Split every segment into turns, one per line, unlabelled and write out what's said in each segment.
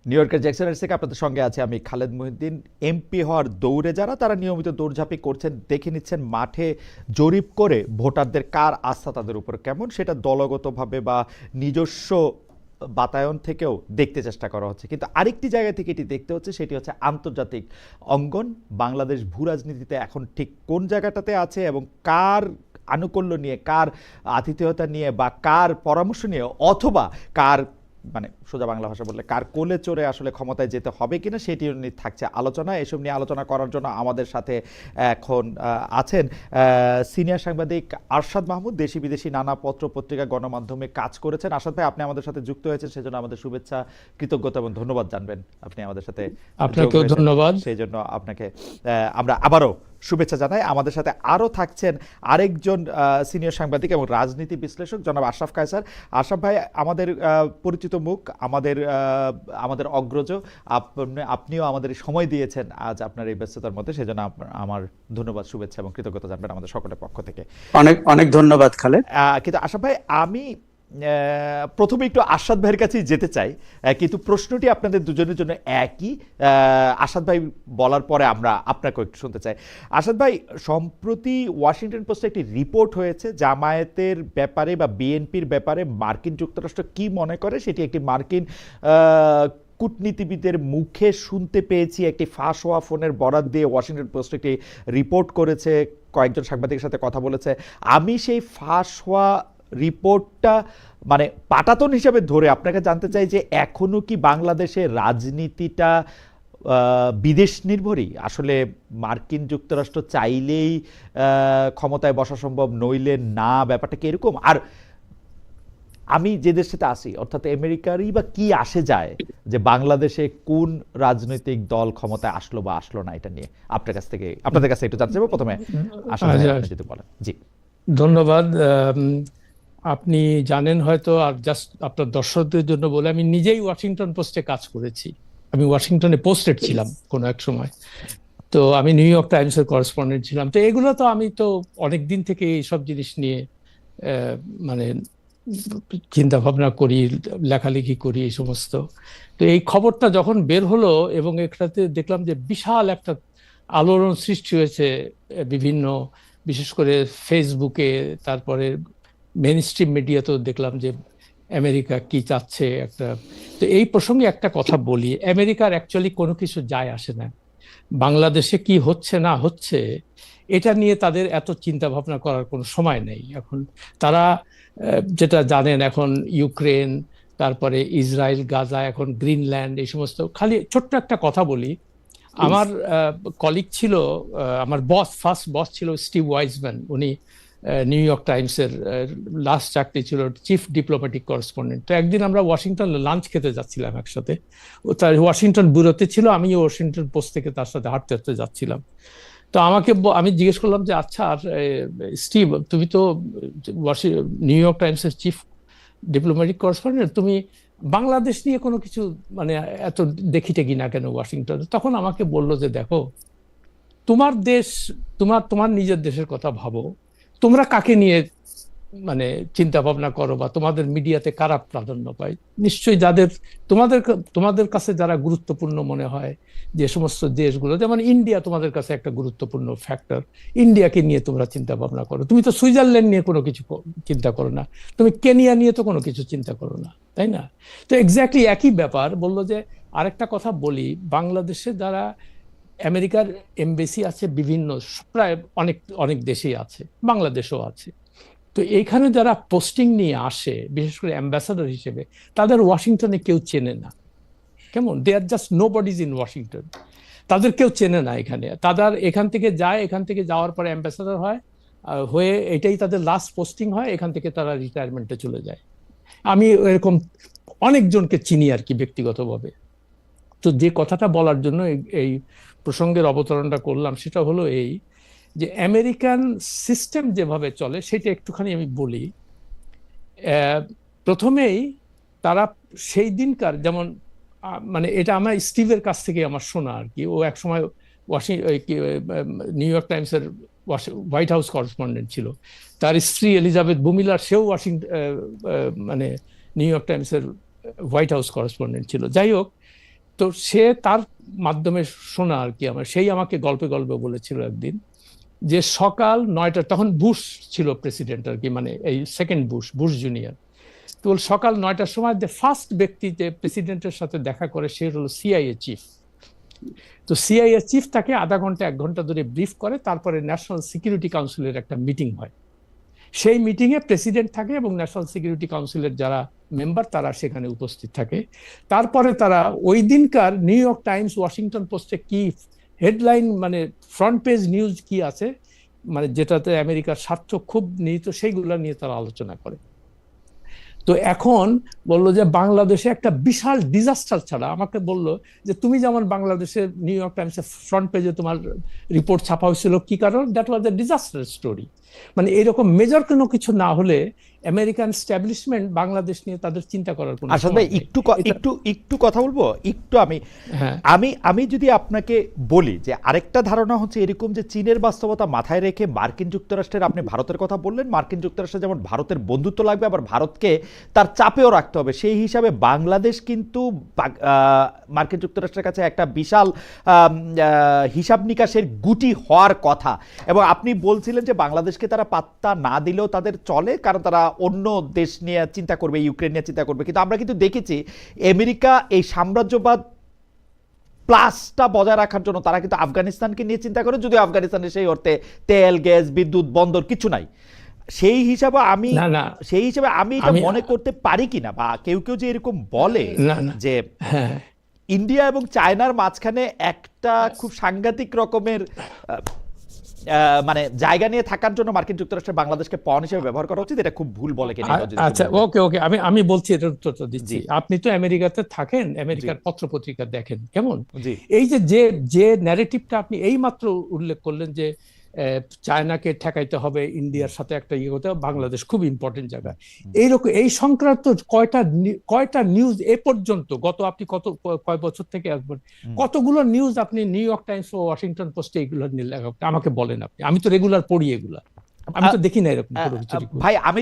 New ইয়র্কের জ্যাকসনের থেকে আপনাদের সঙ্গে আছে আমি খালেদ মহিউদ্দিন। এমপি হওয়ার দৌড়ে যারা তারা নিয়মিত দৌড়ঝাঁপি করছেন, দেখে নিচ্ছেন মাঠে জরিপ করে ভোটারদের কার আস্থা তাদের উপর কেমন, সেটা দলগতভাবে বা নিজস্ব বাতায়ন থেকেও দেখতে চেষ্টা করা হচ্ছে। কিন্তু আরেকটি জায়গা থেকে এটি দেখতে হচ্ছে, সেটি হচ্ছে আন্তর্জাতিক অঙ্গন। বাংলাদেশ ভূ রাজনীতিতে এখন ঠিক কোন জায়গাটাতে আছে এবং কার আনুকূল্য নিয়ে, কার আতিথেয়তা নিয়ে বা কার পরামর্শ নিয়ে, অথবা কার মানে সোজা বাংলা ভাষা বললে কার কোলে চড়ে আসলে ক্ষমতায় যেতে হবে কিনা, সেটি নিয়ে থাকছে আলোচনা। এসব নিয়ে আলোচনা করার জন্য আমাদের সাথে এখন আছেন সিনিয়র সাংবাদিক আরশাদ মাহমুদ। দেশি বিদেশি নানা পত্র পত্রিকা গণমাধ্যমে কাজ করেছেন। আরশাদ ভাই, আপনি আমাদের সাথে যুক্ত হয়েছেন, সেজন্য আমাদের শুভেচ্ছা, কৃতজ্ঞতা এবং ধন্যবাদ জানবেন। আপনি আমাদের সাথে
আপনাকেও ধন্যবাদ।
সেই জন্য আপনাকে আমরা আবারও শুভেচ্ছা জানাই। আমাদের সাথে আরও থাকছেন আরেকজন সিনিয়র সাংবাদিক এবং রাজনীতি বিশ্লেষক জনাব আশরাফ কায়সার। আশরাফ ভাই আমাদের পরিচিত মুখ, আমাদের অগ্রজ। আপনিও আমাদের সময় দিয়েছেন আজ আপনার এই ব্যস্ততার মধ্যে, সেজন্য আমার ধন্যবাদ, শুভেচ্ছা এবং কৃতজ্ঞতা জানবেন আমাদের সকলের পক্ষ থেকে।
অনেক অনেক ধন্যবাদ খালেদ।
কিন্তু আশরাফ ভাই, আমি প্রথমে একটু আরশাদ ভাইয়ের কাছেই যেতে চাই, কিন্তু প্রশ্নটি আপনাদের দুজনের জন্য একই। আরশাদ ভাই বলার পরে আমরা আপনাকে একটু শুনতে চাই। আরশাদ ভাই, সম্প্রতি ওয়াশিংটন পোস্টে একটি রিপোর্ট হয়েছে জামায়াতের ব্যাপারে বা বিএনপির ব্যাপারে মার্কিন যুক্তরাষ্ট্র কি মনে করে, সেটি একটি মার্কিন কূটনীতিবিদের মুখে শুনতে পেয়েছি। একটি ফাঁস হওয়া ফোনের বরাত দিয়ে ওয়াশিংটন পোস্ট একটি রিপোর্ট করেছে, কয়েকজন সাংবাদিকের সাথে কথা বলেছে। আমি সেই ফাঁস হওয়া রিপোর্টটা মানে পাটাতন হিসাবে ধরে আপনাকে জানতে চাই যে এখনো কি বাংলাদেশের রাজনীতিটা বিদেশ নির্ভরই? আসলে মার্কিন যুক্তরাষ্ট্র চাইলেই ক্ষমতায় বসা সম্ভব, নইলে না, ব্যাপারটা কি এরকম? আর আমি যে দেশটাতে আসি, অর্থাৎ আমেরিকারই বা কি আসে যায় যে বাংলাদেশে কোন রাজনৈতিক দল ক্ষমতায় আসলো বা আসলো না, এটা নিয়ে আপনাদের কাছে একটু জানতে চাইবো। প্রথমে আশা যদি বলেন। জি,
ধন্যবাদ। আপনি জানেন হয়তো, আর জাস্ট আপনার দর্শকদের জন্য বলে, আমি নিজেই ওয়াশিংটন পোস্টে কাজ করেছি। আমি ওয়াশিংটনে পোস্টেড ছিলাম কোনো এক সময়, তো আমি নিউ ইয়র্ক টাইমসের করেসপন্ডেন্ট ছিলাম। তো এগুলো তো আমি তো অনেক দিন থেকে এইসব জিনিস নিয়ে মানে চিন্তা ভাবনা করি, লেখালেখি করি এই সমস্ত। তো এই খবরটা যখন বের হলো এবং এটাতে দেখলাম যে বিশাল একটা আলোড়ন সৃষ্টি হয়েছে বিভিন্ন, বিশেষ করে ফেসবুকে, তারপরে মেইন স্ট্রিম মিডিয়াতেও দেখলাম যে আমেরিকা কি চাচ্ছে একটা। তো এই প্রসঙ্গে একটা কথা বলি, আমেরিকার অ্যাকচুয়ালি কোনো কিছু যায় আসে না বাংলাদেশে কি হচ্ছে না হচ্ছে, এটা নিয়ে তাদের এত চিন্তা ভাবনা করার কোনো সময় নেই এখন। তারা যেটা জানেন, এখন ইউক্রেন, তারপরে ইসরায়েল, গাজা, এখন গ্রিনল্যান্ড, এই সমস্ত। খালি ছোট্ট একটা কথা বলি, আমার কলিগ ছিল, আমার ফার্স্ট বস ছিল স্টিভ ওয়াইজম্যান। উনি নিউ ইয়র্ক টাইমসের লাস্ট চাকরি ছিল চিফ ডিপ্লোম্যাটিক করেসপন্ডেন্ট। তো একদিন আমরা ওয়াশিংটন লাঞ্চ খেতে যাচ্ছিলাম একসাথে। ও তার ওয়াশিংটন ব্যুরোতে ছিল, আমি ওয়াশিংটন পোস্ট থেকে তার সাথে হাঁটতে হাঁটতে যাচ্ছিলাম। তো আমি জিজ্ঞেস করলাম যে আচ্ছা স্টিভ, তুমি তো নিউ ইয়র্ক টাইমসের চিফ ডিপ্লোম্যাটিক করেসপন্ডেন্ট, তুমি বাংলাদেশ নিয়ে কোনো কিছু মানে এত দেখি টেকি না কেন ওয়াশিংটনে? তখন আমাকে বললো যে দেখো, তোমার দেশ, তোমার নিজের দেশের কথা ভাবো, তোমরা কাকে নিয়ে মানে চিন্তা ভাবনা করো বা তোমাদের মিডিয়াতে কারা প্রাধান্য পায়? নিশ্চয়ই তোমাদের কাছে যারা গুরুত্বপূর্ণ মনে হয়, যে সমস্ত দেশগুলো, যেমন ইন্ডিয়া তোমাদের কাছে একটা গুরুত্বপূর্ণ ফ্যাক্টর, ইন্ডিয়াকে নিয়ে তোমরা চিন্তা ভাবনা করো। তুমি তো সুইজারল্যান্ড নিয়ে কোনো কিছু চিন্তা করো না, তুমি কেনিয়া নিয়ে তো কোনো কিছু চিন্তা করো না, তাই না? তো এক্স্যাক্টলি একই ব্যাপার বললো। যে আরেকটা কথা বলি, বাংলাদেশে যারা আমেরিকার এমবেসি আছে বিভিন্ন, প্রায় অনেক অনেক দেশেই আছে, বাংলাদেশও আছে। তো এইখানে যারা পোস্টিং নিয়ে আসে, বিশেষ করে অ্যাম্বাসাডার হিসেবে, তাদের ওয়াশিংটনে কেউ চেনে না। কেমন, they are just nobodies in Washington. তাদের কেউ চেনে না এখানে। তাদের এখান থেকে যায়, এখান থেকে যাওয়ার পরে অ্যাম্বাসাডার হয়, হয়ে এটাই তাদের লাস্ট পোস্টিং হয়, এখান থেকে তারা রিটায়ারমেন্টে চলে যায়। আমি এরকম অনেকজনকে চিনি আর কি ব্যক্তিগতভাবে। তো যে কথাটা বলার জন্য এই প্রসঙ্গের অবতরণটা করলাম, সেটা হলো এই যে আমেরিকান সিস্টেম যেভাবে চলে সেটা একটুখানি আমি বলি। প্রথমেই তারা সেই দিনকার, যেমন মানে এটা আমার স্টিভের কাছ থেকে আমার শোনা আর কি। ও এক সময় নিউ ইয়র্ক টাইমসের হোয়াইট হাউস করেসপন্ডেন্ট ছিল। তার স্ত্রী এলিজাবেথ বুমিলার, সেও মানে নিউ ইয়র্ক টাইমসের হোয়াইট হাউস করেসপন্ডেন্ট ছিল। যাই হোক, তো সে তার মাধ্যমে শোনা আর কি, আমার সেই আমাকে গল্পে গল্পে বলেছিল একদিন যে সকাল 9টা, তখন বুশ ছিল প্রেসিডেন্ট আর কি, মানে এই সেকেন্ড বুশ, বুশ জুনিয়র। তো সকাল 9টার সময় যে ফার্স্ট ব্যক্তি যে প্রেসিডেন্টের সাথে দেখা করে সে হলো সিআইএ চিফ। তো সিআইএ চিফ তাকে আধা ঘন্টা 1 ঘন্টা ধরে ব্রিফ করে, তারপরে ন্যাশনাল সিকিউরিটি কাউন্সিলের একটা মিটিং হয়। সেই মিটিংয়ে প্রেসিডেন্ট থাকে এবং ন্যাশনাল সিকিউরিটি কাউন্সিলের যারা মেম্বার তারা সেখানে উপস্থিত থাকে। তারপরে তারা ওই দিনকার নিউ ইয়র্ক টাইমস, ওয়াশিংটন পোস্টে কি হেডলাইন, মানে ফ্রন্ট পেজ নিউজ কি আছে, মানে যেটাতে আমেরিকার স্বার্থ খুব নিহিত, সেইগুলো নিয়ে তারা আলোচনা করে। তো এখন বললো যে বাংলাদেশে একটা বিশাল ডিজাস্টার ছাড়া, আমাকে বললো যে তুমি যেমন বাংলাদেশের নিউ ইয়র্ক টাইমসের ফ্রন্ট পেজে তোমার রিপোর্ট ছাপা হয়েছিল, কি কারণ? That was a disaster story. মানে এরকম মেজর কোনো কিছু না হলে আমেরিকান স্ট্যাবলিশমেন্ট বাংলাদেশ নিয়ে তাদের চিন্তা করার কোনো
আসলে
সময় নেই।
একটু কথা বলবো, একটু
হ্যাঁ,
আমি যদি আপনাকে বলি যে আরেকটা ধারণা হচ্ছে এরকম যে চীনের বাস্তবতা মাথায় রেখে মার্কিন যুক্তরাষ্ট্রের, আপনি ভারতের কথা বললেন, মার্কিন যুক্তরাষ্ট্রে যেমন ভারতের বন্ধুত্ব লাগবে, আবার ভারতকে তার চাপেও রাখতে হবে, সেই হিসাবে বাংলাদেশ কিন্তু মার্কিন যুক্তরাষ্ট্রের কাছে একটা বিশাল হিসাব নিকাশের গুটি হওয়ার কথা। এবং আপনি বলছিলেন যে বাংলাদেশকে তারা পাত্তা না দিলেও তাদের চলে, কারণ তারা অন্য দেশ নিয়ে চিন্তা করবে, ইউক্রেন নিয়ে চিন্তা করবে। কিন্তু আমরা কিন্তু দেখেছি আমেরিকা এই সাম্রাজ্যবাদ প্লাসটা বজায় রাখার জন্য তারা কিন্তু আফগানিস্তানকে নিয়ে চিন্তা করে, যদিও আফগানিস্তানের সেই অর্থে তেল, গ্যাস, বিদ্যুৎ, বন্দর কিছু নাই। সেই হিসাবে আমি এটা মনে করতে পারি কিনা, বা কেউ কেউ যে এরকম বলে যে
হ্যাঁ,
ইন্ডিয়া এবং চায়নার মাঝখানে একটা খুব সাংঘাতিক রকমের মানে জায়গা নিয়ে থাকার জন্য মার্কিন যুক্তরাষ্ট্রের বাংলাদেশকে পণ হিসেবে ব্যবহার করা উচিত, এটা খুব ভুল বলে কিনা?
আচ্ছা, ওকে ওকে, আমি বলছি, এটার উত্তরটা দিচ্ছি। আপনি তো আমেরিকাতে থাকেন, আমেরিকার পত্রপত্রিকা দেখেন কেমন? এই যে যে ন্যারেটিভটা আপনি এই মাত্র উল্লেখ করলেন যে চায়নাকে ঠেকাইতে হবে, ইন্ডিয়ার সাথে একটা ইয়ে করতে হবে, বাংলাদেশ খুব ইম্পর্টেন্ট জায়গা, এইরকম এই সংক্রান্ত কয়টা নিউজ এ পর্যন্ত গত, আপনি কয় বছর থেকে আসবেন, কতগুলো নিউজ আপনি নিউ ইয়র্ক টাইমস ও ওয়াশিংটন পোস্টে এগুলো নিয়ে লেখা, আমাকে বলেন আপনি? আমি তো রেগুলার পড়ি এগুলা, আমি তো দেখি না এরকম কোনো কিছু।
ভাই আপনি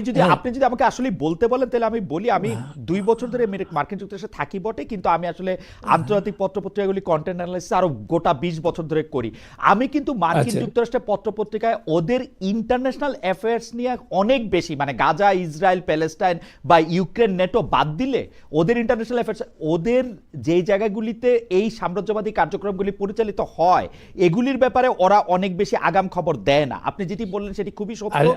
যদি আমাকে আসলে বলতে বলেন তাহলে আমি বলি, আমি 2 বছর ধরে মার্কিন যুক্তরাষ্ট্রে থাকি বটে, কিন্তু আমি আসলে আন্তর্জাতিক পত্রপত্রিকাগুলি কন্টেন্ট অ্যানালাইসিস আরো গোটা 20 বছর ধরে করি। আমি কিন্তু মার্কিন যুক্তরাষ্ট্রের পত্রপত্রিকায় ওদের ইন্টারন্যাশনাল অ্যাফেয়ার্স নিয়ে অনেক বেশি, মানে গাজা, ইসরায়েল, প্যালেস্টাইন বা ইউক্রেন, নেটো বাদ দিলে ওদের ইন্টারন্যাশনাল অ্যাফেয়ার্স, ওদের যেই জায়গাগুলিতে এই সাম্রাজ্যবাদী কার্যক্রমগুলি পরিচালিত হয় এগুলির ব্যাপারে ওরা অনেক বেশি আগাম খবর দেয় না। আপনি যেটি বললেন সেটি খুবই সত্য,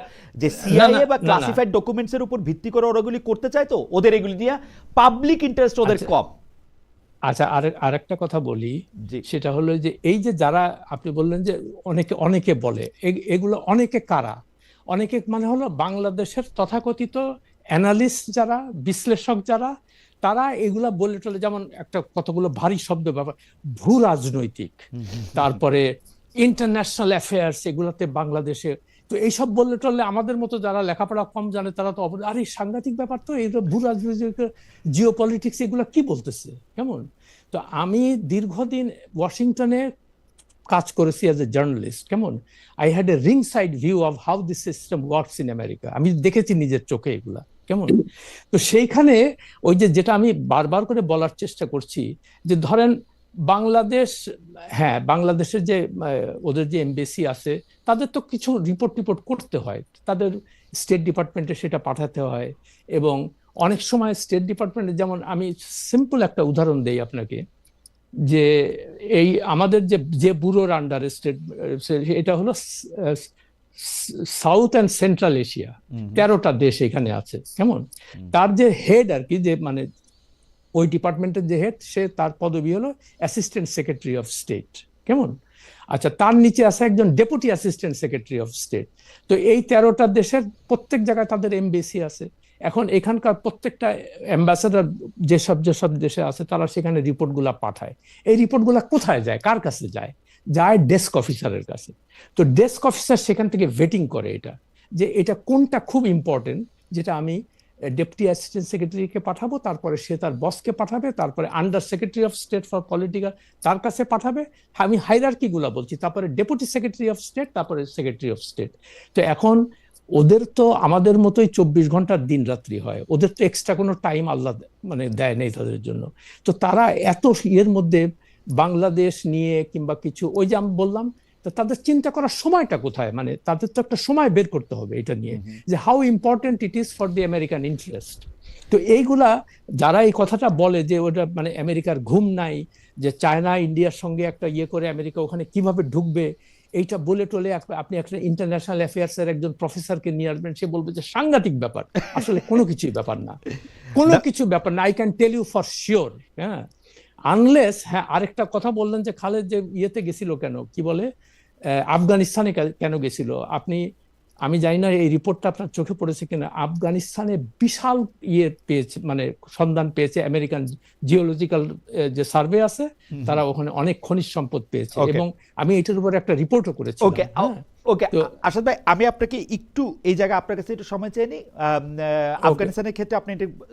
যে সিআইএ বা ক্লাসিফাইড ডকুমেন্টস এর উপর ভিত্তি করে ওরা এগুলি করতে চায়, তো ওদের এগুলি নিয়ে পাবলিক ইন্টারেস্ট ওদের কম।
আচ্ছা, আরেকটা কথা বলি, সেটা হলো যে এই যে যারা আপনি বললেন যে অনেকে বলে, এগুলো অনেকে কারা? অনেকে মানে হলো বাংলাদেশের তথাকথিত অ্যানালিস্ট যারা, বিশ্লেষক যারা, তারা এগুলা বলে টলে, যেমন একটা কতগুলো ভারী শব্দ ব্যবহার, ভূ রাজনৈতিক, তারপরে ইন্টারন্যাশনাল অ্যাফেয়ার্স, এগুলাতে বাংলাদেশে, তো এইসব বললে টললে আমাদের মতো যারা লেখাপড়া কম জানে তারা তো আরে সাংঘাতিক ব্যাপার, তো এই ভূ রাজনৈতিক, জিও পলিটিক্স, এগুলো কি বলতেছে কেমন? তো আমি দীর্ঘদিন ওয়াশিংটনে কাজ করেছি অ্যাজ এ জার্নালিস্ট, কেমন? I had a ring side view of how this system works in America. আমি দেখেছি নিজের চোখে এগুলা, কেমন? তো সেইখানে ওই যেটা আমি বারবার করে বলার চেষ্টা করছি, যে ধরেন বাংলাদেশ, হ্যাঁ, বাংলাদেশের যে ওদের যে এমবেসি আছে তাদের তো কিছু রিপোর্ট করতে হয়, তাদের স্টেট ডিপার্টমেন্টে সেটা পাঠাতে হয়, এবং অনেক সময় স্টেট ডিপার্টমেন্টে, যেমন আমি সিম্পল একটা উদাহরণ দেই আপনাকে, যে এই আমাদের যে ব্যুরোর আন্ডারে স্টেট, এটা হলো সাউথ অ্যান্ড সেন্ট্রাল এশিয়া, 13টা দেশ এখানে আছে, কেমন? তার যে হেড আর কি, যে মানে ওই ডিপার্টমেন্টের যে হেড, সে তার পদবি হলো অ্যাসিস্ট্যান্ট সেক্রেটারি অফ স্টেট, কেমন? আচ্ছা, তার নিচে আছে একজন deputy assistant secretary of state. তো এই 13টা দেশের প্রত্যেক জায়গায় তাদের এমবেসি আছে। এখন এখানকার প্রত্যেকটা অ্যাম্বাসেডর যেসব দেশে আছে তারা সেখানে রিপোর্টগুলা পাঠায়। এই রিপোর্টগুলা কোথায় যায়, কার কাছে যায়? ডেস্ক অফিসারের কাছে। তো ডেস্ক অফিসার সেখান থেকে ভেটিং করে এটা, যে এটা কোনটা খুব ইম্পর্টেন্ট, যেটা আমি ডেপুটি অ্যাসিস্ট্যান্ট সেক্রেটারিকে পাঠাবো, তারপরে সে তার বসকে পাঠাবে, তারপরে under secretary of state for political তার কাছে পাঠাবে। আমি হাইরার্কিগুলো বলছি, তারপরে ডেপুটি সেক্রেটারি অফ স্টেট, তারপরে সেক্রেটারি অফ স্টেট। তো এখন ওদের তো আমাদের মতোই 24 ঘন্টার দিন রাত্রি হয়, ওদের তো এক্সট্রা কোনো টাইম আল্লাহ মানে দেয় নেই তাদের জন্য। তো তারা এত এর মধ্যে বাংলাদেশ নিয়ে কিংবা কিছু, ওই যে আমি বললাম, তো তাদের চিন্তা করার সময়টা কোথায়? মানে তাদের তো একটা সময় বের করতে হবে এটা নিয়ে, যে how important it is for the American interest. তো এইগুলা যারা এই কথাটা বলে যে ওটা মানে আমেরিকার ঘুম নাই, যে চায়না ইন্ডিয়ার সঙ্গে একটা ইয়ে করে আমেরিকা ওখানে কিভাবে ঢুকবে, এইটা বলে টলে আপনি একটা ইন্টারন্যাশনাল অ্যাফেয়ার্স এর একজন প্রফেসরকে নিয়ে আসবেন, সে বলবে যে সাংঘাতিক ব্যাপার। আসলে কোনো কিছুই ব্যাপার না, কোনো কিছু ব্যাপার না, I can tell you for sure. হ্যাঁ, আনলেস, হ্যাঁ আরেকটা কথা বললেন যে খালেদ যে ইয়েতে গেছিল কেন, কি বলে আফগানিস্তানে কেন গেছিল আপনি, আমি জানি না এই রিপোর্টটা আপনার চোখে পড়েছে কিনা, আফগানিস্তানে বিশাল ইয়ে পেয়েছে, মানে সন্ধান পেয়েছে আমেরিকান জিওলজিক্যাল যে সার্ভে আছে, তারা ওখানে অনেক খনিজ সম্পদ পেয়েছে, এবং আমি এটার উপরে একটা রিপোর্টও করেছি।
ওকে ওকে, আসাদ ভাই আমি আপনাকে একটু এই জায়গায় আপনার কাছে একটু সময় চেয়ে নিই। আফগানিস্তানের ক্ষেত্রে আপনি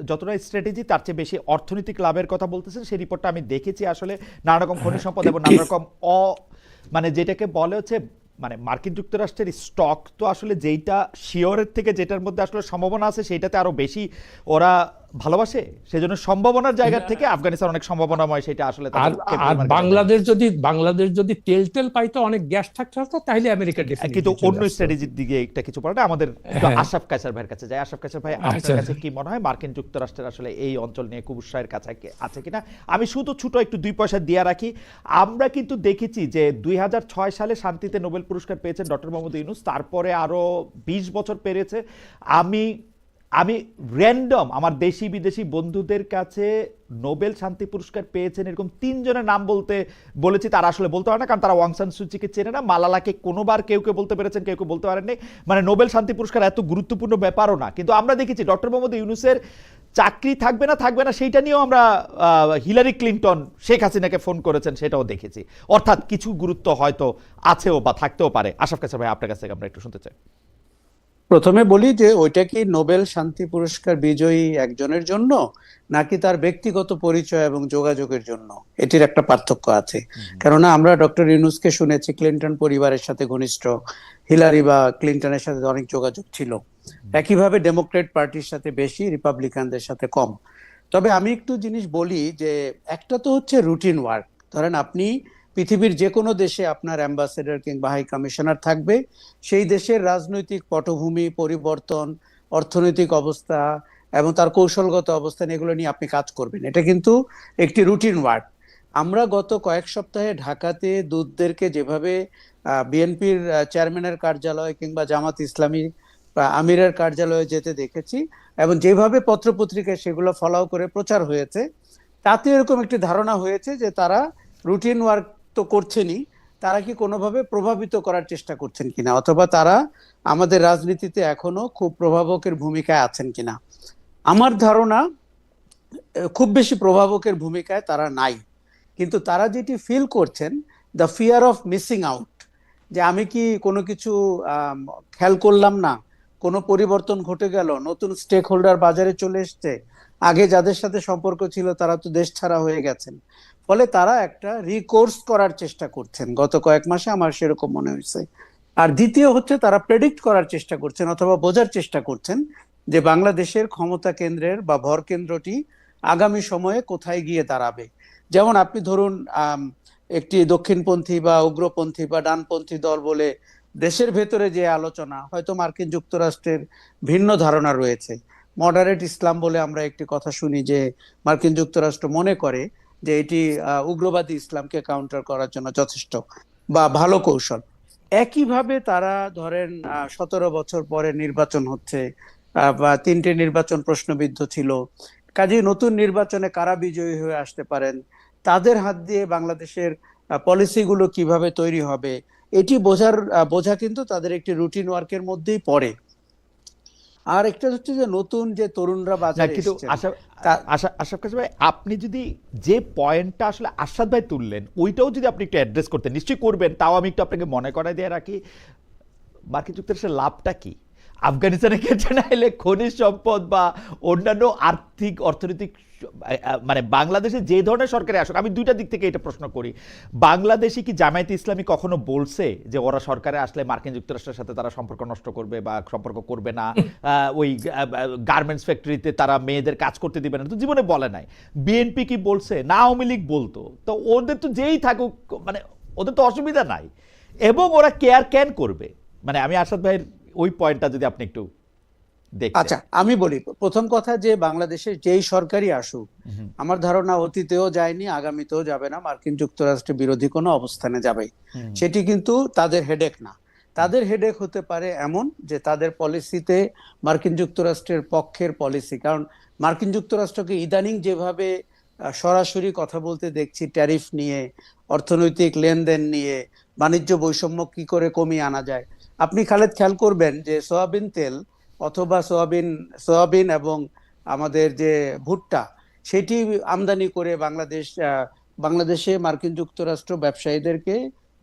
যতটা স্ট্র্যাটেজি তার চেয়ে বেশি অর্থনৈতিক লাভের কথা বলতেছেন, সেই রিপোর্টটা আমি দেখেছি। আসলে নানা রকম খনিজ সম্পদ এবং নানা রকম মানে যেটাকে বলে হচ্ছে মানে মার্কিন যুক্তরাষ্ট্রের স্টক তো আসলে যেইটা শিওরের থেকে যেটার মধ্যে আসলে সম্ভাবনা আছে সেইটাতে আরো বেশি ওরা ভালোবাসে, সেজন্য সম্ভাবনার জায়গা থেকে আফগানিস্তান অনেক সম্ভাবনাময়, সেটা আসলে
আর বাংলাদেশ যদি তেল পাইতো, অনেক গ্যাস থাকতো, তাহলে আমেরিকা ডেফিনেটলি।
কিন্তু অন্য স্ট্র্যাটেজির দিকে একটা কিছু পড়ে না। আমাদের আশরাফ কায়সার ভাইয়ের কাছে যাই। আশরাফ কায়সার ভাই, আপনার কাছে কি মনে হয় মার্কিন যুক্তরাষ্ট্রের আসলে এই অঞ্চল নিয়ে খুব উৎসাহের কাছে আছে কিনা? আমি শুধু ছোট একটু 2 পয়সা দিয়ে রাখি, আমরা কিন্তু দেখেছি যে 2006 সালে শান্তিতে নোবেল পুরস্কার পেয়েছেন ডক্টর মোহাম্মদ ইউনূস, তারপরে আরো 20 বছর পেরেছে। আমি র্যান্ডম আমার দেশি বিদেশি বন্ধুদের কাছে নোবেল শান্তি পুরস্কার পেয়েছেন এরকম 3 জনের নাম বলেছি, তারা আসলে বলতে পারে না, কারণ তারা ওয়াং সান সুচিকে চেনে না। মালালাকে কোনোবার কেউ বলতে পেরেছেন, কেউ বলতে পারেননি। মানে নোবেল শান্তি পুরস্কার এত গুরুত্বপূর্ণ ব্যাপারও না। কিন্তু আমরা দেখেছি ডক্টর মোহাম্মদ ইউনূসের চাকরি থাকবে না সেইটা নিয়েও আমরা হিলারি ক্লিন্টন শেখ হাসিনাকে ফোন করেছেন, সেটাও দেখেছি। অর্থাৎ কিছু গুরুত্ব হয়তো আছেও বা থাকতেও পারে। আশরাফ কায়সার ভাই, আপনার কাছ থেকে আমরা একটু শুনতে চাই।
প্রথমে বলি যে ওইটা কি নোবেল শান্তি পুরস্কার বিজয়ী একজনের জন্য, নাকি তার ব্যক্তিগত পরিচয় এবং যোগাযোগের জন্য? এটির একটা পার্থক্য আছে। কেননা আমরা ডক্টর ইউনূসকে শুনেছি ক্লিন্টন পরিবারের সাথে ঘনিষ্ঠ, হিলারি বা ক্লিন্টনের সাথে অনেক যোগাযোগ ছিল। একইভাবে ডেমোক্রেট পার্টির সাথে বেশি, রিপাবলিকানদের সাথে কম। তবে আমি একটু জিনিস বলি যে একটা তো হচ্ছে রুটিন ওয়ার্ক। ধরেন আপনি পৃথিবীর যে কোনো দেশে আপনার অ্যাম্বাসেডর কিংবা হাই কমিশনার থাকবে, সেই দেশের রাজনৈতিক পটভূমি পরিবর্তন, অর্থনৈতিক অবস্থা এবং তার কৌশলগত অবস্থান, এগুলো নিয়ে আপনি কাজ করবেন। এটা কিন্তু একটি রুটিন ওয়ার্ক। আমরা গত কয়েক সপ্তাহে ঢাকাতে দূতদেরকে যেভাবে বিএনপির চেয়ারম্যানের কার্যালয় কিংবা জামাত ইসলামী আমিরের কার্যালয়ে যেতে দেখেছি, এবং যেভাবে পত্রপত্রিকায় সেগুলো ফলো করে প্রচার হয়েছে, তাতে এরকম একটি ধারণা হয়েছে যে তারা রুটিন ওয়ার্ক তো করছেনই, তারা কি কোনোভাবে প্রভাবিত করার চেষ্টা করছেন কিনা, অথবা তারা আমাদের রাজনীতিতে এখনো খুব প্রভাবকের ভূমিকায় আছেন কিনা। আমার ধারণা খুব বেশি প্রভাবকের ভূমিকায় তারা নাই, কিন্তু তারা যেটি ফিল করছেন, the fear of missing out, যে আমি কি কোনো কিছু খেয়াল করলাম না, কোনো পরিবর্তন ঘটে গেল, নতুন স্টেক হোল্ডার বাজারে চলে এসছে, আগে যাদের সাথে সম্পর্ক ছিল তারা তো দেশ ছাড়া হয়ে গেছেন। ফলে তারা একটা রিকোর্স করার চেষ্টা করছেন গত কয়েক মাসে, আমার সেরকম মনে হয়েছে। আর দ্বিতীয় হচ্ছে তারা প্রেডিক্ট করার চেষ্টা করছেন অথবা বোঝার চেষ্টা করছেন যে বাংলাদেশের ক্ষমতা কেন্দ্রের বা ভর কেন্দ্রটি আগামী সময়ে কোথায় গিয়ে দাঁড়াবে। যেমন আপনি ধরুন একটি দক্ষিণপন্থী বা উগ্রপন্থী বা ডানপন্থী দল বলে দেশের ভেতরে যে আলোচনা, হয়তো মার্কিন যুক্তরাষ্ট্রের ভিন্ন ধারণা রয়েছে। মডারেট ইসলাম বলে আমরা একটি কথা শুনি, যে মার্কিন যুক্তরাষ্ট্র মনে করে যে এটি উগ্রবাদী ইসলামকে কাউন্টার করার জন্য যথেষ্ট বা ভালো কৌশল। একইভাবে তারা ধরেন 17 বছর পরে নির্বাচন হচ্ছে, বা 3টে নির্বাচন প্রশ্নবিদ্ধ ছিল, কাজেই নতুন নির্বাচনে কারা বিজয়ী হয়ে আসতে পারেন, তাদের হাত দিয়ে বাংলাদেশের পলিসিগুলো কিভাবে তৈরি হবে, এটি বোঝা কিন্তু তাদের একটি রুটিন ওয়ার্কের মধ্যেই পড়ে। আর একটা হচ্ছে যে নতুন যে তরুণরা বাজারে এসেছেন।
আশরাফ কায়সার ভাই, আপনি যদি যে পয়েন্টটা আসলে আশরাফ ভাই তুললেন, ওইটাও যদি আপনি একটু অ্যাড্রেস করতেন, নিশ্চয়ই করবেন, তাও আমি একটু আপনাকে মনে করাই দিয়ে রাখি, মার্কিন যুক্তরাষ্ট্রের লাভটা কি? আফগানিস্তানের ক্ষেত্রে না এলে খনিজ সম্পদ বা অন্যান্য অর্থনৈতিক মানে বাংলাদেশে যে ধরনের সরকারে আসুক, আমি দুইটা দিক থেকে এটা প্রশ্ন করি, বাংলাদেশে কি জামায়াতে ইসলামী কখনো বলছে যে ওরা সরকারে আসলে মার্কিন যুক্তরাষ্ট্রের সাথে তারা সম্পর্ক নষ্ট করবে বা সম্পর্ক করবে না, ওই গার্মেন্টস ফ্যাক্টরিতে তারা মেয়েদের কাজ করতে দিবে না? তো জীবনে বলে নাই। বিএনপি কি বলছে? না আওয়ামী লীগ বলতো। তো ওদের তো যেই থাকুক, মানে ওদের তো অসুবিধা নাই, এবং ওরা কেয়ার ক্যান করবে। মানে আমি আসাদ ভাইয়ের ওই পয়েন্টটা যদি আপনি একটু দেখতেন।
আচ্ছা, আমি বলি প্রথম কথা যে বাংলাদেশে যেই সরকারই আসুক, আমার ধারণা অতীতেও যায়নি, আগামীতেও যাবে না, মার্কিন যুক্তরাষ্ট্রের বিরোধী কোনো অবস্থানে যাবে, সেটি কিন্তু তাদের হেডেক না। তাদের হেডেক হতে পারে এমন যে তাদের পলিসিতে মার্কিন যুক্তরাষ্ট্রের পক্ষের পলিসি, কারণ মার্কিন যুক্তরাষ্ট্রকে ইদানিং যেভাবে সরাসরি কথা বলতে দেখছি ট্যারিফ নিয়ে, অর্থনৈতিক লেনদেন নিয়ে, বাণিজ্য বৈষম্য কি করে কমিয়ে আনা যায়। আপনি খালেদ খেয়াল করবেন যে সয়াবিন তেল অথবা সয়াবিন এবং আমাদের যে ভুট্টা, সেটি আমদানি করে বাংলাদেশে মার্কিন যুক্তরাষ্ট্র ব্যবসায়ীদেরকে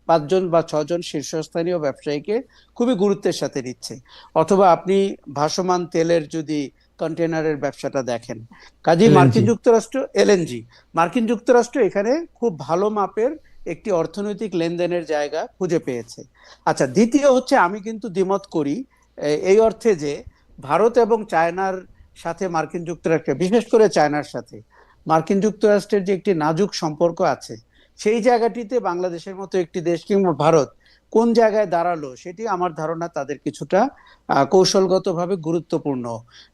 5 জন বা 6 জন শীর্ষস্থানীয় ব্যবসায়ীকে খুবই গুরুত্বের সাথে নিচ্ছে। অথবা আপনি ভাসমান তেলের যদি কন্টেনারের ব্যবসাটা দেখেন, কাজেই মার্কিন যুক্তরাষ্ট্র এলএনজি, মার্কিন যুক্তরাষ্ট্র এখানে খুব ভালো মাপের একটি অর্থনৈতিক লেনদেনের জায়গা খুঁজে পেয়েছে। আচ্ছা, দ্বিতীয় হচ্ছে আমি কিন্তু দ্বিমত করি এই অর্থে যে ভারত এবং চায়নার সাথে মার্কিন যুক্তরাষ্ট্র, বিশেষ করে চায়নার সাথে মার্কিন যুক্তরাষ্ট্রের যে একটি নাজুক সম্পর্ক আছে, সেই জায়গাটিতে বাংলাদেশের মতো একটি দেশ কিংবা ভারত কোন জায়গায় দাঁড়ালো, সেটি আমার ধারণা তাদের কিছুটা কৌশলগতভাবে গুরুত্বপূর্ণ।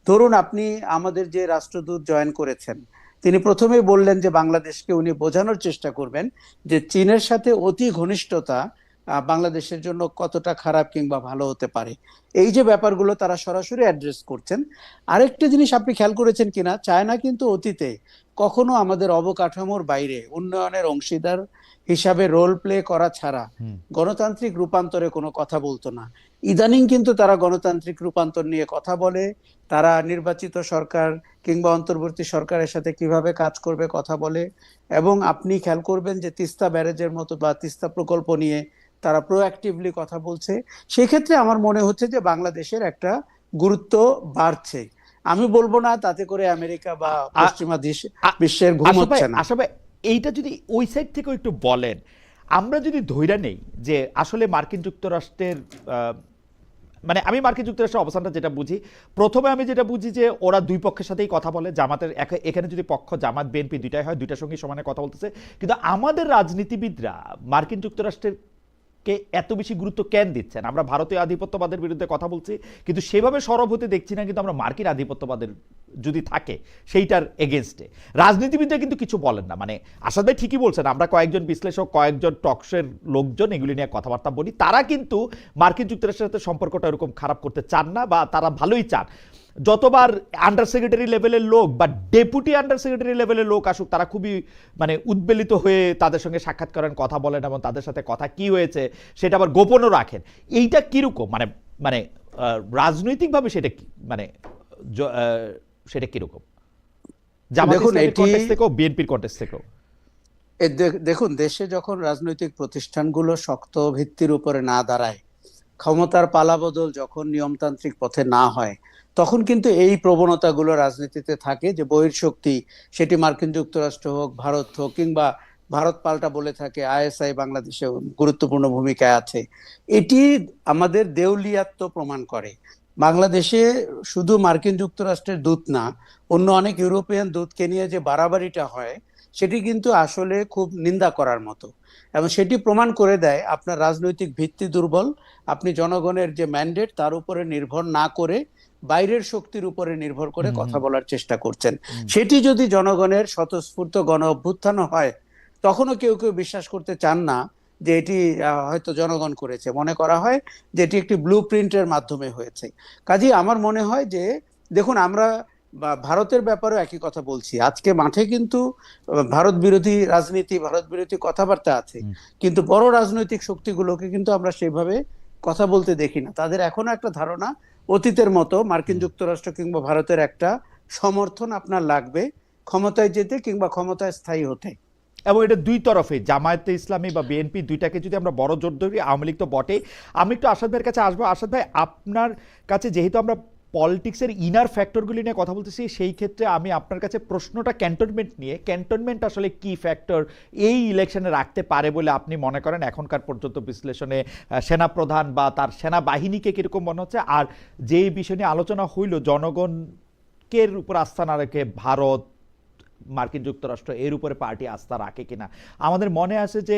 ধরুন আপনি আমাদের যে রাষ্ট্রদূত জয়েন করেছেন, তিনি প্রথমেই বললেন যে বাংলাদেশকে উনি বোঝানোর চেষ্টা করবেন যে চীনের সাথে অতি ঘনিষ্ঠতা বাংলাদেশের জন্য কতটা খারাপ কিংবা ভালো হতে পারে। এই যে ব্যাপারগুলো তারা সরাসরি অ্যাড্রেস করছেন। আরেকটা জিনিস আপনি খেয়াল করেছেন কিনা, চায়না কিন্তু অতীতে কখনো আমাদের অবকাঠামোর বাইরে উন্নয়নের অংশীদার হিসাবে রোল প্লে করা ছাড়া গণতান্ত্রিক রূপান্তরে কোনো কথা বলতো না। ইদানিং কিন্তু তারা গণতান্ত্রিক রূপান্তর নিয়ে কথা বলে, তারা নির্বাচিত সরকার কিংবা অন্তর্বর্তী সরকারের সাথে কিভাবে কাজ করবে কথা বলে, এবং আপনি খেয়াল করবেন যে তিস্তা ব্যারেজের মতো বা তিস্তা প্রকল্প নিয়ে তারা প্রোঅ্যাক্টিভলি কথা বলছে। সেই ক্ষেত্রে আমার মনে হচ্ছে যে বাংলাদেশের একটা গুরুত্ব বাড়ছে। আমি বলবো না তাতে করে আমেরিকা বা পশ্চিমা বিশ্বের ঘুম হচ্ছে না।
আসলে এইটা যদি ওই সাইড থেকে একটু বলেন, আমরা যদি ধইরা নেই যে আসলে মার্কিন যুক্তরাষ্ট্রের মানে আমি মার্কিন যুক্তরাষ্ট্রের অবস্থানটা যেটা বুঝি, প্রথমে আমি যেটা বুঝি যে ওরা দুই পক্ষের সাথেই কথা বলে। জামাতের এখানে যদি পক্ষ জামাত বিএনপি দুইটাই হয়, দুইটার সঙ্গে সমানে কথা বলতেছে। কিন্তু আমাদের রাজনীতিবিদরা মার্কিন যুক্তরাষ্ট্রের কে এত বেশি গুরুত্ব কেন দিচ্ছেন? আমরা ভারতীয় আধিপত্যবাদের বিরুদ্ধে কথা বলছি, কিন্তু সেভাবে সরব হতে দেখছি না। কিন্তু আমরা মার্কিন আধিপত্যবাদের যদি থাকে সেইটার এগেনস্টে রাজনীতিবিদরা কিন্তু কিছু বলেন না। মানে আসাদ ভাই ঠিকই বলছেন, আমরা কয়েকজন বিশ্লেষক, কয়েকজন টকশের লোকজন এগুলি নিয়ে কথাবার্তা বলি, তারা কিন্তু মার্কিন যুক্তরাষ্ট্রের সাথে সম্পর্কটা এরকম খারাপ করতে চান না, বা তারা ভালোই চান। যতবার আন্ডার সেক্রেটারি লেভেলের লোক বা ডেপুটি আন্ডার সেক্রেটারি লেভেলের লোক আসুক, তারা খুবই মানে উদ্বেলিত হয়ে তাদের সঙ্গে সাক্ষাৎ করেন, কথা বলেন, এবং তাদের সাথে কথা কি হয়েছে সেটা আবার গোপনও রাখেন। এইটা কিরকম মানে মানে রাজনৈতিকভাবে সেটা কি মানে সেটা কিরকম জামাতের কনটেক্সট থেকেও বিএনপির কনটেক্সট থেকেও?
দেখুন, দেশে যখন রাজনৈতিক প্রতিষ্ঠানগুলো শক্ত ভিত্তির উপরে না দাঁড়ায়, ক্ষমতার পালাবদল যখন নিয়মতান্ত্রিক পথে না হয়, তখন কিন্তু এই প্রবণতাগুলো রাজনীতিতে থাকে যে বহির্শক্তি, সেটি মার্কিন যুক্তরাষ্ট্র হোক, ভারত হোক, কিংবা ভারত পাল্টা বলে থাকে আইএসআই বাংলাদেশে গুরুত্বপূর্ণ ভূমিকায় আছে। এটি আমাদের দেউলিয়াত্ব প্রমাণ করে। বাংলাদেশে শুধু মার্কিন যুক্তরাষ্ট্রের দূত না, অন্য অনেক ইউরোপিয়ান দূতকে নিয়ে যে বাড়াবাড়িটা হয়, সেটি কিন্তু আসলে খুব নিন্দা করার মতো, এবং সেটি প্রমাণ করে দেয় আপনার রাজনৈতিক ভিত্তি দুর্বল। আপনি জনগণের যে ম্যান্ডেট তার উপরে নির্ভর না করে বাইরের শক্তির উপরে নির্ভর করে কথা বলার চেষ্টা করছেন। সেটি যদি জনগণের স্বতঃস্ফূর্ত গণ অভ্যুত্থান হয়, তখনও কেউ কেউ বিশ্বাস করতে চান না যে এটি হয়তো জনগণ করেছে, মনে করা হয় যে এটি একটি ব্লু প্রিন্টের মাধ্যমে হয়েছে। কাজেই আমার মনে হয় যে দেখুন, আমরা ভারতের ব্যাপারেও একই কথা বলছি। আজকে মাঠে কিন্তু ভারত বিরোধী রাজনীতি, ভারত বিরোধী কথাবার্তা আছে, কিন্তু বড় রাজনৈতিক শক্তিগুলোকে কিন্তু আমরা সেভাবে কথা বলতে দেখি না। তাদের এখনো একটা ধারণা অতীতের মতো মার্কিন যুক্তরাষ্ট্র কিংবা ভারতের একটা সমর্থন আপনার লাগবে ক্ষমতায় যেতে কিংবা ক্ষমতায় স্থায়ী হতে।
এবং এটা দুই তরফে, জামায়াতে ইসলামী বা বিএনপি দুইটাকে যদি আমরা বড় জোর ধরি, আওয়ামী লীগ তো বটেই। আমি একটু আসাদ ভাইয়ের কাছে আসবো। আসাদ ভাই, আপনার কাছে যেহেতু আমরা পলিটিক্সের ইনার ফ্যাক্টরগুলি নিয়ে কথা বলতেছি, সেই ক্ষেত্রে আমি আপনার কাছে প্রশ্নটা ক্যান্টনমেন্ট নিয়ে। ক্যান্টনমেন্ট আসলে কি ফ্যাক্টর এই ইলেকশনে রাখতে পারে বলে আপনি মনে করেন এখনকার পর্যন্ত বিশ্লেষণে? সেনাপ্রধান বা তার সেনাবাহিনীকে কিরকম মনে হচ্ছে? আর যেই বিষয় নিয়ে আলোচনা হইল, জনগণের উপর আস্থা না রেখে ভারত, মার্কিন যুক্তরাষ্ট্র এর উপরে পার্টি আস্থা রাখে কিনা। আমাদের মনে আছে যে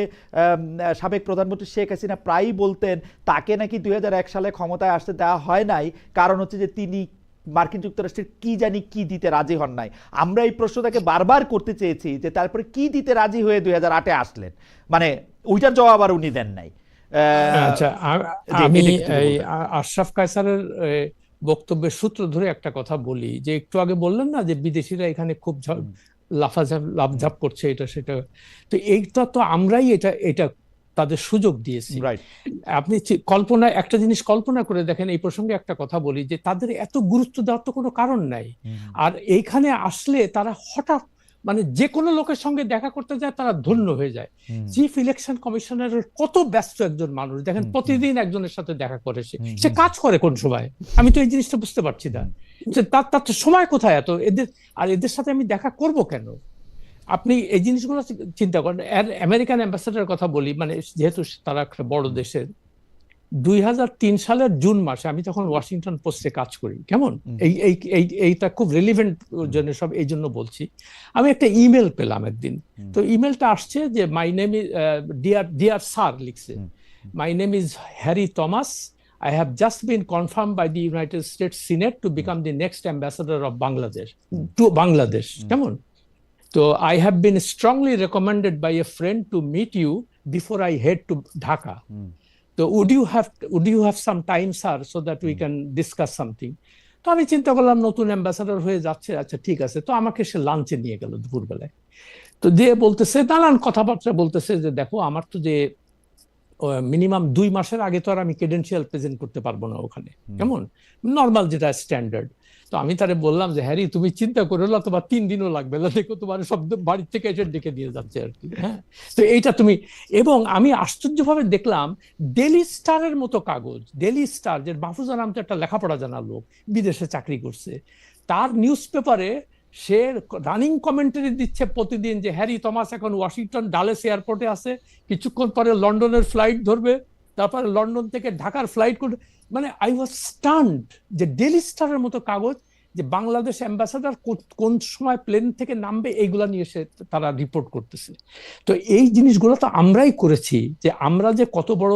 সাবেক প্রধানমন্ত্রী শেখ হাসিনা প্রায়ই বলতেন তাকে নাকি 2001 সালে ক্ষমতায় আসতে দেওয়া হয় নাই, কারণ হচ্ছে যে তিনি মার্কিন যুক্তরাষ্ট্রের কি জানি কি দিতে রাজি হন নাই। আমরা এই প্রশ্নটাকে বারবার করতে চেয়েছি যে তারপরে কি দিতে রাজি হয়ে 2008-এ আসলেন, মানে ওইটার জবাব আর উনি দেন নাই।
আচ্ছা, আমি এই আশরাফ কায়সারের বক্তব্যের সূত্র ধরে একটা কথা বলি, যে একটু আগে বললেন না যে বিদেশিরা এখানে খুব লাফঝাপ করছে, এটা সেটা। তো এইটা তো আমরাই এটা তাদের সুযোগ দিয়েছি। আপনি একটা জিনিস কল্পনা করে দেখেন, এই প্রসঙ্গে একটা কথা বলি, যে তাদের এত গুরুত্ব দেওয়ার তো কোনো কারণ নাই। আর এইখানে আসলে তারা হঠাৎ মানে যে কোনো লোকের সঙ্গে দেখা করতে যায় তারা ধন্য হয়ে যায়। চিফ ইলেকশন কমিশনার কত ব্যস্ত একজন মানুষ, দেখেন প্রতিদিন একজনের সাথে দেখা করে, সে কাজ করে কোন সময়? আমি তো এই জিনিসটা বুঝতে পারছি না, তার তো সময় কোথায় এত এদের সাথে আমি দেখা করব কেন? আপনি এই জিনিসগুলো চিন্তা করেন। আমেরিকান অ্যাম্বাসেডারের কথা বলি, মানে যেহেতু তারা একটা বড় দেশের, 2003 সালের জুন মাসে আমি তখন ওয়াশিংটন পোস্টে কাজ করি, কেমন এইটা খুব রেলিভেন্ট জন্য সব এই জন্য বলছি। আমি একটা ইমেল পেলাম একদিন, তো ইমেলটা আসছে যে my name is dear sir, লিখছে, my name is Harry Thomas, I have just been confirmed by the United States Senate to become the next ambassador of Bangladesh to Bangladesh, কেমন? So I have been strongly recommended by a friend to meet you before I head to Dhaka. So would you have some time, sir, so that we can discuss something? তো আমি চিন্তা করলাম নতুন ambassador হয়ে যাচ্ছে, আচ্ছা ঠিক আছে। তো আমাকে সে লাঞ্চে নিয়ে গেল দুপুরবেলায়। তো দিয়ে বলতেছে, নানান কথাবার্তা বলতেছে যে দেখো আমার তো যে মিনিমাম 2 মাসের আগে তো আর আমি ক্রেডেনশিয়াল প্রেজেন্ট করতে পারবো না ওখানে, কেমন নর্মাল যেটা স্ট্যান্ডার্ড। তো আমি তারে বললাম যে হ্যারি তুমি চিন্তা করো না, তোমার 3 দিনও লাগবে না, দেখো তোমার সব বাড়ির থেকে এসে ডেকে দিয়ে যাচ্ছে আর কি। হ্যাঁ, তো এইটা তুমি, এবং আমি আশ্চর্যভাবে দেখলাম ডেলি স্টারের মতো কাগজ, ডেলি স্টার, যে মাহফুজা নাম তো একটা লেখাপড়া জানা লোক, বিদেশে চাকরি করছে, তার নিউজ পেপারে সে রানিং কমেন্টারি দিচ্ছে প্রতিদিন যে হ্যারি থমাস এখন ওয়াশিংটন ডালেস এয়ারপোর্টে আছে, কিছুক্ষণ পরে লন্ডনের ফ্লাইট ধরবে, তারপরে লন্ডন থেকে ঢাকার ফ্লাইট করবে। মানে আই ওয়াজ স্টান্ড যে ডেলি স্টারের মতো কাগজ, যে বাংলাদেশ অ্যাম্বাসাডার কোন সময় প্লেন থেকে নামবে এইগুলা নিয়ে এসে তারা রিপোর্ট করতেছে। তো এই জিনিসগুলো তো আমরাই করেছি, যে আমরা যে কত বড়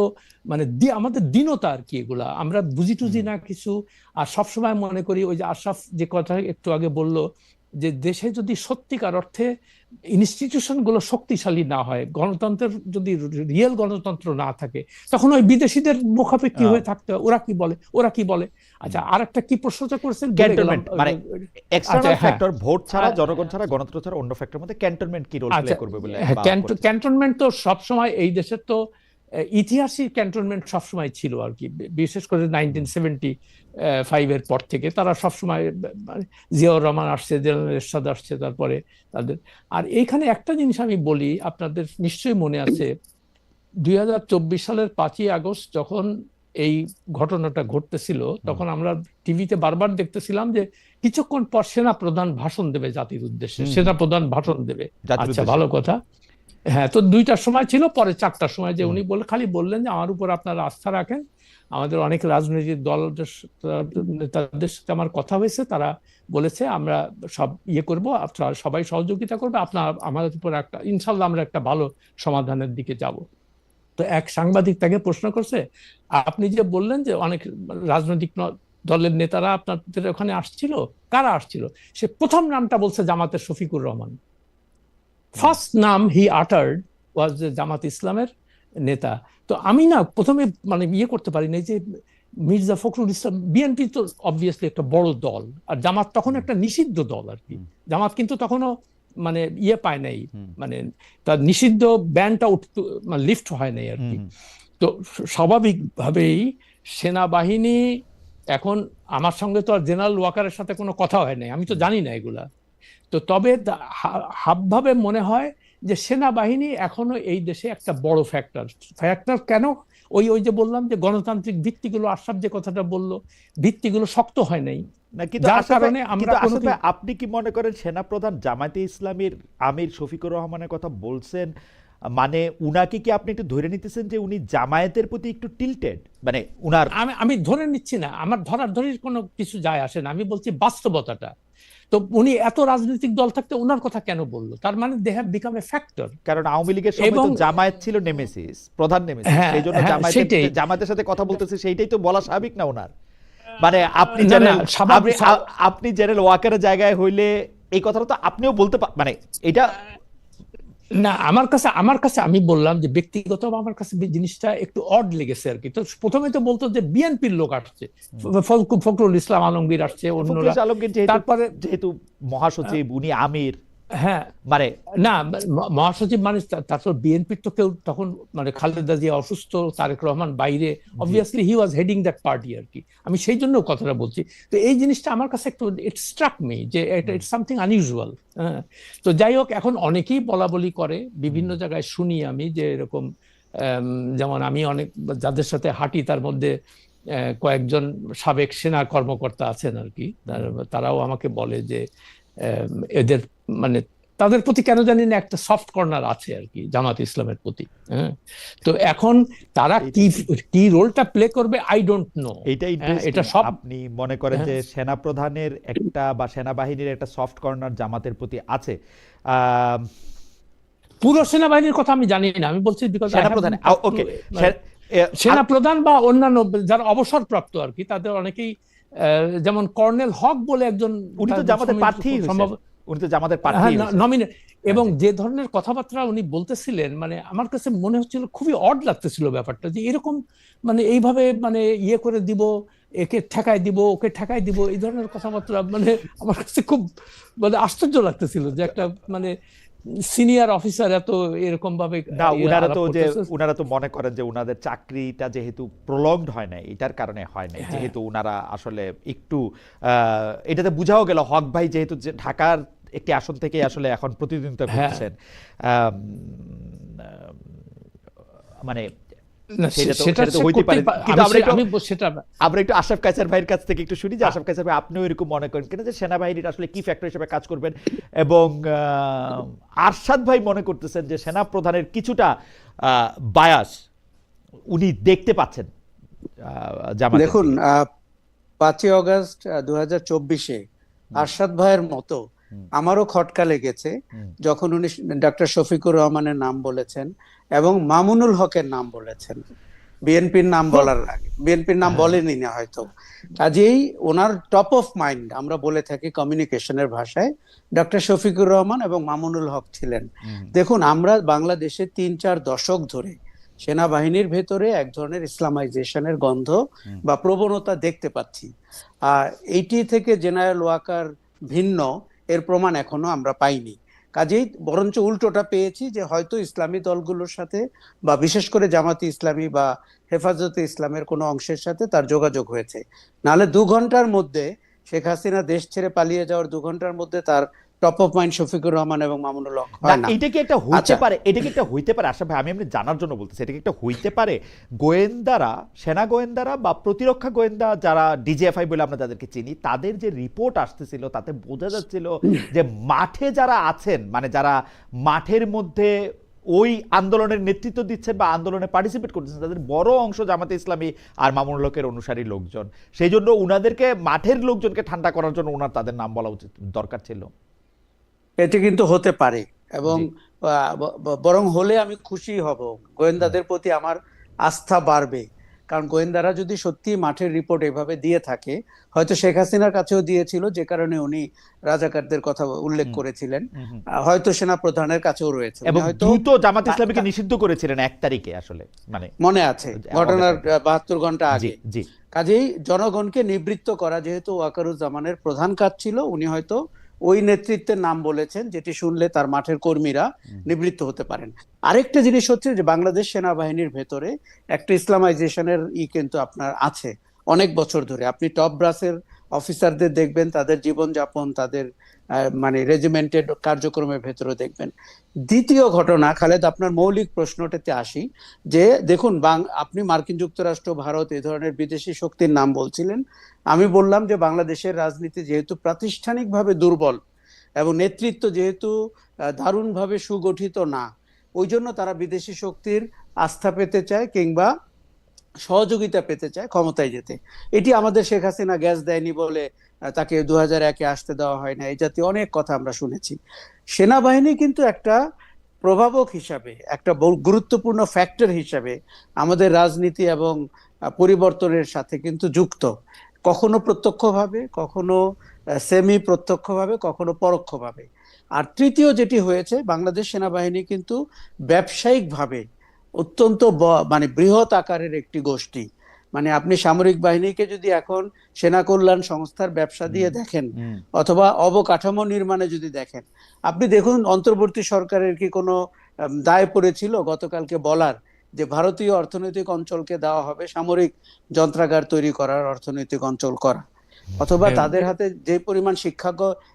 মানে আমাদের দীনতা আর কি, এগুলা আমরা বুঝি টুঝি না কিছু। আর সবসময় মনে করি ওই যে আশরাফ যে কথা একটু আগে বললো, যে দেশে যদি সত্যিকার অর্থে ইনস্টিটিউশন গুলো শক্তিশালী না হয়, গণতন্ত্রের যদি রিয়েল গণতন্ত্র না থাকে, তখন ওই বিদেশিদের মুখাপেক্ষি হয়ে থাকতে হয়। ওরা কি বলে। আচ্ছা, আর একটা কি প্রশ্নটা করেছেন?
ক্যান্টনমেন্ট মানে এক্সটারনাল ফ্যাক্টর, ভোট ছাড়া, জনগণ ছাড়া, গণতন্ত্র ছাড়া অন্য ফ্যাক্টরের মধ্যে ক্যান্টনমেন্ট কি রোল প্লে করবে বলে?
ক্যান্টনমেন্ট তো সবসময় এই দেশের তো ইতিহাসই ক্যান্টনমেন্ট সবসময় ছিল আর কি, বিশেষ করে 1975 এর পর থেকে তারা সবসময়, জিয়াউর রহমান আসছে, জেনারেল এরশাদ আসছে, তারপরে তাদের। আর এইখানে একটা জিনিস আমি বলি, আপনাদের নিশ্চয়ই মনে আছে 2024 সালের 5ই আগস্ট যখন এই ঘটনাটা ঘটতেছিল, তখন আমরা টিভিতে বারবার দেখতেছিলাম যে কিছুক্ষণ পর সেনা প্রধান ভাষণ দেবে জাতির উদ্দেশ্যে, সেনা প্রধান ভাষণ দেবে। আচ্ছা, ভালো কথা। হ্যাঁ, তো 2টার সময় ছিল, পরে 4টার সময় যে উনি খালি বললেন যে আমার উপর আপনারা আস্থা রাখেন, আমাদের অনেক রাজনৈতিক দল তাদের সাথে আমার কথা হয়েছে, তারা বলেছে আমরা সব করব, সবাই সহযোগিতা করবে, আপনার আমাদের উপর একটা ইনশাল্লাহ আমরা একটা ভালো সমাধানের দিকে যাব। তো এক সাংবাদিক তাকে প্রশ্ন করছে, আপনি যে বললেন যে অনেক রাজনৈতিক দলের নেতারা আপনাদের ওখানে আসছিল, কারা আসছিল? সে প্রথম নামটা বলছে জামাতের শফিকুর রহমান। ফার্স্ট নাম হি আটার্ড ওয়াজ জামাত ইসলামের নেতা। তো আমি না প্রথমে মানে করতে পারি না, যে মির্জা ফখরুল ইসলাম, বিএনপি তো অবভিয়াসলি একটা বড় দল, আর জামাত তখন একটা নিষিদ্ধ দল আর কি। জামাত কিন্তু তখনও মানে পায় নাই, মানে তার নিষিদ্ধ ব্যানটা লিফট হয় নাই আর কি। তো স্বাভাবিকভাবেই সেনাবাহিনী, এখন আমার সঙ্গে তো আর জেনারেল ওয়াকারের সাথে কোনো কথা হয় নাই, আমি তো জানি না এগুলা। তো তবে হাবভাবে মনে হয় যে সেনাবাহিনী এখনো এই দেশে একটা বড় ফ্যাক্টর কেন? ওই ওই যে বললাম যে গণতান্ত্রিক ভিত্তিগুলো, আশরাফ যে কথাটা বললো, ভিত্তিগুলো শক্ত হয় নাই,
না, কিন্তু
যার
আশরাফ ভাই,
কারণে আমরা
কিন্তু
কোনো
আশরাফ ভাই, আপনি কি মনে করেন সেনাপ্রধান জামায়াতে ইসলামীর আমির শফিকুর রহমানের কথা বলছেন, মানে উনাকে কি আপনি একটু ধরে নিতেছেন যে উনি জামায়াতের প্রতি একটু টিল্টেড, মানে উনার?
আমি আমি ধরে নিচ্ছি না, আমার ধরাধরির কোনো কিছু যায় আসে না, আমি বলছি বাস্তবতাটা। তো উনি এত রাজনৈতিক দল থাকতে ওনার কথা কেন বললো? তার মানে they have become a factor.
কারণ আওয়ামী লীগের সময়
এবং
তো জামায়াত ছিল নেমেসিস, প্রধান নেমেসিস,
হ্যাঁ
সেই জন্য
হ্যাঁ সেটাই।
জামায়াতের সাথে কথা বলতেছে, সেইটাই তো বলা স্বাভাবিক না ওনার? মানে আপনি
না না
জেনারেল,
স্বাভাবিক।
আপনি জেনারেল ওয়াকারের জায়গায় হইলে এই কথাটা তো আপনিও বলতে মানে এটা।
না, আমার কাছে আমি বললাম যে ব্যক্তিগত আমার কাছে জিনিসটা একটু অড লেগেছে আর কি। তো প্রথমে তো বলতো যে বিএনপির লোক আসছে, ফখরুল ইসলাম আলমগীর আসছে, অন্যরা।
ফখরুল আলমগীর
তারপরে
যেহেতু মহাসচিব, উনি আমির,
হ্যাঁ,
মানে
না মহাসচিব মানে তারপর বিএনপির তো কেউ তখন, মানে খালেদা জিয়া অসুস্থ, তারেক রহমান বাইরে, obviously he was heading that party আর কি। আমি সেই জন্য কথাটা বলছি। তো এই জিনিসটা আমার কাছে একটু ইট স্ট্রাক মি যে ইটস সামথিং আনইউজুয়াল। হ্যাঁ, তো যাই হোক, এখন অনেকেই বলা বলি করে, বিভিন্ন জায়গায় শুনি আমি যে এরকম, যেমন আমি অনেক যাদের সাথে হাঁটি তার মধ্যে কয়েকজন সাবেক সেনা কর্মকর্তা আছেন আর কি, তারাও আমাকে বলে যে এদের মানে তাদের প্রতি কেন জানি না একটা সফট কর্নার আছে আর কি জামাত ইসলামের প্রতি। হ্যাঁ, তো এখন তারা কি রোলটা প্লে করবে আই ডোন্ট নো। এটা সব
আপনি মনে করেন যে সেনাপ্রধানের একটা বা সেনাবাহিনীর একটা সফট কর্নার জামাতের প্রতি আছে?
পুরো সেনাবাহিনীর কথা আমি জানি না, আমি বলছি বিকজ
সেনাপ্রধান, ওকে,
সেনাপ্রধান বা অন্যান্য যারা অবসরপ্রাপ্ত আর কি, তাদের অনেকেই, যেমন কর্নেল হক বলে একজন,
উনি তো জামাতের প্রার্থী, উনি তো জামাতের প্রার্থী
নমিনেট, এবং যে ধরনের কথাবার্তা উনি বলতেছিলেন, মানে আমার কাছে মনে হচ্ছিল খুবই অড লাগতেছিল ব্যাপারটা, যে এরকম মানে এইভাবে মানে ইয়ে করে দিব, একে ঠেকায় দিব, ওকে ঠেকায় দিব, এই ধরনের কথাবার্তা মানে আমার কাছে খুব মানে আশ্চর্য লাগতেছিল যে একটা মানে সিনিয়র অফিসার এত এরকম ভাবে।
না, উনারা তো মনে করেন যে উনাদের চাকরিটা যেহেতু প্রলংড হয় না, এটার কারণে হয় না, যেহেতু উনারা আসলে একটু এটাতে বুঝাও গেল, হক ভাই যেহেতু ঢাকার একটি আসন থেকে আসলে এখন প্রতিদ্বন্দ্বিতা করছেন, মানে আমরা একটু আশরাফ কায়সার ভাইয়ের কাছ থেকে একটু শুনি যে আশরাফ কায়সার ভাই, আপনিও এরকম মনে করেন কিনা যে সেনাবাহিনীর আসলে কি ফ্যাক্টর হিসেবে কাজ করবেন? এবং আরশাদ ভাই মনে করতেছেন যে সেনা প্রধানের কিছুটা বায়াস উনি দেখতে পাচ্ছেন জামাতে।
দেখুন, 5ই অগস্ট 2024-এ আরশাদ ভাইয়ের মতো আমারও খটকা লেগেছে যখন উনি ডক্টর শফিকুর রহমানের নাম বলেছেন এবং মামুনুল হকের নাম বলেছেন। বিএনপির নাম বলার আগে, বিএনপির নাম বলেনি না হয়তো, কাজেই ওনার টপ অফ মাইন্ড আমরা বলে থাকি কমিউনিকেশনের ভাষায়, ডক্টর শফিকুর রহমান এবং মামুনুল হক ছিলেন। দেখুন, আমরা বাংলাদেশে 3-4 দশক ধরে সেনাবাহিনীর ভেতরে এক ধরনের ইসলামাইজেশনের গন্ধ বা প্রবণতা দেখতে পাচ্ছি। আর এইটি থেকে জেনারেল ওয়াকার ভিন্ন এর প্রমাণ এখনো আমরা পাইনি। কাজেই বরঞ্চ উল্টোটা পেয়েছি যে হয়তো ইসলামী দলগুলোর সাথে বা বিশেষ করে জামাতে ইসলামী বা হেফাজতে ইসলামের কোনো অংশের সাথে তার যোগাযোগ হয়েছে। নাহলে 2 ঘন্টার মধ্যে শেখ হাসিনা দেশ ছেড়ে পালিয়ে যাওয়ার 2 ঘন্টার মধ্যে তার top of mind Shafiqur Rahman এবং মামুনুল হক হয় না।
এটা কি একটা হইতে পারে? এটা কি একটা হইতে পারে? আশা ভাই, আমি এমনি জানার জন্য বলতেছি, এটা কি একটা হইতে পারে গোয়েন্দারা, সেনা গোয়েন্দারা বা প্রতিরক্ষা গোয়েন্দা যারা ডিজিএফআই বলে আমরা যাদেরকে চিনি, তাদের যে রিপোর্ট আসতেছিল তাতে বোঝা যাচ্ছিল যে মাঠে যারা আছেন, মানে যারা মাঠের মধ্যে ওই আন্দোলনের নেতৃত্ব দিচ্ছেন বা আন্দোলনে পার্টিসিপেট করতেছেন, তাদের বড় অংশ জামাতে ইসলামী আর মামুনুল হকের অনুসারী লোকজন। সেই জন্য উনাদেরকে, মাঠের লোকজনকে ঠান্ডা করার জন্য ওনার তাদের নাম বলা উচিত, দরকার ছিল।
এটি কিন্তু হতে পারে, এবং বরং হলে আমি খুশি হব, গোয়েন্দাদের প্রতি আমার আস্থা বাড়বে। কারণ গোয়েন্দারা যদি সত্যি মাঠের রিপোর্ট এভাবে দিয়ে থাকে, হয়তো শেখ হাসিনার কাছেও দিয়েছিল, যে কারণে উনি রাজাকারদের কথা উল্লেখ করেছিলেন, হয়তো সেনা প্রধানের কাছেও রয়েছে,
এবং দ্রুত জামাত ইসলামীকে নিষিদ্ধ করেছিলেন 1 তারিখে, আসলে মানে
মনে আছে ঘটনার 72 ঘন্টা আগে। কাজেই জনগণকে নিবৃত্ত করা যেহেতু ওয়াকারুজ্জামানের প্রধান কাজ ছিল, উনি হয়তো ওই নেতৃত্বের নাম বলেছেন যেটি শুনলে তার মাঠের কর্মীরা নিবৃত্ত হতে পারেন। আরেকটা জিনিস হচ্ছে যে বাংলাদেশ সেনাবাহিনীর ভেতরে একটা ইসলামাইজেশনের কিন্তু আপনার আছে অনেক বছর ধরে। আপনি টপ ব্রাসের অফিসারদের দেখবেন, তাদের জীবনযাপন, তাদের মানে রেজিমেন্টের কার্যক্রমের ভেতরে দেখবেন। দ্বিতীয় ঘটনা, খালেদ আপনার মৌলিক প্রশ্নটাতে আসি, যে দেখুন আপনি মার্কিন যুক্তরাষ্ট্র, ভারত এই ধরনের বিদেশি শক্তির নাম বলছিলেন। আমি বললাম যে বাংলাদেশের রাজনীতি যেহেতু প্রাতিষ্ঠানিকভাবে দুর্বল এবং নেতৃত্ব যেহেতু দারুণভাবে সুগঠিত না, ওই জন্য তারা বিদেশি শক্তির আস্থা পেতে চায় কিংবা সহযোগিতা পেতে চায় ক্ষমতায় যেতে। এটি আমাদের শেখ হাসিনা গ্যাস দেয়নি বলে তাকে 2001-এ আসতে দেওয়া হয় না, এই জাতীয় অনেক কথা আমরা শুনেছি। সেনাবাহিনী কিন্তু একটা প্রভাবক হিসাবে, একটা গুরুত্বপূর্ণ ফ্যাক্টর হিসাবে আমাদের রাজনীতি এবং পরিবর্তনের সাথে কিন্তু যুক্ত, কখনো প্রত্যক্ষভাবে, কখনো সেমি প্রত্যক্ষভাবে, কখনো পরোক্ষভাবে। আর তৃতীয় যেটি হয়েছে, বাংলাদেশ সেনাবাহিনী কিন্তু ব্যবসায়িকভাবে অত্যন্ত মানে বৃহৎ আকারের একটি গোষ্ঠী। মানে আপনি সামরিক বাহিনীকে যদি এখন সেনা কল্যাণ সংস্থার ব্যবসা দিয়ে দেখেন অথবা অবকাঠামো নির্মাণে যদি দেখেন, আপনি দেখুন অন্তর্বর্তী সরকারের কি কোনো দায় পড়েছিল গতকালকে বলার যে ভারতীয় অর্থনৈতিক অঞ্চলকে দেওয়া হবে সামরিক যন্ত্রাগার তৈরি করার অর্থনৈতিক অঞ্চল করা, অথবা তাদের হাতে যে পরিমাণ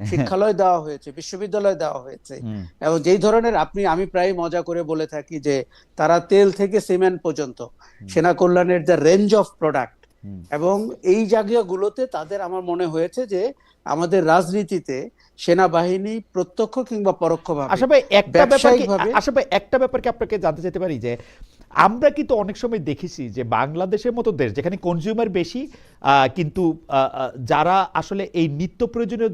শিক্ষালয় দেওয়া হয়েছে, বিশ্ববিদ্যালয় দেওয়া হয়েছে, এবং যেই ধরনের আমি প্রায় মজা করে বলে থাকি যে তারা তেল থেকে সিমেন্ট পর্যন্ত সেনা কল্যাণের যে রেঞ্জ অফ প্রোডাক্ট, এবং এই জায়গাগুলোতে তাদের আমার মনে হয়েছে যে আমাদের রাজনীতিতে সেনাবাহিনী প্রত্যক্ষ কিংবা পরোক্ষভাবে
একটা ব্যাপারকে আপনাকে জানতে চাইতে পারি যে আমরা কিন্তু অনেক সময় দেখেছি যে বাংলাদেশের মতো দেশ যেখানে কনজিউমার বেশি, কিন্তু যারা আসলে এই নিত্য প্রয়োজনীয়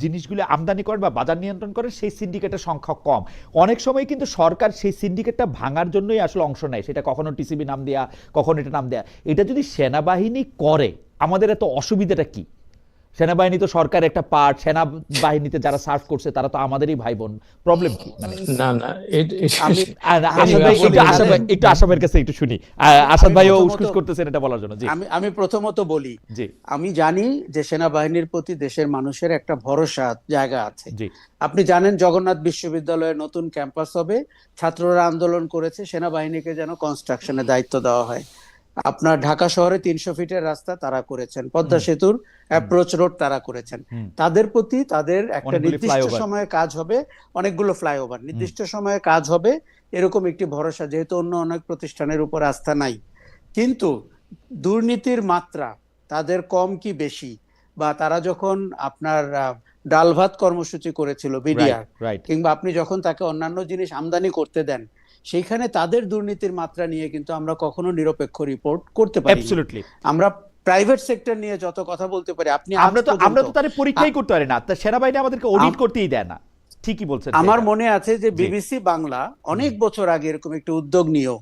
জিনিসগুলো আমদানি করেন বা বাজার নিয়ন্ত্রণ করেন সেই সিন্ডিকেটের সংখ্যা কম। অনেক সময় কিন্তু সরকার সেই সিন্ডিকেটটা ভাঙার জন্যই আসলে অংশ নেয়, সেটা কখনো টিসিবি নাম দেয়া, কখনো এটা নাম দেয়া। এটা যদি সেনাবাহিনী করে আমাদের এত অসুবিধাটা কি? সেনাবাহিনী তো সরকার একটা পার্ট, সেনাবাহিনীতে যারা সার্ভ করছে তারা তো আমাদেরই ভাই বোন, প্রবলেম কি? মানে
না
একটু আসামের কাছে একটু শুনি, আসাদ ভাইও উসকুস করতেছেন এটা বলার জন্য। জি,
আমি প্রথমত বলি, আমি জানি যে সেনাবাহিনীর প্রতি দেশের মানুষের একটা ভরসা জায়গা আছে। আপনি জানেন জগন্নাথ বিশ্ববিদ্যালয়ে নতুন ক্যাম্পাস হবে, ছাত্ররা আন্দোলন করেছে সেনাবাহিনীকে যেন কনস্ট্রাকশনের দায়িত্ব দেওয়া হয়। আপনার ঢাকা শহরে 300 ফিটের রাস্তা তারা করেছেন, পদ্মা সেতুর অ্যাপ্রোচ রোড তারা করেছেন। তাদের প্রতি তাদের একটা নির্দিষ্ট সময়ে কাজ হবে, অনেকগুলো ফ্লাইওভার নির্দিষ্ট সময়ে কাজ হবে, এরকম একটি ভরসা, যেহেতু অন্য অনেক প্রতিষ্ঠানের উপর আস্থা নাই। কিন্তু দুর্নীতির মাত্রা তাদের কম কি বেশি, বা তারা যখন আপনার ডাল ভাত কর্মসূচি করেছিল বিডিআর, কিংবা আপনি যখন তাকে অন্যান্য জিনিস আমদানি করতে দেন, সেইখানে তাদের দুর্নীতির মাত্রা নিয়ে কিন্তু আমরা কখনো নিরপেক্ষ রিপোর্ট করতে পারি না। আমরা প্রাইভেট সেক্টর নিয়ে যত কথা বলতে পারি,
আমরা তো তার পরীক্ষাই করতে পারি না, সেনাবাহিনী আমাদেরকে অডিট করতেই দেয় না। ঠিকই বলছেন।
আমার মনে আছে যে বিবিসি বাংলা অনেক বছর আগে এরকম একটা উদ্যোগ নিয়েও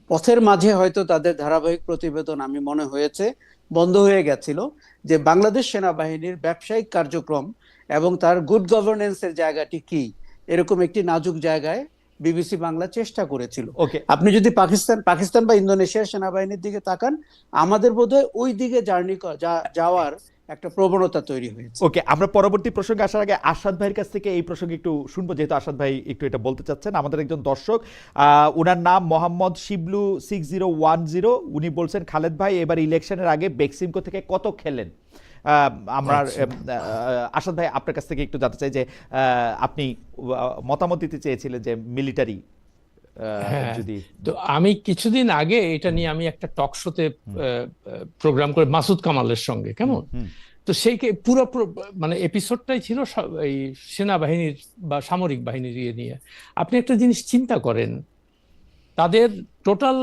পথের মাঝে হয়তো তাদের ধারাবাহিক প্রতিবেদন আমি মনে হয়েছে বন্ধ হয়ে গেছিল, যে বাংলাদেশ সেনাবাহিনীর ব্যবসায়িক কার্যক্রম এবং তার গুড গভর্নেন্সের জায়গাটি কি, এরকম একটি নাজুক জায়গায় বিবিসি বাংলা চেষ্টা করেছিল। আপনি যদি পাকিস্তান বা ইন্দোনেশিয়ার সেনাবাহিনীর দিকে তাকান, আমাদের বোধহয় ওই দিকে যাওয়ার একটা প্রবণতা তৈরি হয়েছে।
ওকে, আমরা পরবর্তী প্রসঙ্গে আসার আগে আসাদ ভাইয়ের কাছ থেকে এই প্রসঙ্গে একটু শুনবো, যেহেতু আসাদ ভাই একটু এটা বলতে চাচ্ছেন। আমাদের একজন দর্শক, ওনার নাম মোহাম্মদ শিবলু 6010, উনি বলছেন, খালেদ ভাই এবার ইলেকশনের আগে বেক্সিমকো থেকে কত খেলেন? আমরা আসাদ ভাই আপনার কাছ থেকে একটু জানতে চাই যে আপনি মতামত দিতে চেয়েছিলেন যে মিলিটারি যদি।
তো আমি কিছুদিন আগে এটা নিয়ে আমি একটা টক শোতে প্রোগ্রাম করে মাসুদ কামালের সঙ্গে, কেমন, তো সেই পুরো মানে এপিসোডটাই ছিল এই সেনাবাহিনীর বা সামরিক বাহিনীর ইয়ে নিয়ে। আপনি একটা জিনিস চিন্তা করেন, তাদের টোটাল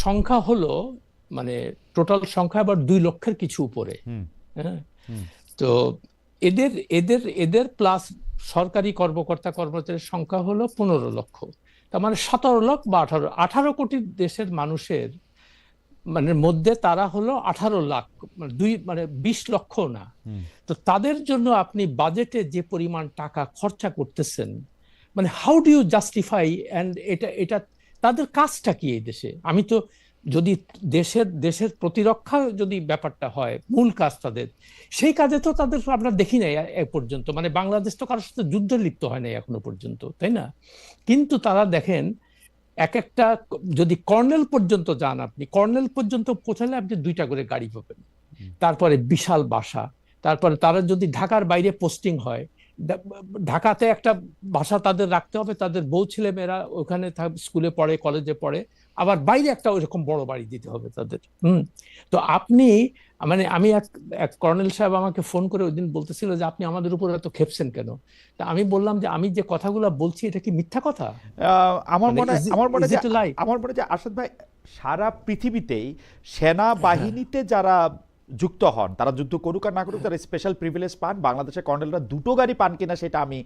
সংখ্যা হলো, মানে টোটাল সংখ্যা আবার 2 লক্ষের কিছু উপরে। হ্যাঁ, তো এদের প্লাস সরকারি কর্মকর্তা কর্মচারীর সংখ্যা হলো 15 লক্ষ। তার মানে 17 লক্ষ বা 18 কোটি দেশের মানুষের মানে মধ্যে তারা হলো 18 লাখ, মানে 20 লক্ষ না। তো তাদের জন্য আপনি বাজেটে যে পরিমাণ টাকা খরচা করতেছেন, মানে how do you justify? And এটা তাদের কাজটা কি এই দেশে? আমি তো যদি দেশের প্রতিরক্ষা যদি ব্যাপারটা হয় মূল কাজ তাদের, সেই কাজে তো তাদের আমরা দেখি নাই এ পর্যন্ত। মানে বাংলাদেশ তো কারোর সাথে যুদ্ধে লিপ্ত হয় নাই এখনো পর্যন্ত, তাই না? কিন্তু তারা দেখেন একটা যদি কর্নেল পর্যন্ত যান, আপনি কর্নেল পর্যন্ত পৌঁছালে আপনি 2টা করে গাড়ি পাবেন, তারপরে বিশাল বাসা, তারপরে তারা যদি ঢাকার বাইরে পোস্টিং হয়, ঢাকাতে একটা বাসা তাদের রাখতে হবে, তাদের বউ ছেলে মেয়েরা ওখানে স্কুলে পড়ে, কলেজে পড়ে, আবার বাইরে একটা ওইরকম বড় বাড়ি দিতে হবে তাদের। তো আপনি মানে আমি এক কর্নেল সাহেব আমাকে ফোন করে ওই দিন বলতেছিল যে আপনি আমাদের উপর এত খেপছেন কেন? তা আমি বললাম যে আমি যে কথাগুলো বলছি এটা কি মিথ্যা কথা?
আমার মনে হয় আসাদ ভাই, সারা পৃথিবীতেই সেনাবাহিনীতে যারা যুক্ত হন, তারা যুদ্ধ করুক আর না করুক, তারা স্পেশাল প্রিভিলেজ পান। বাংলাদেশের কর্নেলরা দুটো গাড়ি পান কিনা সেটা আমি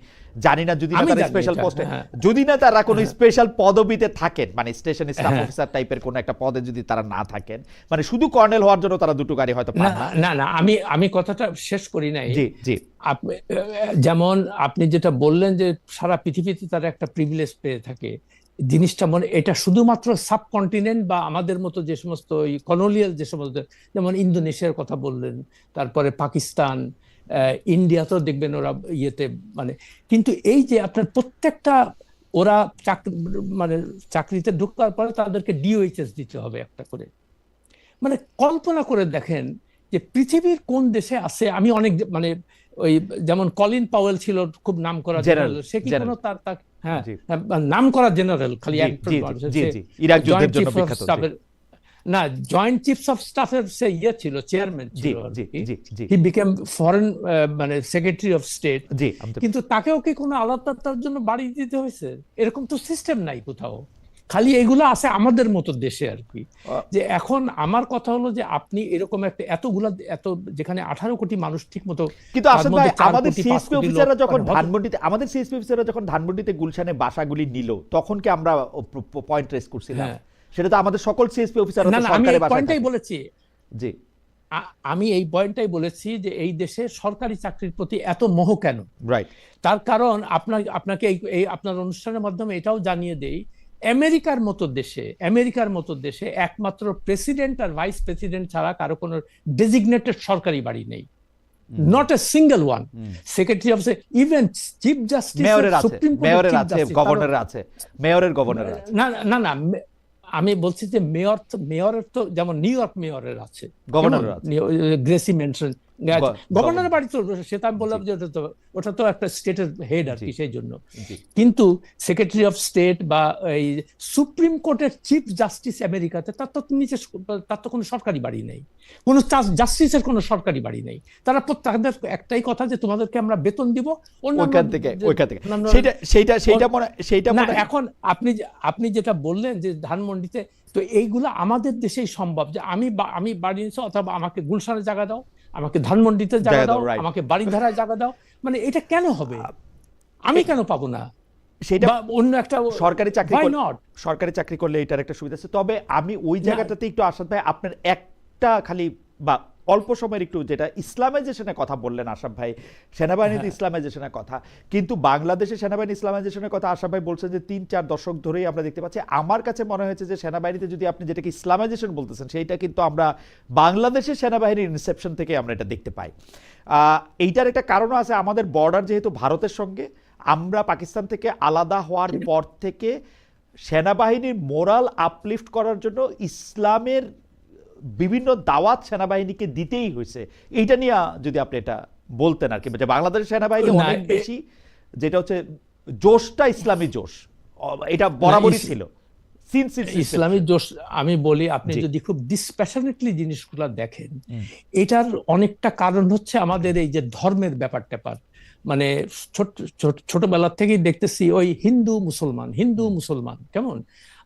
জানি না, যদি না তারা স্পেশাল পোস্টে, যদি না তারা কোনো স্পেশাল পদবিতে থাকেন, মানে স্টেশন স্টাফ অফিসার টাইপের কোন একটা পদে যদি তারা না থাকেন, মানে শুধু কর্নেল হওয়ার জন্য তারা দুটো গাড়ি হয়তো পান না।
না না, আমি কথাটা শেষ করি নাই।
জি জি,
যেমন আপনি যেটা বললেন যে সারা পৃথিবীতে তারা একটা প্রিভিলেজ পেয়ে থাকে, জিনিসটা মনে, এটা শুধুমাত্র সাবকন্টিনেন্ট বা আমাদের মতো যে সমস্ত কলোনিয়াল যে সমস্ত, যেমন ইন্দোনেশিয়ার কথা বললেন, তারপরে পাকিস্তান, ইন্ডিয়াতেও দেখবেন ওরা ইয়েতে মানে, কিন্তু এই যে আপনার প্রত্যেকটা ওরা মানে চাকরিতে ঢোকার পরে তাদেরকে ডিওএইচএস দিতে হবে একটা করে। মানে কল্পনা করে দেখেন যে পৃথিবীর কোন দেশে আছে, আমি অনেক মানে ওই যেমন কলিন পাওয়েল ছিল খুব নাম করা জেনারেল, সে কি কোনো তার হ্যাঁ নাম করা জেনারেল, খালি
ইরাক যুদ্ধের জন্য বিখ্যাত,
না জয়েন্ট চিফস অফ স্টাফের সে ইয়ে ছিল, চেয়ারম্যান ছিল, হি বিকেম ফরেন মানে সেক্রেটারি অফ স্টেট, কিন্তু তাকেও কি কোনো আলাদা তার জন্য বাড়ি দিতে হয়েছে? এরকম তো সিস্টেম নাই কোথাও, খালি এগুলো আছে আমাদের মতো দেশে আর কি। যে এখন আমার কথা হলো যে আপনি এরকম একটা এত যেখানে 18 কোটি মানুষ ঠিক মতো,
কিন্তু আসলে ভাই আমাদের সিএসপি অফিসাররা যখন ধানমন্ডিতে গুলশানে বাসাগুলি নিল, তখন কি আমরা পয়েন্ট রেজ করছিলাম? সেটা তো আমাদের সকল সিএসপি অফিসাররা তো সরকারি বাসায়
পয়েন্টটাই বলেছি।
জি,
আমি এই পয়েন্টটাই বলেছি যে এই দেশে সরকারি চাকরির প্রতি এত মোহ কেন?
রাইট।
তার কারণ আপনাকে এই আপনার অনুষ্ঠানের মাধ্যমে এটাও জানিয়ে দেই, আমেরিকার মতো দেশে একমাত্র প্রেসিডেন্ট আর ভাইস প্রেসিডেন্ট ছাড়া কারো কোনো ডেজিগনেটেড সরকারি বাড়ি নেই, not a single one. Secretary of even chief justice, supreme কোর্টের
গভর্নরের আছে, গভর্নর আছে।
না না না, আমি বলছি যে মেয়রের তো যেমন নিউ ইয়র্ক মেয়রের আছে,
গভর্নরের আছে,
গ্রেসি মেনশন, গভর্নরের বাড়ি তো সেটা আমি বললাম যে ওটা তো একটা স্টেটের হেড আর কি, সেই জন্য। কিন্তু সেক্রেটারি অফ স্টেট বা এই সুপ্রিম কোর্টের চিফ জাস্টিস আমেরিকাতে, তার তো কোনো সরকারি বাড়ি নেই, কোনো জাস্টিসের কোনো সরকারি বাড়ি নেই। তারা তাদের একটাই কথা যে তোমাদেরকে আমরা বেতন দিব
ওইখান থেকে।
এখন আপনি যেটা বললেন যে ধানমন্ডিতে, তো এইগুলো আমাদের দেশেই সম্ভব, যে আমি বাড়ি নিচ্ছি, অথবা আমাকে গুলশানে জায়গা দাও, আমাকে ধানমন্ডিতে জায়গা দাও, আমাকে বাড়িধারায় জায়গা দাও, মানে এটা কেন হবে? আমি কেন পাবো না?
সেটা
অন্য একটা
সরকারি চাকরি করলে এটার একটা সুবিধা আছে। তবে আমি ওই জায়গাটাতে একটু আসাদ ভাই, আপনার একটা খালি বা অল্প সময়ের একটু, যেটা ইসলামাইজেশনের কথা বললেন আশরাফ ভাই, সেনাবাহিনীতে ইসলামাইজেশনের কথা, কিন্তু বাংলাদেশের সেনাবাহিনী ইসলামাইজেশনের কথা আশরাফ ভাই বলছেন যে 3-4 দশক ধরেই আমরা দেখতে পাচ্ছি। আমার কাছে মনে হয়েছে যে সেনাবাহিনীতে যদি আপনি যেটাকে ইসলামাইজেশন বলতেছেন, সেইটা কিন্তু আমরা বাংলাদেশের সেনাবাহিনীর ইনসেপশন থেকে আমরা এটা দেখতে পাই। এইটার একটা কারণও আছে, আমাদের বর্ডার যেহেতু ভারতের সঙ্গে, আমরা পাকিস্তান থেকে আলাদা হওয়ার পর থেকে সেনাবাহিনীর মোরাল আপলিফট করার জন্য ইসলামের বিভিন্ন দাওয়াত সেনাবাহিনীকে দিতেই হয়েছে। এইটা নিয়ে যদি আপনি এটা বলতেন আর কি, যে বাংলাদেশের সেনাবাহিনী অনেক বেশি, যেটা হচ্ছে জোশটা ইসলামী জোশ, এটা বরাবরই ছিল
ইসলামী জোশ। আমি বলি, আপনি যদি খুব ডিসপ্যাশনেটলি জিনিসগুলো দেখেন, এটার অনেকটা কারণ হচ্ছে আমাদের এই যে ধর্মের ব্যাপার, মানে ছোটবেলা থেকেই দেখতেছি ওই হিন্দু মুসলমান কেমন,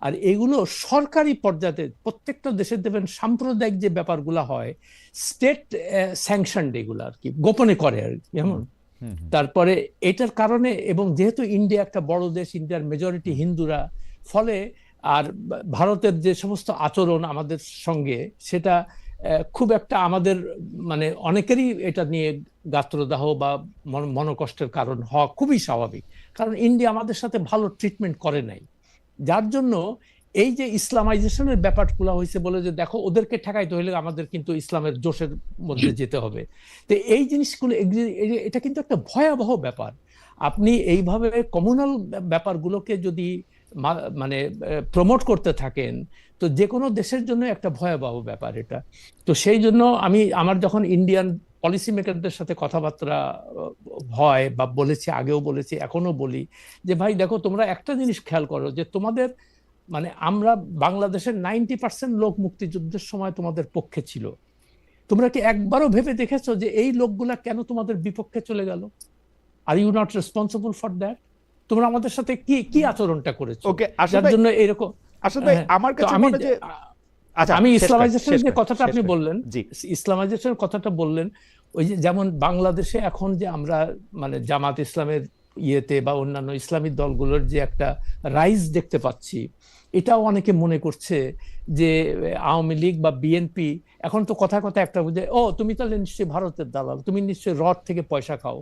আর এগুলো সরকারি পর্যায়ে প্রত্যেকটা দেশে দেবেন সাম্প্রদায়িক যে ব্যাপারগুলো হয়, স্টেট স্যাংশনড, এগুলো আর কি গোপনে করে আর কি, কেমন। তারপরে এটার কারণে, এবং যেহেতু ইন্ডিয়া একটা বড় দেশ, ইন্ডিয়ার মেজরিটি হিন্দুরা, ফলে আর ভারতের যে সমস্ত আচরণ আমাদের সঙ্গে, সেটা খুব একটা আমাদের মানে অনেকেরই এটা নিয়ে গাত্রদাহ বা মনোকষ্টের কারণ হওয়া খুবই স্বাভাবিক, কারণ ইন্ডিয়া আমাদের সাথে ভালো ট্রিটমেন্ট করে নাই, যার জন্য এই যে ইসলামাইজেশনের ব্যাপারগুলো হয়েছে বলে যে দেখো ওদেরকে ঠেকাইতে হলে আমাদের কিন্তু ইসলামের জোশের মধ্যে যেতে হবে। তো এই জিনিসগুলো, এটা কিন্তু একটা ভয়াবহ ব্যাপার। আপনি এইভাবে কমিউনাল ব্যাপারগুলোকে যদি মানে প্রমোট করতে থাকেন, তো যে কোনো দেশের জন্য একটা ভয়াবহ ব্যাপার এটা। তো সেই জন্য আমার যখন ইন্ডিয়ান পলিসি মেকারদের সাথে কথাবার্তা হয় বা বলেছি, আগেও বলেছি, এখনো বলি যে ভাই দেখো, তোমরা একটা জিনিস খেয়াল করো যে তোমাদের মানে আমরা বাংলাদেশের 90% লোক মুক্তিযুদ্ধের সময় তোমাদের পক্ষে ছিল। তোমরা কি একবারও ভেবে দেখেছো যে এই লোকগুলা কেন তোমাদের বিপক্ষে চলে গেল? Are you not responsible for that? তোমরা আমাদের সাথে কি কি আচরণটা করেছো
ওকে,
যার জন্য এরকম?
আসলে ভাই
হ্যাঁ,
আমার
তো
কাছে
আমি
মনে হয় যে আচ্ছা,
আমি
শেষ করেন,
ইসলামাইজেশনের
শেষ
যে
করেন,
কথাটা
শেষ
আপনি
করেন।
বললেন,
জি,
ইসলামাইজেশনের কথাটা বললেন, ওই যে যেমন বাংলাদেশে এখন যে আমরা মানে জামাত ইসলামের ইয়েতে বা অন্যান্য ইসলামিক দলগুলোর যে একটা রাইজ দেখতে পাচ্ছি, এটাও অনেকে মনে করছে যে আওয়ামী লীগ বা বিএনপি এখন তো কথা কথা একটা বুঝে, ও তুমি তাহলে নিশ্চয়ই ভারতের দালাল, তুমি নিশ্চয়ই রড থেকে পয়সা খাও।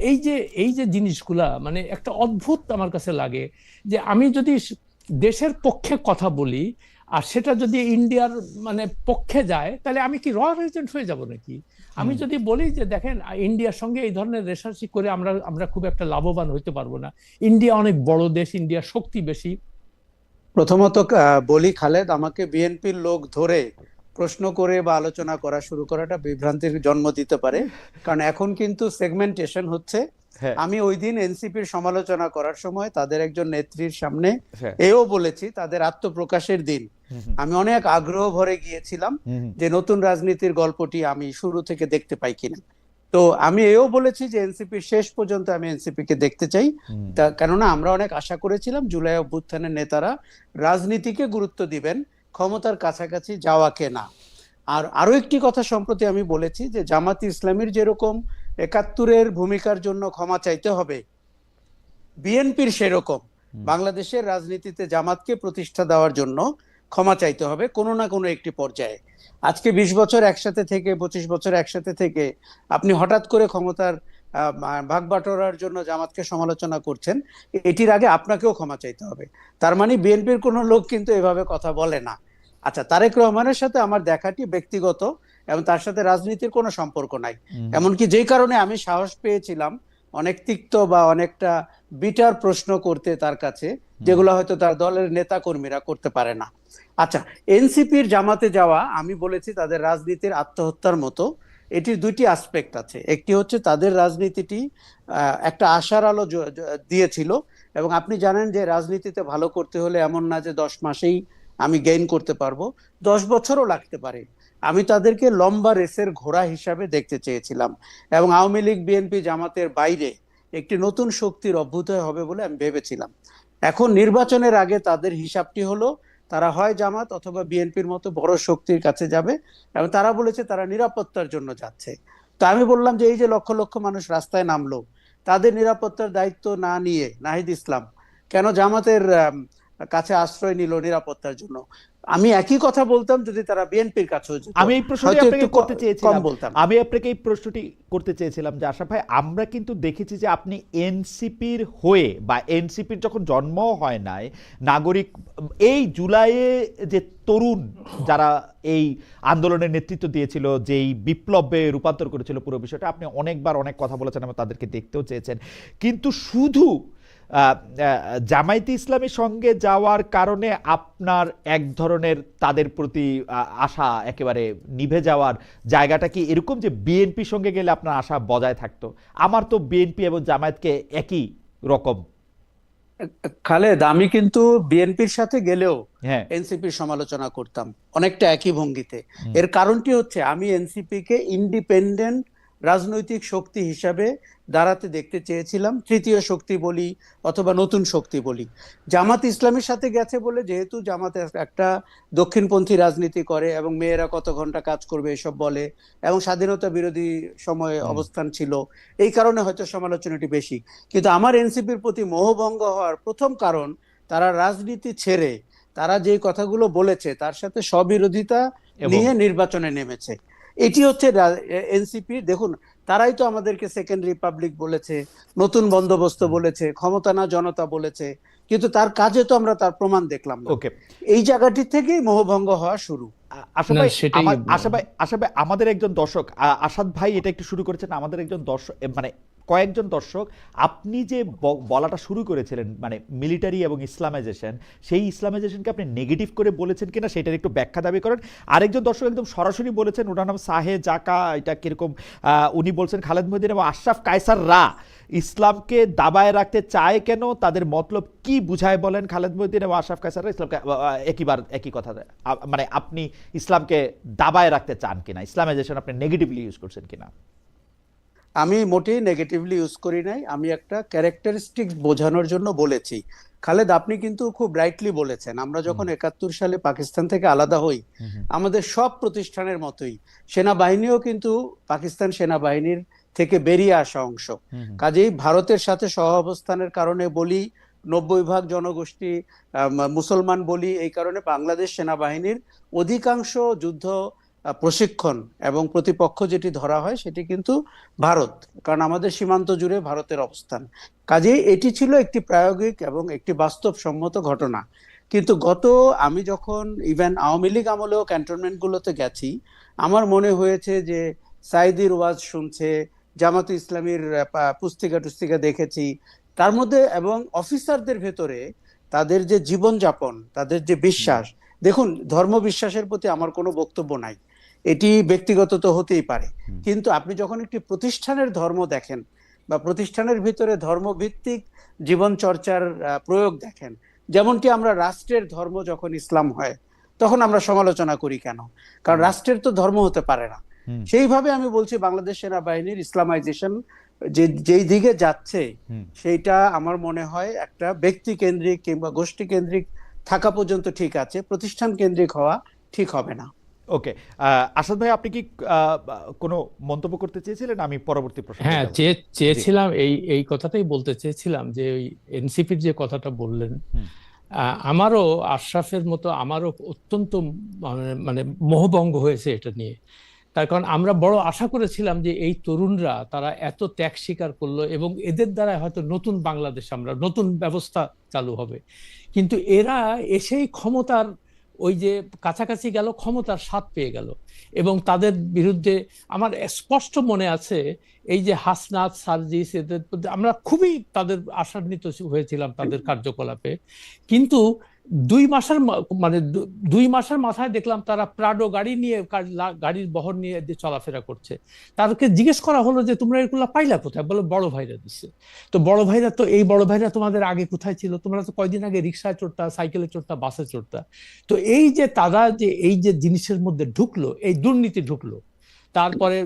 এই যে জিনিসগুলা মানে একটা অদ্ভুত আমার কাছে লাগে যে আমি যদি দেশের পক্ষে কথা বলি আর সেটা যদি ইন্ডিয়ার মানে পক্ষে যায়, তাহলে আমি কি রয়্যাল এজেন্ট হয়ে যাব নাকি? আমি যদি বলি যে দেখেন, ইন্ডিয়ার সঙ্গে এই ধরনের রেশারেশি করে আমরা খুব একটা লাভবান হইতে পারবো না, ইন্ডিয়া অনেক বড় দেশ, ইন্ডিয়ার শক্তি বেশি।
প্রথমত বলি খালেদ, আমাকে বিএনপির লোক ধরে প্রশ্ন করে বা আলোচনা করা শুরু করাটা বিভ্রান্তির জন্ম দিতে পারে, কারণ এখন কিন্তু সেগমেন্টেশন হচ্ছে।
হ্যাঁ,
আমি ওই দিন এনসিপির সমালোচনা করার সময় তাদের একজন নেত্রীর সামনে
হ্যাঁ,
এও বলেছি, তাদের আত্মপ্রকাশের দিন আমি অনেক আগ্রহ ভরে গিয়েছিলাম যে নতুন রাজনীতির গল্পটি আমি শুরু থেকে দেখতে পাই কিনা। তো আমি এও বলেছি যে এনসিপির শেষ পর্যন্ত আমি এনসিপি কে দেখতে চাই, কেননা আমরা অনেক আশা করেছিলাম জুলাই অভ্যুত্থানের নেতারা রাজনীতিকে গুরুত্ব দিবেন, ক্ষমতার কাছাকাছি যাওয়াকে না। আর আরো একটি কথা সম্প্রতি আমি বলেছি যে জামাত ইসলামীর যেরকম ৭১-এর ভূমিকার জন্য ক্ষমা চাইতে হবে, বিএনপির সেরকম বাংলাদেশের রাজনীতিতে জামাতকে প্রতিষ্ঠা দেওয়ার জন্য ক্ষমা চাইতে হবে কোনো না কোনো একটি পর্যায়ে। আজকে ২০ বছর একসাথে থেকে, ২৫ বছর একসাথে থেকে আপনি হঠাৎ করে ক্ষমতার ভাগ বাটোয়ারার জন্য জামাতকে সমালোচনা করছেন, এটির আগে আপনাকেও ক্ষমা চাইতে হবে। তার মানে বিএনপির কোনো লোক কিন্তু এভাবে কথা বলে না। আচ্ছা, তারেক রহমানের সাথে আমার দেখাটি ব্যক্তিগত এবং তার সাথে রাজনীতির কোনো সম্পর্ক নাই। এমনকি যেই কারণে আমি সাহস পেয়েছিলাম অনেক তিক্ত বা অনেকটা বিটার প্রশ্ন করতে তার কাছে, যেগুলো হয়তো তার দলের নেতা কর্মীরা করতে পারে না। আচ্ছা, এনসিপির জামাতে যাওয়া আমি বলেছি তাদের রাজনীতির আত্মহত্যার মতো। এটির দুইটি আসপেক্ট আছে। একটি হচ্ছে তাদের রাজনীতিটি একটা আশার আলো দিয়েছিল, এবং আপনি জানেন যে রাজনীতিতে ভালো করতে হলে এমন না যে 10 মাসেই আমি গেইন করতে পারবো, 10 বছরও লাগতে পারে। আমি তাদেরকে লম্বা রেসের ঘোড়া হিসাবে দেখতে চেয়েছিলাম, এবং আওয়ামী লীগ বিএনপি জামাতের বাইরে একটি নতুন শক্তির অভ্যুদয় হবে বলে আমি ভেবেছিলাম। এখন নির্বাচনের আগে তাদের হিসাবটি হলো তারা হয় জামাত অথবা বিএনপির মতো বড় শক্তির কাছে যাবে, এবং তারা বলেছে তারা নিরাপত্তার জন্য যাচ্ছে। তো আমি বললাম যে এই যে লক্ষ লক্ষ মানুষ রাস্তায় নামলো, তাদের নিরাপত্তার দায়িত্ব না নিয়ে নাহিদ ইসলাম কেন জামাতের কাছে আশ্রয় নিল নিরাপত্তার জন্য? আমি একই কথা বলতাম যদি তারা বিএনপির কাছেও যেত,
আমি এই প্রশ্নটি
হয়তো
আপনাকে
একটু
করতে
কম
চেয়েছিলাম।
বলতাম।
আমি আপনাকে এই প্রশ্নটি করতে চেয়েছিলাম যে আশরাফ ভাই, আমরা কিন্তু দেখেছি যে আপনি এনসিপির হয়ে বা এনসিপির যখন জন্ম হয় নাই, নাগরিক এই জুলাইয়ে যে তরুণ যারা এই আন্দোলনের নেতৃত্ব দিয়েছিল, যেই বিপ্লবে রূপান্তর করেছিল পুরো বিষয়টা, আপনি অনেকবার অনেক কথা বলেছেন এবং তাদেরকে দেখতেও চেয়েছেন, কিন্তু শুধু জামায়াতে ইসলামীর সঙ্গে যাওয়ার কারণে আপনার এক ধরনের তাদের প্রতি আশা একেবারে নিভে যাওয়ার জায়গাটা কি এরকম যে বিএনপির সঙ্গে গেলে আপনার আশা বজায় থাকতো? আমার তো বিএনপি এবং জামায়াতকে একই রকম।
খালেদ, আমি কিন্তু বিএনপির সাথে গেলেও
হ্যাঁ,
এনসিপির সমালোচনা করতাম অনেকটা একই ভঙ্গিতে। এর কারণটি হচ্ছে আমি এনসিপি কে ইন্ডিপেন্ডেন্ট রাজনৈতিক শক্তি হিসাবে দাঁড়াতে দেখতে চেয়েছিলাম, তৃতীয় শক্তি বলি অথবা নতুন শক্তি বলি। জামাত ইসলামের সাথে গেছে বলে, যেহেতু জামাত একটা দক্ষিণপন্থী রাজনীতি করে এবং মেয়েরা কত ঘন্টা কাজ করবে এসব বলে, এবং স্বাধীনতা বিরোধী সময়ে অবস্থান ছিল, এই কারণে হয়তো সমালোচনাটি বেশি। কিন্তু আমার এনসিপির প্রতি মোহভঙ্গ হওয়ার প্রথম কারণ, তারা রাজনীতি ছেড়ে তারা যে কথাগুলো বলেছে তার সাথে স্ববিরোধিতা নিয়ে নির্বাচনে নেমেছে। এটি হচ্ছে এনসিপি। দেখুন, তারাই তো আমাদেরকে সেকেন্ড রিপাবলিক বলেছে, নতুন বন্দোবস্ত বলেছে, ক্ষমতা না জনতা বলেছে, কিন্তু তার কাজে তো আমরা তার প্রমাণ দেখলাম না।
ওকে,
এই জায়গাটি থেকেই মোহভঙ্গ হওয়া শুরু।
আশা ভাই, আশা ভাই আমাদের একজন দর্শক আসাদ ভাই এটা একটু শুরু করেছেন, আমাদের একজন দর্শক মানে কয়েকজন দর্শক আপনি যে বলাটা শুরু করেছিলেন মানে মিলিটারি এবং ইসলামাইজেশন, সেই ইসলামাইজেশনকে আপনি নেগেটিভ করে বলেছেন কিনা সেটার একটু ব্যাখ্যা দাবি করেন। আরেকজন দর্শক একদম সরাসরি বলেছেন, ওনার নাম সাহে জাকা, এটা কিরকম, উনি বলছেন খালেদ মহিউদ্দিন এবং আশরাফ কায়সাররা ইসলামকে দাবায় রাখতে চায় কেন, তাদের মতলব কি বুঝায় বলেন খালেদ মহিউদ্দিন এবং আশরাফ কায়সাররা ইসলামকে একই কথা, মানে আপনি ইসলামকে দাবায় রাখতে চান কিনা, ইসলামাইজেশন আপনি নেগেটিভলি ইউজ করছেন কিনা?
আমি মোটেই নেগেটিভলি ইউজ করি নাই, আমি একটা ক্যারেক্টারিস্টিক্স বোঝানোর জন্য বলেছি। খালেদ, আপনি কিন্তু খুব রাইটলি বলেছেন, আমরা যখন ৭১ সালে পাকিস্তান থেকে আলাদা হই, আমাদের সব প্রতিষ্ঠানের মতোই সেনাবাহিনীও কিন্তু পাকিস্তান সেনাবাহিনীর থেকে বেরিয়ে আসা অংশ। কাজেই ভারতের সাথে সহ অবস্থানের কারণে বলি, ৯০% জনগোষ্ঠী মুসলমান বলি, এই কারণে বাংলাদেশ সেনাবাহিনীর অধিকাংশ যুদ্ধ প্রশিক্ষণ এবং প্রতিপক্ষ যেটি ধরা হয় সেটি কিন্তু ভারত, কারণ আমাদের সীমান্ত জুড়ে ভারতের অবস্থান। কাজেই এটি ছিল একটি প্রায়োগিক এবং একটি বাস্তবসম্মত ঘটনা। কিন্তু আমি যখন ইভেন আওয়ামী লীগ আমলেও ক্যান্টনমেন্টগুলোতে গেছি, আমার মনে হয়েছে যে সাইদির ওয়াজ শুনছে, জামাতে ইসলামীর পুস্তিকা টুস্তিকা দেখেছি, তার মধ্যে এবং অফিসারদের ভেতরে তাদের যে জীবনযাপন, তাদের যে বিশ্বাস, দেখুন ধর্ম বিশ্বাসের প্রতি আমার কোনো বক্তব্য নাই, এটি ব্যক্তিগত তো হতেই পারে, কিন্তু আপনি যখন একটি প্রতিষ্ঠানের ধর্ম দেখেন বা প্রতিষ্ঠানের ভিতরে ধর্মভিত্তিক জীবন চর্চার প্রয়োগ দেখেন, যেমনটি আমরা রাষ্ট্রের ধর্ম যখন ইসলাম হয় তখন আমরা সমালোচনা করি কেন? কারণ রাষ্ট্রের তো ধর্ম হতে পারে না। সেইভাবে আমি বলছি বাংলাদেশ সেনাবাহিনীর ইসলামাইজেশন যেই দিকে যাচ্ছে সেইটা আমার মনে হয় একটা ব্যক্তি কেন্দ্রিক কিংবা গোষ্ঠী কেন্দ্রিক থাকা পর্যন্ত ঠিক আছে, প্রতিষ্ঠান কেন্দ্রিক হওয়া ঠিক হবে না।
ওকে, আসাদ ভাই, আপনি কি কোনো মন্তব্য করতে চেয়েছিলেন? আমি পরবর্তী প্রশ্ন।
হ্যাঁ, চেয়েছিলাম এই কথাটাই বলতে চেয়েছিলাম যে ওই এনসিপির যে কথাটা বললেন, আমারও আশরাফের মতো আমারও অত্যন্ত মানে মোহভঙ্গ হয়েছে এটা নিয়ে। তার কারণ আমরা বড় আশা করেছিলাম যে এই তরুণরা তারা এত ত্যাগ স্বীকার করলো এবং এদের দ্বারা হয়তো নতুন বাংলাদেশ, আমরা নতুন ব্যবস্থা চালু হবে, কিন্তু এরা এসেই ক্ষমতার ওই যে কাছাকাছি গেল, ক্ষমতার স্বাদ পেয়ে গেল। এবং তাদের বিরুদ্ধে আমার স্পষ্ট মনে আছে এই যে হাসনাত, সার্জিস, এদের আমরা খুবই তাদের আশান্বিত হয়েছিলাম তাদের কার্যকলাপে, কিন্তু 2 মাসের মাথায় দেখলাম তারা প্রাডো গাড়ি নিয়ে, গাড়ির বহর নিয়ে চলাফেরা করছে। তাদেরকে জিজ্ঞেস করা হলো যে তোমরা এগুলো পাইলা কোথায়? বলে বড় ভাইরা দিচ্ছে। তো বড় ভাইরা, তো এই বড় ভাইরা তোমাদের আগে কোথায় ছিল? তোমরা তো কয়দিন আগে রিক্সায় চড়তা, সাইকেলে চড়তা, বাসে চড়তা। তো এই যে তারা যে এই যে জিনিসের মধ্যে ঢুকলো, এই দুর্নীতি ঢুকলো, তারপরে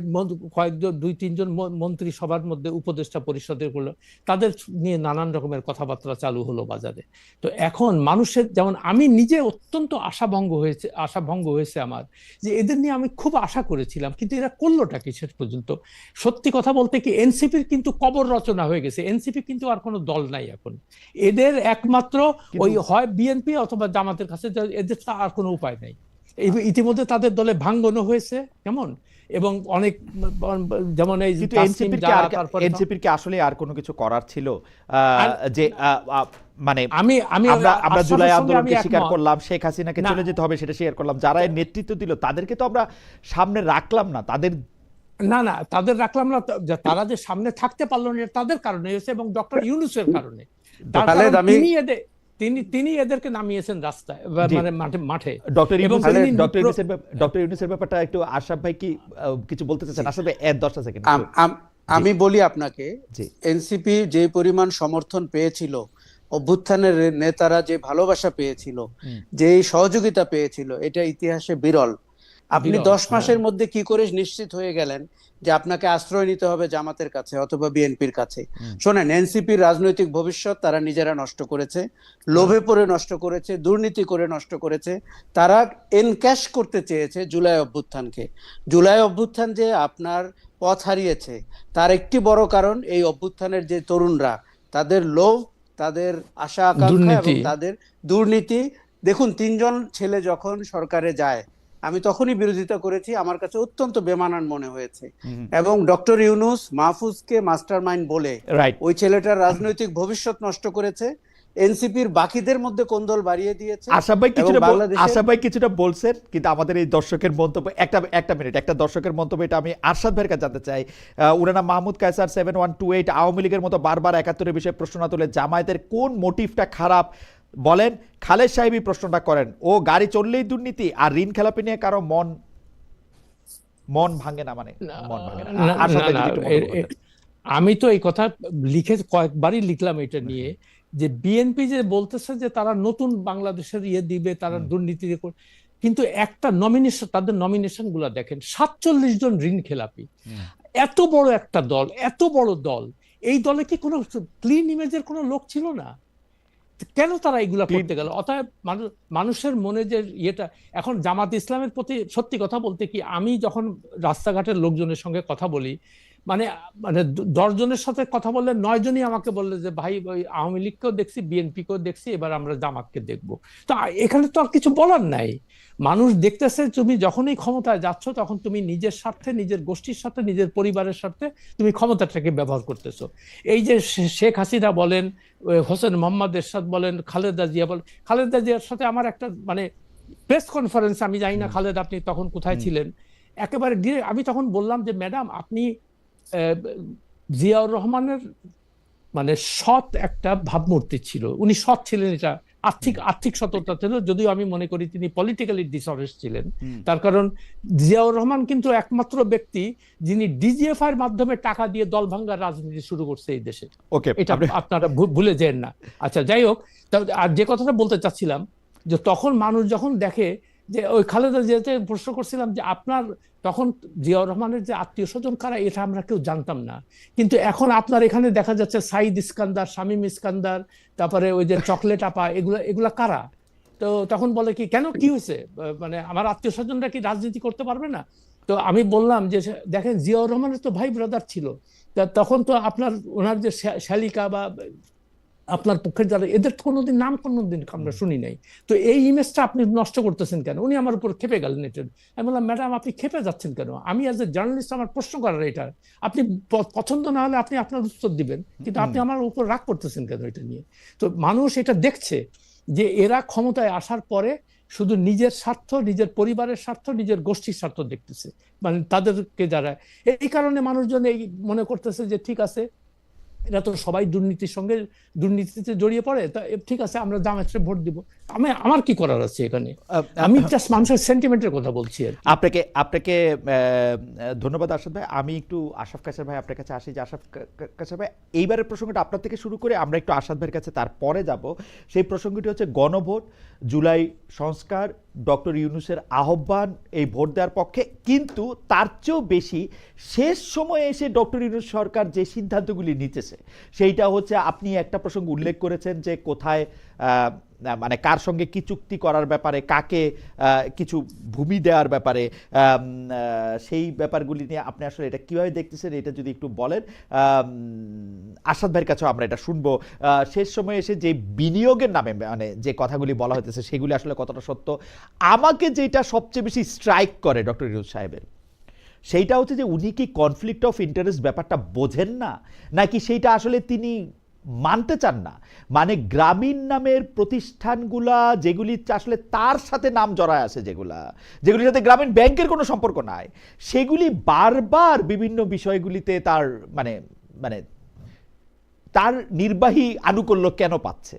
কয়েকজন 2-3 জন মন্ত্রী সবার মধ্যে উপদেষ্টা পরিষদের করলো, তাদের নিয়ে নানান রকমের কথাবার্তা চালু হলো বাজারে। তো এখন মানুষের, যেমন আমি নিজে অত্যন্ত আশাভঙ্গ হয়েছে আমার, যে এদের নিয়ে আমি খুব আশা করেছিলাম, কিন্তু এরা করলোটা কি শেষ পর্যন্ত? সত্যি কথা বলতে কি, এনসিপির কিন্তু কবর রচনা হয়ে গেছে। এনসিপি কিন্তু আর কোনো দল নাই এখন, এদের একমাত্র ওই হয় বিএনপি অথবা জামাতের কাছে, এদের আর কোনো উপায় নাই। ইতিমধ্যে তাদের দলে ভাঙ্গনও হয়েছে কেমন, এবং অনেক, যেমন এই
এনসিপির কি আসলে আর কোনো কিছু করার ছিল? যে মানে আমরা জুলাই আন্দোলনকে স্বীকার করলাম, শেখ হাসিনাকে চলে যেতে হবে সেটা স্বীকার করলাম, যারা নেতৃত্ব দিল তাদেরকে তো আমরা সামনে রাখলাম না, তাদের রাখলাম না,
তারা যে সামনে থাকতে পারলো না তাদের কারণে হয়েছে, এবং ডক্টর ইউনূসের কারণে। তিনি এদেরকে নামিয়েছেন রাস্তায়, মানে মাঠে।
ডক্টর ইউনূসের ব্যাপারটা একটু আশরাফ ভাই কি কিছু বলতে চাচ্ছেন? আশরাফ ভাই 10 সেকেন্ড।
আমি বলি আপনাকে, এনসিপি যে পরিমাণ সমর্থন পেয়েছিল, অভ্যুত্থানের নেতারা যে ভালোবাসা পেয়েছিল, যে সহযোগিতা পেয়েছিল, এটা ইতিহাসে বিরল। আপনি 10 মাসের মধ্যে কি করে নিশ্চিত হয়ে গেলেন যে আপনাকে আশ্রয় নিতে হবে জামাতের কাছে অথবা বিএনপির কাছে? শোনেন, এনসিপির রাজনৈতিক ভবিষ্যৎ তারা নিজেরা নষ্ট করেছে, লোভে পড়ে নষ্ট করেছে, দুর্নীতি করে নষ্ট করেছে। তারা এনক্যাশ করতে চেয়েছে জুলাই অভ্যুত্থানকে। জুলাই অভ্যুত্থান যে আপনার পথ হারিয়েছে তার একটি বড় কারণ এই অভ্যুত্থানের যে তরুণরা, তাদের লোভ, তাদের আশা আকাঙ্ক্ষা এবং তাদের দুর্নীতি। দেখুন, 3 জন ছেলে যখন সরকারে যায়, আমি তখনই বিরোধিতা করেছি, আমার কাছে অত্যন্ত বেমানান মনে হয়েছে। এবং ডক্টর ইউনূস মাহফুজকে মাস্টারমাইন্ড বলে ওই ছেলেটার রাজনৈতিক ভবিষ্যৎ নষ্ট করেছে, এনসিপির বাকিদের মধ্যে কোন্দল বাড়িয়ে দিয়েছে।
আশরাফ ভাই
এবং
কিছুটা
বাংলাদেশের
আশরাফ ভাই কিছুটা বলছেন, কিন্তু আমাদের এই দর্শকের মন্তব্য একটা মিনিট, একটা দর্শকের মন্তব্য এটা আমি আরশাদ ভাইয়ের কাছে জানতে চাই। উনানা মাহমুদ কায়সার 7128 আওয়ামী লীগের মতো বারবার 71-এর বিষয়ে প্রশ্ন না তুলে জামায়াতের কোন মোটিভটা খারাপ বলেন? খালেদ সাহেবই প্রশ্নটা করেন, ও গাড়ি চললেই দুর্নীতি আর ঋণ খেলাপি নিয়ে কারো মন ভাঙে না, মানে মন ভাঙে না।
না,
আরশাদ ভাই
না,
যদি একটু মন্তব্য করতেন।
আমি তো এই কথা লিখে কয়েকবারই লিখলাম এটা নিয়ে, যে বিএনপি যে বলতেছে যে তারা নতুন বাংলাদেশের দিবে, তারা দুর্নীতি কিন্তু একটা নমিনেশন, তাদের নমিনেশন গুলা দেখেন, 47 জন ঋণ খেলাপি। এত বড় একটা দল, এত বড় দল, এই দলে কি কোনো ক্লিন ইমেজের কোনো লোক ছিল না? কেন তারা এগুলা করতে গেল? অতএব মানুষের মনে যে এখন জামাত ইসলামের প্রতি সত্যি কথা বলতে কি, আমি যখন রাস্তাঘাটের লোকজনের সঙ্গে কথা বলি, মানে মানে 10 জনের সাথে কথা বললে 9 জনই আমাকে বললে যে ভাই ওই আওয়ামী লীগকেও দেখছি, বিএনপিকেও দেখছি, এবার আমরা জামাতকে দেখবো। তো এখানে তো আর কিছু বলার নাই। মানুষ দেখতেছে তুমি যখনই ক্ষমতায় যাচ্ছ তখন তুমি নিজের স্বার্থে, নিজের গোষ্ঠীর সাথে, নিজের পরিবারের স্বার্থে তুমি ক্ষমতাটাকে ব্যবহার করতেছো। এই যে শেখ হাসিনা বলেন, হোসেন মোহাম্মদ এরশাদ বলেন, খালেদা জিয়া বলেন, খালেদা জিয়ার সাথে আমার একটা মানে প্রেস কনফারেন্স, আমি জানি না খালেদ আপনি তখন কোথায় ছিলেন, একেবারে আমি তখন বললাম যে ম্যাডাম আপনি জিয়াউর রহমানের মানে সৎ একটা ভাবমূর্তি ছিল, উনি সৎ ছিলেন, এটা আর্থিক সততা ছিল, যদিও আমি মনে করি তিনি পলিটিক্যালি ডিসঅনেস্ট ছিলেন। তার কারণ জিয়াউর রহমান কিন্তু একমাত্র ব্যক্তি যিনি ডিজিএফআই এর মাধ্যমে টাকা দিয়ে দল ভাঙ্গার রাজনীতি শুরু করছে এই দেশে। এটা আপনারা ভুলে যান না। আচ্ছা, যাই হোক, আর যে কথাটা বলতে চাচ্ছিলাম, যে তখন মানুষ যখন দেখে যে ওই খালেদা জিয়াতে প্রশ্ন করছিলাম যে আপনার তখন জিয়াউর রহমানের যে আত্মীয় স্বজন কারা, এটা আমরা কেউ জানতাম না, কিন্তু এখন আপনার এখানে দেখা যাচ্ছে সাইদ ইস্কান্দার, শামীম ইস্কান্দার, তারপরে ওই যে চকলেট আপা, এগুলা কারা? তো তখন বলে কি কেন, কি হয়েছে, মানে আমার আত্মীয় স্বজনরা কি রাজনীতি করতে পারবে না? তো আমি বললাম যে দেখেন জিয়াউর রহমানের তো ভাই ব্রাদার ছিল, তখন তো আপনার ওনার যে শালিকা বা আপনার পক্ষের যারা, এদের কোনোদিন নাম কোনোদিন আমরা শুনি নাই, তো এই ইমেজটা আপনি নষ্ট করতেছেন কেন? উনি আমার উপর খেপে গেলেন। এটা আমি বললাম ম্যাডাম আপনি খেপে যাচ্ছেন কেন? আমি অ্যাজ এ জার্নালিস্ট আমার প্রশ্ন করার এটা, আপনি পছন্দ না হলে আপনি আপনার উত্তর দিবেন, কিন্তু আপনি আমার উপর রাগ করতেছেন কেন এটা নিয়ে? তো মানুষ এটা দেখছে যে এরা ক্ষমতায় আসার পরে শুধু নিজের স্বার্থ, নিজের পরিবারের স্বার্থ, নিজের গোষ্ঠীর স্বার্থ দেখতেছে, মানে তাদেরকে যারা, এই কারণে মানুষজন এই মনে করতেছে যে ঠিক আছে এরা তো সবাই দুর্নীতিতে জড়িয়ে পড়ে, তা ঠিক আছে আমরা জামায়াতকে ভোট দিব। আমার কি করার আছে এখানে? আমি জাস্ট মানুষের সেন্টিমেন্টের কথা বলছি।
আপনাকে ধন্যবাদ আশরাফ ভাই। আমি একটু আশরাফ কায়সার ভাই আপনার কাছে আসি, যে আশরাফ কায়সার ভাই এইবারের প্রসঙ্গটা আপনার থেকে শুরু করে আমরা একটু আশরাফ ভাইয়ের কাছে তারপরে যাব। সেই প্রসঙ্গটি হচ্ছে গণভোট, জুলাই সংস্কার, ডক্টর ইউনূসের আহ্বান এই ভোট দেওয়ার পক্ষে, কিন্তু তার চেয়েও বেশি শেষ সময়ে এসে ডক্টর ইউনূস সরকার যে সিদ্ধান্তগুলি নিতেছে সেইটা হচ্ছে, আপনি একটা প্রসঙ্গ উল্লেখ করেছেন যে কোথায় মানে কার সঙ্গে কি চুক্তি করার ব্যাপারে, কাকে কিছু ভূমি দেওয়ার ব্যাপারে, সেই ব্যাপারগুলি নিয়ে আপনি আসলে এটা কিভাবে দেখতেছেন, এটা যদি একটু বলেন। আশরাফ ভাইয়ের কাছেও আমরা এটা শুনবো। শেষ সময়ে এসে যে বিনিয়োগের নামে মানে যে কথাগুলি বলা হইতেছে সেগুলি আসলে কতটা সত্য? আমাকে যেটা সবচেয়ে বেশি স্ট্রাইক করে ডক্টর ইউনূস সাহেবের, সেইটা হচ্ছে যে উনি কি কনফ্লিক্ট অফ ইন্টারেস্ট ব্যাপারটা বোঝেন না, নাকি সেইটা আসলে তিনি মানতে চান না? মানে গ্রামীণ নামের প্রতিষ্ঠানগুলা যেগুলি আসলে তার সাথে নাম জড়ায় আছে, যেগুলির সাথে গ্রামীণ ব্যাংকের কোনো সম্পর্ক নাই, সেগুলি বারবার বিভিন্ন বিষয়গুলিতে তার মানে মানে তার নির্বাহী আনুকূল্য কেন পাচ্ছে?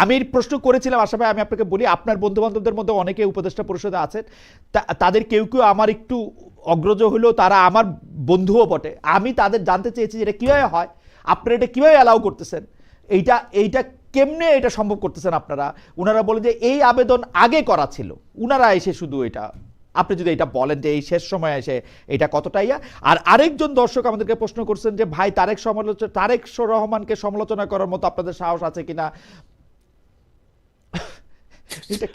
আমি প্রশ্ন করেছিলাম আশা ভাই, আমি আপনাকে বলি, আপনার বন্ধু বান্ধবদের মধ্যে অনেকে উপদেষ্টা পরিষদে আছেন, তাদের কেউ কেউ আমার একটু অগ্রজ হলেও তারা আমার বন্ধুও বটে। আমি তাদের জানতে চেয়েছি যে এটা কীভাবে হয়, আপনারা এটা কীভাবে অ্যালাউ করতেছেন, এইটা কেমনে এটা সম্ভব করতেছেন আপনারা? ওনারা বলে যে এই আবেদন আগে করা ছিল, ওনারা এসে শুধু এটা, আপনি যদি এটা বলেন যে এই শেষ সময় এসে এটা কতটা ইয়া। আর আরেকজন দর্শক আমাদেরকে প্রশ্ন করছেন যে ভাই তারেক রহমানকে সমালোচনা করার মতো আপনাদের সাহস আছে কিনা?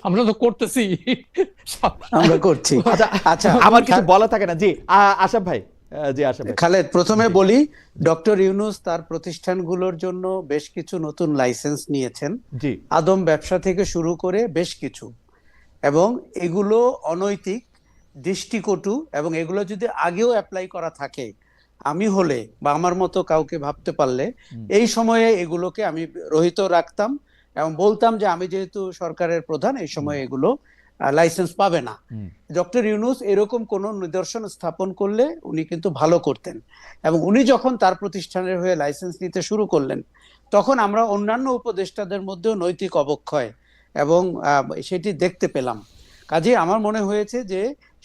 আমরা তো করতেছি,
আমরা করছি।
আচ্ছা, আমার কিছু বলা থাকে না। জি আশরাফ ভাই। জি আশরাফ ভাই।
খালেদ, প্রথমে বলি ডক্টর ইউনূস তার প্রতিষ্ঠানগুলোর জন্য বেশ কিছু নতুন লাইসেন্স নিয়েছেন,
জি,
আদম ব্যবসা থেকে শুরু করে বেশ কিছু, এবং এগুলো অনৈতিক, দৃষ্টিকটু, এবং এগুলো যদি আগেও অ্যাপ্লাই করা থাকে, আমি হলে বা আমার মতো কাউকে ভাবতে পারলে এই সময়ে এগুলোকে আমি রহিত রাখতাম, এবং বলতাম যে আমি যেহেতু সরকারের প্রধান, এই সময় এগুলো লাইসেন্স পাবে না। ডক্টর ইউনূস এরকম কোন নিদর্শন স্থাপন করলে উনি কিন্তু ভালো করতেন, এবং উনি যখন তার প্রতিষ্ঠানের হয়ে লাইসেন্স নিতে শুরু করলেন, তখন আমরা অন্যান্য উপদেষ্টাদের মধ্যেও নৈতিক অবক্ষয় এবং সেটি দেখতে পেলাম। কাজেই আমার মনে হয়েছে যে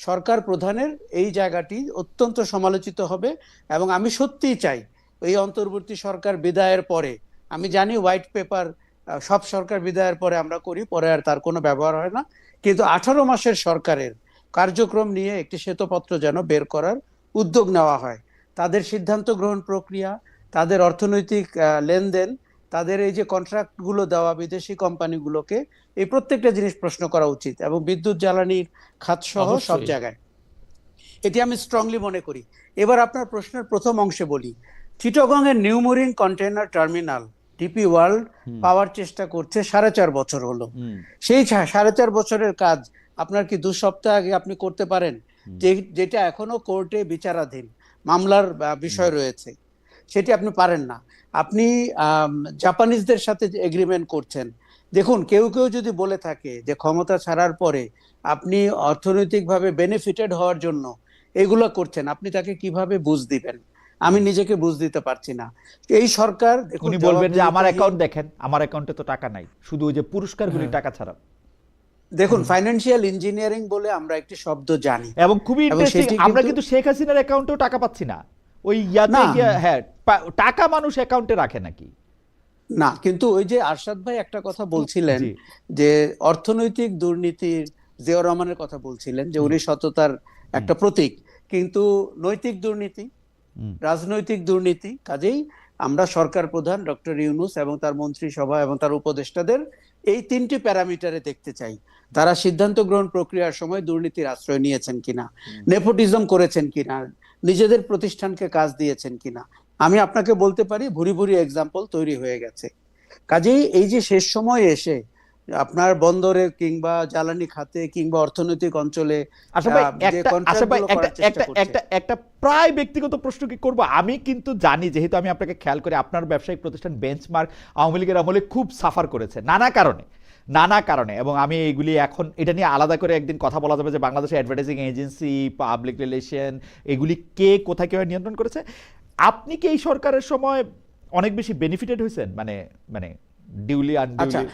সরকার প্রধানের এই জায়গাটি অত্যন্ত সমালোচিত হবে, এবং আমি সত্যিই চাই এই অন্তর্বর্তী সরকার বিদায়ের পরে, আমি জানি হোয়াইট পেপার সব সরকার বিদায়ের পরে আমরা করি, পরে আর তার কোনো ব্যবহার হয় না, কিন্তু 18 মাসের সরকারের কার্যক্রম নিয়ে একটি শ্বেতপত্র যেন বের করার উদ্যোগ নেওয়া হয়। তাদের সিদ্ধান্ত গ্রহণ প্রক্রিয়া, তাদের অর্থনৈতিক লেনদেন, তাদের এই যে কন্ট্রাক্টগুলো দেওয়া বিদেশি কোম্পানিগুলোকে, এই প্রত্যেকটা জিনিস প্রশ্ন করা উচিত, এবং বিদ্যুৎ জ্বালানির খাত সহ সব জায়গায়। এটি আমি স্ট্রংলি মনে করি। এবার আপনার প্রশ্নের প্রথম অংশে বলি, চিটাগং এর new marine container terminal DP World পাওয়ার চেষ্টা করছে 4.5 বছর হলো। সেই 4.5 বছরের কাজ আপনার কি 2 সপ্তাহ আগে আপনি করতে পারেন? যেটা এখনো কোর্টে বিচারাধীন, মামলার বিষয় রয়েছে, সেটি আপনি পারেন না। আপনি জাপানিজদের সাথে এগ্রিমেন্ট করছেন। দেখুন, কেউ কেউ যদি বলে থাকে যে ক্ষমতা ছাড়ার পরে আপনি অর্থনৈতিকভাবে বেনিফিটেড হওয়ার জন্য এগুলো করছেন, আপনি তাকে কিভাবে বুঝ দিবেন? আমি নিজেকে বুঝ দিতে পারছি না। এই সরকার,
উনি বলবেন যে আমার অ্যাকাউন্ট দেখেন, আমার অ্যাকাউন্টে তো টাকা নাই, শুধু ওই যে পুরস্কারগুলি টাকা ছাড়া।
দেখুন, ফাইন্যান্সিয়াল ইঞ্জিনিয়ারিং বলে আমরা একটি শব্দ জানি,
এবং খুবই ইন্টারেস্টিং, আমরা কিন্তু শেখ হাসিনার অ্যাকাউন্টেও টাকা পাচ্ছি না। ওই ইয়াতে গিয়ে হ্যাঁ, টাকা মানুষ অ্যাকাউন্টে রাখে নাকি?
না, কিন্তু ওই যে আরশাদ ভাই একটা কথা বলছিলেন যে অর্থনৈতিক দুর্নীতির, জিয়াউর রহমানের কথা বলছিলেন যে উনি সততার একটা প্রতীক, কিন্তু নৈতিক দুর্নীতি, রাজনৈতিক দুর্নীতি, কাজেই আমরা সরকার প্রধান ডক্টর ইউনূস এবং তার মন্ত্রিসভা এবং তার উপদেষ্টাদের এই 3টি প্যারামিটারে দেখতে চাই। তারা সিদ্ধান্ত গ্রহণ প্রক্রিয়ার সময় দুর্নীতির আশ্রয় নিয়েছেন কিনা, নেপোটিজম করেছেন কিনা, নিজেদের প্রতিষ্ঠানকে কাজ দিয়েছেন কিনা। আমি আপনাকে বলতে পারি ভুরি ভুরি এক্সাম্পল তৈরি হয়ে গেছে। কাজেই এই যে শেষ সময়ে এসে আপনার বন্দরে কিংবা জ্বালানি খাতে কিংবা অর্থনৈতিক অঞ্চলে
একটা প্রায় ব্যক্তিগত প্রশ্ন কি করব, আমি কিন্তু জানি, যেহেতু আমি আপনাকে খেয়াল করি, আপনার ব্যবসায়িক প্রতিষ্ঠান বেঞ্চমার্ক আওয়ামী লীগের আমলে খুব সাফার করেছে নানা কারণে, এবং আমি এইগুলি এখন এটা নিয়ে আলাদা করে একদিন কথা বলা যাবে যে বাংলাদেশের অ্যাডভার্টাইজিং এজেন্সি, পাবলিক রিলেশন, এগুলি কে কোথায় কিভাবে নিয়ন্ত্রণ করেছে। আপনি কি এই সরকারের সময় অনেক বেশি বেনিফিটেড হয়েছেন, মানে ডিউলি আনডিউলি?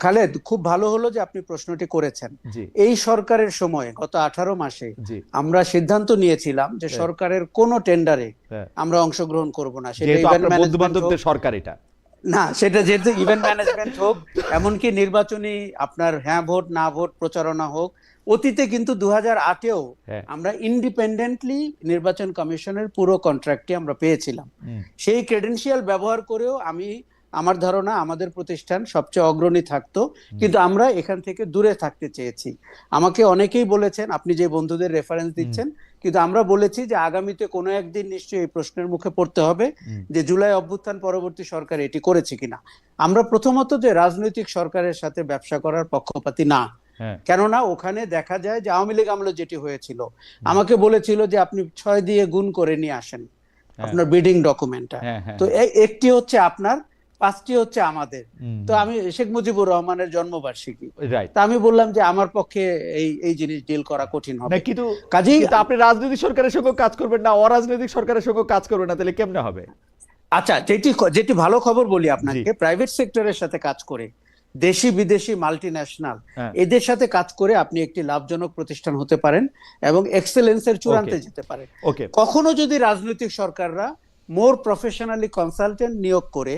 খালেদ, খুব ভালো হলো যে আপনি প্রশ্নটি করেছেন। এই সরকারের সময় গত 18 মাসে আমরা সিদ্ধান্ত নিয়েছিলাম যে সরকারের কোনো টেন্ডারে আমরা অংশগ্রহণ করব না। সেটা
বন্ধু-বান্ধবদের সরকার, এটা
না, সেটা যেহেতু ইভেন্ট ম্যানেজমেন্ট হোক, এমনকি নির্বাচনী আপনার হ্যাঁ ভোট না ভোট প্রচারণা হোক, অতীতে কিন্তু 2008-এও আমরা ইন্ডিপেন্ডেন্টলি নির্বাচন কমিশনের পুরো কন্ট্রাক্টটি আমরা পেয়েছিলাম। সেই ক্রেডেনশিয়াল ব্যবহার করেও আমার ধারণা আমাদের প্রতিষ্ঠান সবচেয়ে অগ্রণী থাকতো, কিন্তু আমরা এখান থেকে দূরে থাকতে চেয়েছি। আমাকে অনেকেই বলেছেন, আপনি যে বন্ধুদের রেফারেন্স দিচ্ছেন, কিন্তু আমরা বলেছি যে আগামীতে কোনো একদিন নিশ্চয়ই এই প্রশ্নের মুখে পড়তে হবে যে জুলাই অভ্যুত্থান পরবর্তী সরকার এটি করেছে কিনা। আমরা প্রথমত যে রাজনৈতিক সরকারের সাথে ব্যবসা করার পক্ষপাতী না, কেননা ওখানে দেখা যায় যে আওয়ামী লীগ আমলে যেটি হয়েছিল, আমাকে বলেছিল যে আপনি 6 দিয়ে গুণ করে নিয়ে আসেন আপনার বিডিং ডকুমেন্টটা, তো একটি হচ্ছে আপনার, 5টি হচ্ছে আমাদের। তো আমি শেখ মুজিবুর রহমানের জন্মবার্ষিকী, তা আমি বললাম যে আমার পক্ষে এই জিনিস ডিল করা কঠিন হবে।
কিন্তু কাজেই আপনি রাজনৈতিক সরকারের সঙ্গে কাজ করবেন না, অরাজনৈতিক সরকারের সঙ্গে কাজ করবেন না, তাহলে কেমনে হবে?
আচ্ছা, যেটি ভালো খবর বলি আপনাকে, প্রাইভেট সেক্টরের সাথে কাজ করে, দেশি বিদেশি মাল্টিন্যাশনাল, এদের সাথে কাজ করে আপনি একটি লাভজনক প্রতিষ্ঠান হতে পারেন এবং এক্সেলেন্সের চূড়ান্তে যেতে পারেন। কখনো যদি রাজনৈতিক সরকাররা মোর প্রফেশনালি কনসালটেন্ট নিয়োগ করে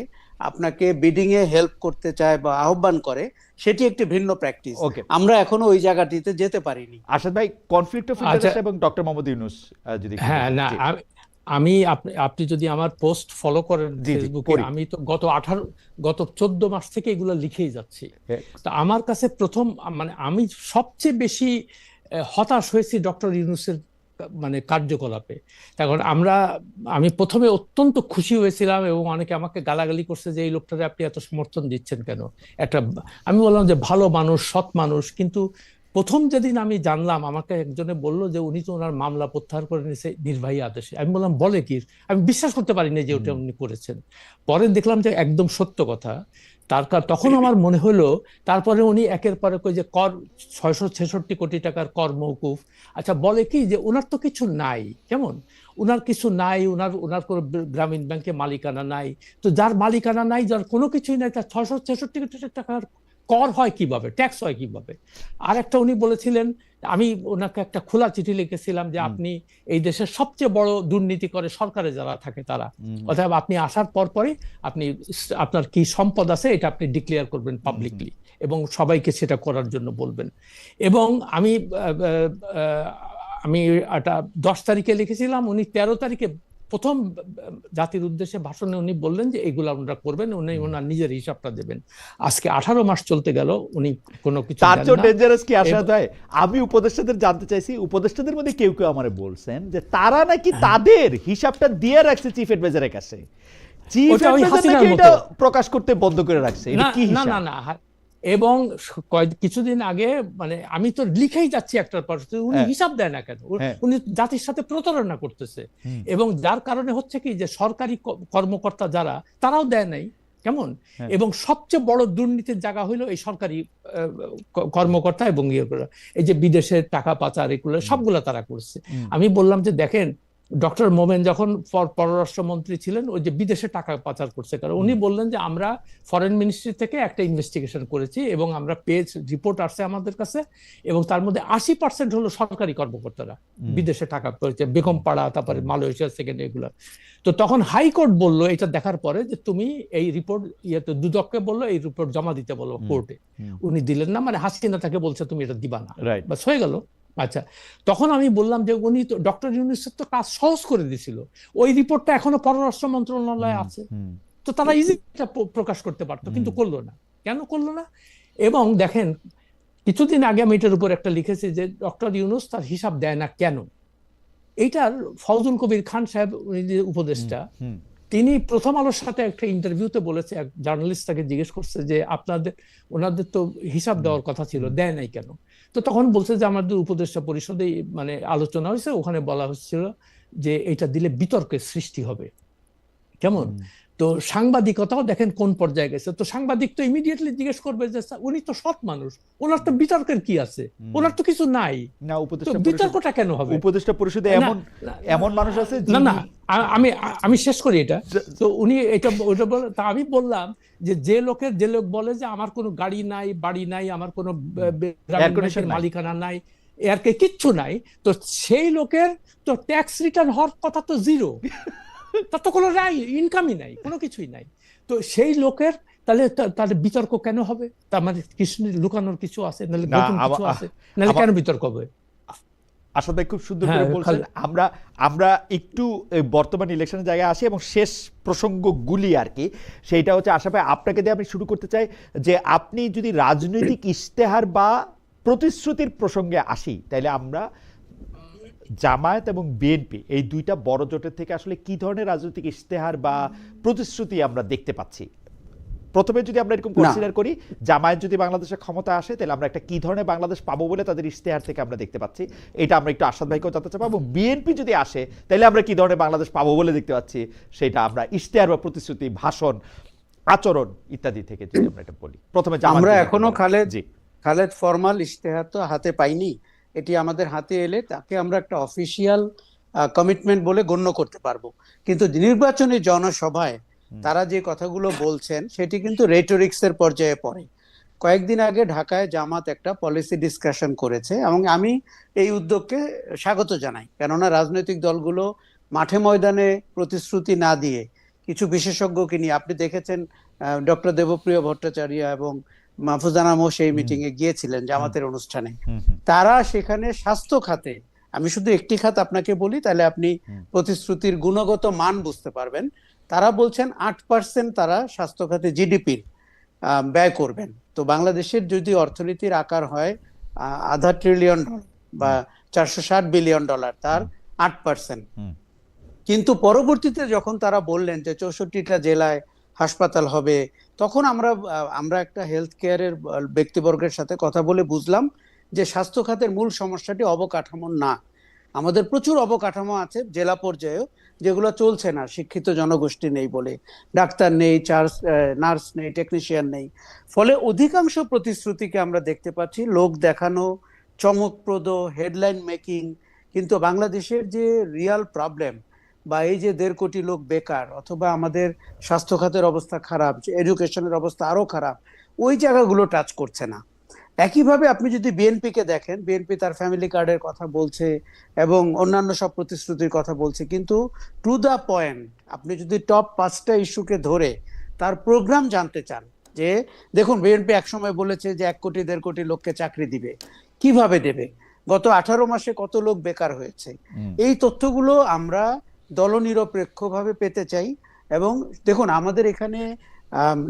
আপনাকে বিডিং এ হেল্প করতে চায় বা আহ্বান করে, সেটি একটি ভিন্ন প্র্যাকটিস। আমরা এখনো ওই জায়গাটিতে যেতে পারিনি।
আরশাদ ভাই, কনফ্লিক্ট অফ ইন্টারেস্ট এবং ডক্টর মোহাম্মদ ইউনূস যদি
আপনি যদি আমার পোস্ট ফলো করেন ফেসবুকে, আমি তো গত 14 মাস থেকে এগুলো লিখেই যাচ্ছি। তো আমার কাছে প্রথম, মানে আমি সবচেয়ে বেশি হতাশ হয়েছি ডক্টর ইউনূসের কার্যকলাপে। এখন আমি প্রথমে অত্যন্ত খুশি হয়েছিলাম এবং অনেকে আমাকে গালাগালি করছে যে এই লোকটারে আপনি এত সমর্থন দিচ্ছেন কেন। আমি বললাম যে ভালো মানুষ, সৎ মানুষ, কিন্তু প্রথম যেদিন আমি জানলাম, আমাকে একজনে বললো যে উনি তো ওনার মামলা প্রত্যাহার করে নিয়েছে নির্বাহী আদেশে। আমি বললাম বলে কি? আমি বিশ্বাস করতে পারিনি যে ওটা উনি করেছেন। পরে দেখলাম যে একদম সত্য কথা, তখন আমার মনে হলো, তারপরে উনি একের পর এক ওই যে কর 666 কোটি টাকার কর মওকুফ। আচ্ছা, বলে কি যে ওনার তো কিছু নাই, কেমন ওনার কিছু নাই, ওনার কোনো গ্রামীণ ব্যাংকে মালিকানা নাই। তো যার মালিকানা নাই, যার কোনো কিছুই নাই, তার 666 কোটি টাকার কর হয় কিভাবে, ট্যাক্স হয় কিভাবে? আর একটা উনি বলেছিলেন, আমি ওনাকে একটা খোলা চিঠি লিখেছিলাম যে আপনি এই দেশের সবচেয়ে বড় দুর্নীতি করে সরকারে যারা থাকে তারা, অর্থাৎ আপনি আসার পরই আপনি আপনার কি সম্পদ আছে এটা আপনি ডিক্লেয়ার করবেন পাবলিকলি এবং সবাইকে সেটা করার জন্য বলবেন। এবং আমি আমি এটা 10 তারিখে লিখেছিলাম, উনি 13 তারিখে প্রথম জাতির উদ্দেশ্যে ভাষণে উনি বললেন যে এগুলো আপনারা করবেন, উনি ওনার নিজের হিসাবটা দেবেন। আজকে 18 মাস চলতে গেল, উনি কোনো কিছু
তার
দেন
চেয়ে
না।
ডেঞ্জারাস কি আসা যায়? আমি উপদেষ্টাদের জানতে চাইছি, উপদেষ্টাদের মধ্যে কেউ কেউ আমারে বলছেন যে তারা নাকি তাদের হিসাবটা দিয়ে রাখছে চিফ অ্যাডভাইজারের কাছে, চিফ
ওটা ওই
অ্যাডভাইজার
হাসিনার
নাকি
মতো।
এটা প্রকাশ করতে বন্ধ করে রাখছে। এটা
না
কি
না
হিসাব?
না না, এবং কিছুদিন আগে মানে আমি তো লিখেই যাচ্ছি একটার পর, উনি
হ্যাঁ।
হিসাব দেয় না কেন?
হ্যাঁ।
উনি জাতির সাথে প্রতারণা করতেছে। এবং যার কারণে হচ্ছে কি যে সরকারি কর্মকর্তা যারা, তারাও দেয় নাই, কেমন?
হ্যাঁ।
এবং সবচেয়ে বড় দুর্নীতির জায়গা হলো এই সরকারি কর্মকর্তা এবং ইয়ে করা, এই যে বিদেশে টাকা পাচার, এগুলো সবগুলো তারা করছে। আমি বললাম যে দেখেন, ডক্টর মোমেন যখন পররাষ্ট্রমন্ত্রী ছিলেন, ওই যে বিদেশে টাকা পাচার করছে, কারণ উনি বললেন যে আমরা ফরেন মিনিস্ট্রি থেকে একটা ইনভেস্টিগেশন করেছি এবং আমরা রিপোর্ট আসছে আমাদের কাছে, এবং তার মধ্যে 80% হলো সরকারি কর্মকর্তারা বিদেশে টাকা পেয়েছে, বেগমপাড়া, তারপরে মালয়েশিয়া, সেকেন্ড, এগুলো। তো তখন হাইকোর্ট বললো এটা দেখার পরে যে তুমি এই রিপোর্ট দুদককে বললো এই রিপোর্ট জমা দিতে বলো কোর্টে। উনি দিলেন না, মানে হাসিনা তাকে বলছে তুমি এটা দিবা না, বাস হয়ে গেল। আচ্ছা, তখন আমি বললাম যে উনি তো ডক্টর ইউনূসের তো কাজ সহজ করে দিয়েছিল, ওই রিপোর্টটা এখনো পররাষ্ট্র মন্ত্রণালয়ে আছে, তো তারা ইজি প্রকাশ করতে পারতো, কিন্তু করলো না। কেন করলো না? এবং দেখেন, কিছুদিন আগে আমি এটার উপর একটা লিখেছি যে ডক্টর ইউনূস তার হিসাব দেয় না কেন। এইটার ফজল কবির খান সাহেব, উনি যে উপদেষ্টা, তিনি প্রথম আলোর সাথে একটা ইন্টারভিউতে বলেছে, এক জার্নালিস্ট তাকে জিজ্ঞেস করছে যে ওনাদের তো হিসাব দেওয়ার কথা ছিল, দেয় নাই কেন? তো তখন বলছে যে আমাদের উপদেষ্টা পরিষদে মানে আলোচনা হয়েছে, ওখানে বলা হচ্ছিল যে এটা দিলে বিতর্কের সৃষ্টি হবে, কেমন? তো সাংবাদিকতাও দেখেন কোন পর্যায়ে গেছে। তো সাংবাদিক তো ইমিডিয়েটলি জিজ্ঞেস করবে যে উনি তো সৎ মানুষ, ওনার তো বিতর্কের কি আছে, ওনার তো কিছু নাই,
না,
তো বিতর্কটা কেন হবে?
উপদেষ্টা পরিষদে এমন মানুষ আছে।
না না, আমি শেষ করি এটা। তো উনি এটা বলে, তা আমি বললাম যে লোক বলে যে আমার কোনো গাড়ি নাই, বাড়ি নাই, আমার কোনো মালিকানা নাই, এরকে কিচ্ছু নাই, তো সেই লোকের তো ট্যাক্স রিটার্ন হওয়ার কথা তো জিরো, তার তো কোনো ইনকামই নাই, কোনো কিছুই নাই। তো সেই লোকের তাহলে বিতর্ক কেন হবে? তার মানে কিছু লুকানোর কিছু আছে, নাহলে কিছু আছে, নাহলে কেন বিতর্ক হবে?
আসাদ ভাই খুব সুন্দর করে বলছেন। আমরা একটু বর্তমান ইলেকশনের জায়গায় আসি এবং শেষ প্রসঙ্গগুলি আর কি, সেইটা হচ্ছে আশা ভাই আপনাকে দিয়ে আমি শুরু করতে চাই যে আপনি যদি রাজনৈতিক ইশতেহার বা প্রতিশ্রুতির প্রসঙ্গে আসি, তাহলে আমরা জামায়াত এবং বিএনপি এই দুইটা বড় জোটের থেকে আসলে কি ধরনের রাজনৈতিক ইশতেহার বা প্রতিশ্রুতি আমরা দেখতে পাচ্ছি? প্রথমে যদি আমরা এরকম কনসিডার করি, জামায়াত যদি বাংলাদেশের ক্ষমতা আসে, তাহলে আমরা একটা কি ধরনের বাংলাদেশ পাবো বলে তাদের ইশতেহার থেকে আমরা দেখতে পাচ্ছি, এটা আমরা একটু আসাদ ভাইকেও জানতে চাবো। এবং বিএনপি যদি আসে, তাহলে আমরা কি ধরনের বাংলাদেশ পাবো বলে দেখতে পাচ্ছি, সেটা আমরা ইশতেহার বা প্রতিশ্রুতি, ভাষণ, আচরণ ইত্যাদি থেকে যদি আমরা এটা বলি। প্রথমে
আমরা এখনো খালেদ ফরমাল ইশতেহার তো হাতে পাইনি। এটি আমাদের হাতে এলে তাকে আমরা একটা অফিসিয়াল কমিটমেন্ট বলে গণ্য করতে পারবো। কিন্তু নির্বাচনী জনসভায় তারা যে কথাগুলো বলছেন সেটি কিন্তু রেটরিক্সের পর্যায়ে পড়ে। কয়েকদিন আগে ঢাকায় জামাত একটা পলিসি ডিসকাশন করেছে এবং আমি এই উদ্যোগকে স্বাগত জানাই, কেননা রাজনৈতিক দলগুলো মাঠে ময়দানে প্রতিশ্রুতি না দিয়ে কিছু বিশেষজ্ঞকে নিয়ে, আপনি দেখেছেন ডক্টর দেবপ্রিয় ভট্টাচার্য এবং মাহফুজানা আমও সেই মিটিং এ গিয়েছিলেন জামাতের অনুষ্ঠানে। তারা সেখানে স্বাস্থ্য খাতে, আমি শুধু একটি খাত আপনাকে বলি তাহলে আপনি প্রতিশ্রুতির গুণগত মান বুঝতে পারবেন। তারা বলছেন 8% তারা স্বাস্থ্য খাতে জিডিপির ব্যয় করবেন। তো বাংলাদেশের যদি অর্থনীতির আকার হয় $0.5 ট্রিলিয়ন বা $460 বিলিয়ন, তার 8%। কিন্তু পরবর্তীতে যখন তারা বললেন যে 64টা জেলায় হাসপাতাল হবে, তখন আমরা একটা হেলথ কেয়ারের ব্যক্তিবর্গের সাথে কথা বলে বুঝলাম যে স্বাস্থ্য খাতের মূল সমস্যাটি অবকাঠামোর না, আমাদের প্রচুর অবকাঠামো আছে জেলা পর্যায়েও, যেগুলো চলছে না, শিক্ষিত জনগোষ্ঠী নেই বলে। ডাক্তার নেই, নার্স নেই, টেকনিশিয়ান নেই। ফলে অধিকাংশ প্রতিশ্রুতিকে আমরা দেখতে পাচ্ছি লোক দেখানো, চমকপ্রদ হেডলাইন মেকিং, কিন্তু বাংলাদেশের যে রিয়াল প্রবলেম, বা এই যে 1.5 কোটি লোক বেকার, অথবা আমাদের স্বাস্থ্য খাতের অবস্থা খারাপ, এডুকেশনের অবস্থা আরো খারাপ, ওই জায়গাগুলো টাচ করছে না। একইভাবে আপনি যদি বিএনপি কে দেখেন, বিএনপি তার ফ্যামিলি কার্ডের কথা বলছে এবং অন্যান্য সব প্রতিশ্রুতির কথা বলছে, কিন্তু টু দা পয়েন্ট আপনি যদি টপ 5টা ইস্যুকে ধরে তার প্রোগ্রাম জানতে চান, যে দেখুন বিএনপি একসময় বলেছে যে 1 কোটি 1.5 কোটি লোককে চাকরি দিবে, কিভাবে দেবে, গত 18 মাসে কত লোক বেকার হয়েছে, এই তথ্যগুলো আমরা দলনিরপেক্ষভাবে পেতে চাই। এবং দেখুন আমাদের এখানে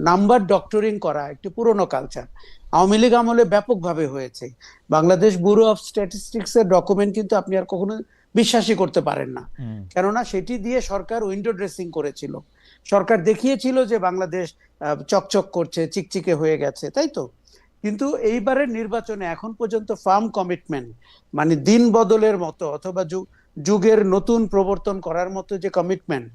নাম্বার ডক্টরিং করা একটি পুরনো কালচার, আওয়ামী লীগ আমলে ব্যাপকভাবে হয়েছে। বাংলাদেশ ব্যুরো অফ স্ট্যাটিস্টিক্স এর ডকুমেন্ট কিন্তু আপনি আর কখনো বিশ্বাসই করতে পারেন না, কেননা সেটি দিয়ে সরকার উইন্ডো ড্রেসিং করেছিল। সরকার দেখিয়েছিল যে বাংলাদেশ চকচক করছে, চিকচিকে হয়ে গেছে, তাই তো? কিন্তু এইবারের নির্বাচনে এখন পর্যন্ত ফার্ম কমিটমেন্ট, মানে দিন বদলের মতো অথবা যুগের নতুন প্রবর্তন করার মতো যে কমিটমেন্ট,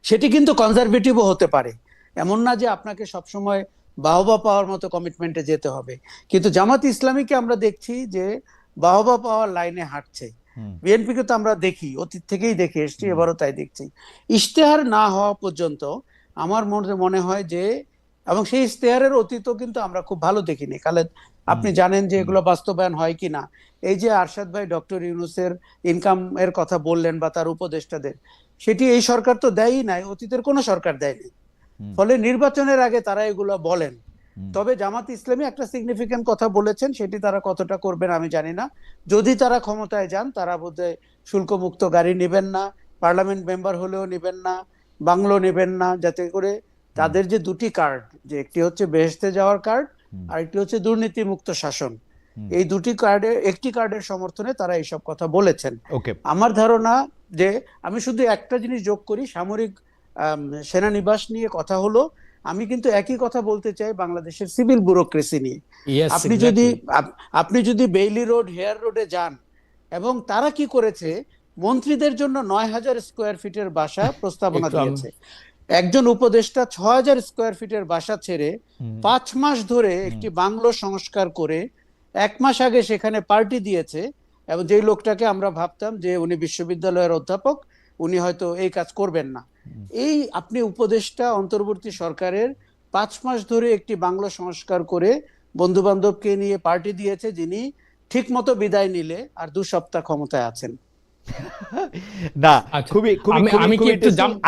সেটি কিন্তু কনজারভেটিভও হতে পারে। এমন না যে আপনাকে সবসময় বাহবা পাওয়ার মতো কমিটমেন্টে যেতে হবে। কিন্তু জামাত ইসলামীকে আমরা দেখছি যে বাহবা পাওয়ার লাইনে হাঁটছে। বিএনপিকে তো আমরা দেখি, অতীত থেকেই দেখে এসছি, এবারও তাই দেখছি। ইশতেহার না হওয়া পর্যন্ত আমার মনে হয় যে, এবং সেই ইশতেহারের অতীতও কিন্তু আমরা খুব ভালো দেখিনি। খালেদ, আপনি জানেন যে এগুলো বাস্তবায়ন হয় কিনা। এই যে আরশাদ ভাই ডক্টর ইউনূসের ইনকাম এর কথা বললেন, বা তার উপদেষ্টাদের, সেটি এই সরকার তো দেয়ই নাই, অতীতের কোনো সরকার দেয়নি। ফলে নির্বাচনের আগে তারা এগুলো বলেন। তবে জামাত ইসলামী একটা সিগনিফিক্যান্ট কথা বলেছেন, সেটি তারা কতটা করবেন আমি জানি না। যদি তারা ক্ষমতায় যান, তারা বোধহয় শুল্কমুক্ত গাড়ি নেবেন না, পার্লামেন্ট মেম্বার হলেও নেবেন না, বাংলো নেবেন না, যাতে করে তাদের যে 2টি কার্ড, যে একটি হচ্ছে বেহেশতে যাওয়ার কার্ড, আর একটি হচ্ছে দুর্নীতি মুক্ত শাসন, এই 2টি কার্ডের একটি কার্ডের সমর্থনে তারা এইসব কথা বলেছেন। আমার ধারণা যে, আমি শুধু একটা জিনিস যোগ করি, সামরিক সেনানিবাস নিয়ে কথা হলো, আমি কিন্তু একই কথা বলতে চাই বাংলাদেশের সিভিল ব্যুরোক্রেসি নিয়ে। আপনি যদি বেইলি রোড, হেয়ার রোডে যান, এবং তারা কি করেছে, মন্ত্রীদের জন্য 9,000 স্কোয়ার ফিটের বাসা প্রস্তাবনা দিয়েছে। একজন উপদেষ্টা 6,000 স্কোয়ার ফিটের বাসা ছেড়ে 5 মাস ধরে একটি বাংলো সংস্কার করে 1 মাস আগে সেখানে পার্টি দিয়েছে। এবং যেই লোকটাকে আমরা ভাবতাম যে উনি বিশ্ববিদ্যালয়ের অধ্যাপক, উনি হয়তো এই কাজ করবেন না, এই আপনি উপদেষ্টা অন্তর্বর্তী সরকারের 5 মাস ধরে একটি বাংলো সংস্কার করে বন্ধু বান্ধবকে নিয়ে পার্টি দিয়েছে, যিনি ঠিক মতো বিদায় নিলে আর 2 সপ্তাহ ক্ষমতায় আছেন।
না, খুবই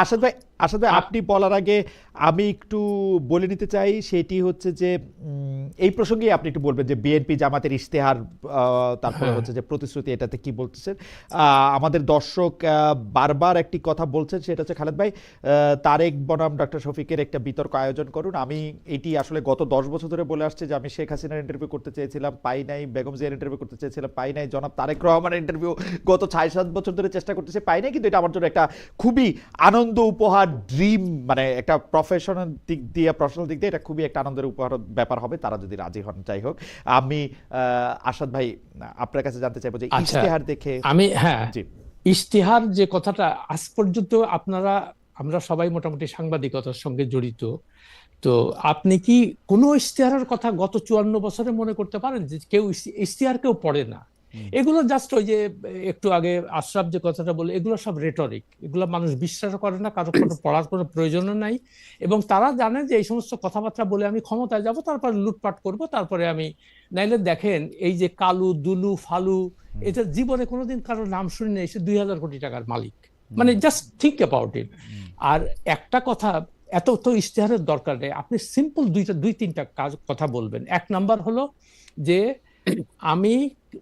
আসাদ ভাই, আপনি বলার আগে আমি একটু বলে নিতে চাই, সেটি হচ্ছে যে এই প্রসঙ্গে আপনি একটু বলবেন যে বিএনপি জামাতের ইশতেহার, তারপরে হচ্ছে যে প্রতিশ্রুতি, এটাতে কি বলতেছেন? আমাদের দর্শক বারবার একটি কথা বলছেন, সেটা হচ্ছে খালেদ ভাই তারেক বনাম ডক্টর শফিকের একটা বিতর্ক আয়োজন করুন। আমি এটি আসলে গত 10 বছর ধরে বলে আসছি যে আমি শেখ হাসিনার ইন্টারভিউ করতে চেয়েছিলাম, পাই নাই, বেগম জিয়ার ইন্টারভিউ করতে চেয়েছিলাম, পাই নাই, জনাব তারেক রহমানের ইন্টারভিউ গত 6-7 বছর ধরে চেষ্টা করতেছি, পাই নাই। কিন্তু এটা আমার জন্য একটা খুবই আনন্দ উপহার, ড্রিম, মানে একটা প্রফেশনাল দিক দিয়ে এটা খুবই একটা আনন্দের উপহার ব্যাপার হবে, তারা যদি রাজি হন। যাই হোক, আমি আসাদ ভাই আপনার কাছে জানতে চাইবো যে ইশতেহার দেখে
ইশতেহার যে কথাটা, আজ পর্যন্ত আমরা সবাই মোটামুটি সাংবাদিকতার সঙ্গে জড়িত, তো আপনি কি কোনো ইশতেহারের কথা গত 54 বছরে মনে করতে পারেন যে কেউ ইশতেহার কেউ পড়ে না? এগুলো জাস্ট ওই যে একটু আগে আশরাফ যে কথাটা বলে, এগুলো সব রেটরিক, এগুলো মানুষ বিশ্বাস করে না, কারো কোনো পড়ার কোনো প্রয়োজনও নাই। এবং তারা জানে যে এই সমস্ত কথাবার্তা বলে আমি ক্ষমতায় যাব, তারপরে লুটপাট করব, তারপরে আমি নাইলে দেখেন এই যে কালু, দুলু, ফালু, এটা জীবনে কোনোদিন কারোর নাম শুনি না, এসে 2,000 কোটি টাকার মালিক। মানে জাস্ট থিঙ্ক অ্যাবাউট ইট। আর একটা কথা, এত তো ইশতেহারের দরকার নেই, আপনি সিম্পল 2-3টা কথা বলবেন। 1 নাম্বার হলো যে, আমি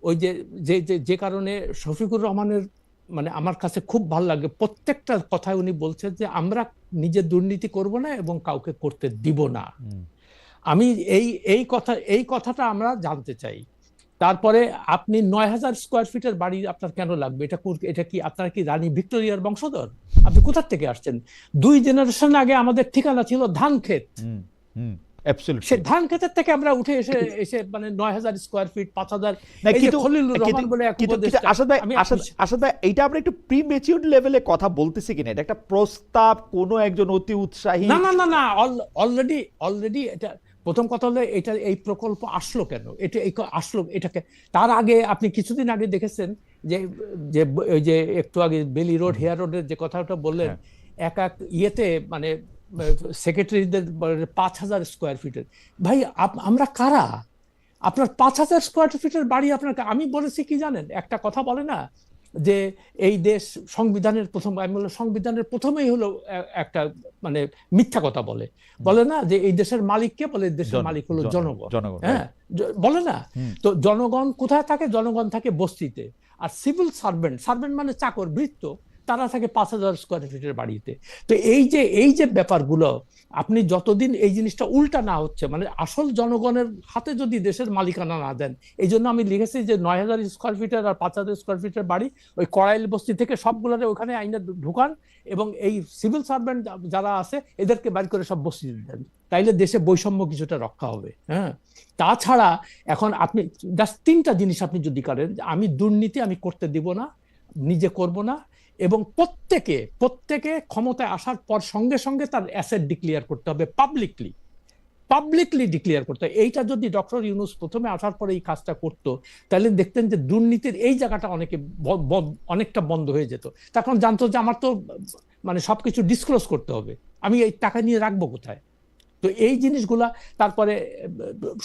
ওই যে কারণে শফিকুর রহমানের, মানে আমার কাছে খুব ভালো লাগে, প্রত্যেকটা কথায় উনি বলছেন যে আমরা নিজে দুর্নীতি করব না এবং কাউকে করতে দিব না। আমি এই কথাটা আমরা জানতে চাই। তারপরে আপনি 9,000 স্কোয়ার ফিটের বাড়ি আপনার কেন লাগবে? এটা কি আপনার কি রানী ভিক্টোরিয়ার বংশধর? আপনি কোথা থেকে আসছেন? 2 জেনারেশন আগে আমাদের ঠিকানা ছিল ধান ক্ষেত।
অ্যাবসলিউটলি।
সে ধান ক্ষেতের থেকে আমরা উঠে এসে এসে মানে ৯,০০০ স্কোয়ার ফিট, ৫,০০০।
না
এই যে
কিন্তু
খলিলুর
কিন্তু
রহমান বলে এক
কিন্তু কিন্তু
উপদেষ্টা,
আসাদ ভাই,
আমি
আসাদ ভাই, এইটা আমরা একটু প্রিমেচিউর লেভেলে কথা বলতেছি কিনা, এটা একটা প্রস্তাব, কোনো একজন অতি উৎসাহী।
না না না না, অলরেডি অলরেডি এটা প্রথম কথা হলো, এটা এই প্রকল্প আসলো কেন, এটা এই আসলো এটাকে। তার আগে আপনি কিছুদিন আগে দেখেছেন যে যে ওই যে একটু আগে বেলি রোড, হেয়ার রোডের যে কথাটা বললেন,
হ্যাঁ।
এক এক ইয়েতে মানে সেক্রেটারিদের ৫,০০০ স্কোয়ার ফিটের। ভাই আমরা কারা? আপনার ৫,০০০ স্কোয়ার ফিটের বাড়ি আপনাকে, আমি বলেছি কি জানেন, একটা কথা বলে না যে এই দেশ সংবিধানের প্রথম, আমি বললাম সংবিধানের প্রথমেই হলো একটা মানে মিথ্যা কথা বলে, বলে না যে এই দেশের মালিক কে, বলে দেশের মালিক হলো জনগণ।
জনগণ,
হ্যাঁ, বলে না?
হুম।
তো জনগণ কোথায় থাকে? জনগণ থাকে বস্তিতে। আর সিভিল সার্ভেন্ট, সার্ভেন্ট মানে চাকর, ভৃত্য, তারা থাকে ৫,০০০ স্কোয়ার ফিটের বাড়িতে। তো এই যে ব্যাপারগুলো, আপনি যতদিন এই জিনিসটা উল্টা না হচ্ছে, মানে আসল জনগণের হাতে যদি দেশের মালিকানা না দেন, এই জন্য আমি লিখেছি যে ৯,০০০ স্কোয়ার ফিটের আর ৫,০০০ স্কোয়ার ফিটের বাড়ি ওই কড়াইল বস্তি থেকে সবগুলোরে ওখানে আইনে ঢুকান, এবং এই সিভিল সার্ভেন্ট যারা আছে এদেরকে বাইর করে সব বস্তি দেন, তাইলে দেশে বৈষম্য কিছুটা রক্ষা হবে। হ্যাঁ, তাছাড়া এখন আপনি জাস্ট ৩টা জিনিস আপনি যদি করেন, আমি দুর্নীতি আমি করতে দিব না, নিজে করব না, এবং প্রত্যেকে ক্ষমতায় আসার পর সঙ্গে সঙ্গে তার অ্যাসেট ডিক্লেয়ার করতে হবে, পাবলিকলি ডিক্লেয়ার করতে হবে। এইটা যদি ডক্টর ইউনূস প্রথমে আসার পরে এই কাজটা করতো, তাহলে দেখতেন যে দুর্নীতির এই জায়গাটা অনেকটা বন্ধ হয়ে যেত। তখন জানতো যে আমার তো মানে সবকিছু ডিসক্লোজ করতে হবে, আমি এই টাকা নিয়ে রাখবো কোথায়। তো এই জিনিসগুলা, তারপরে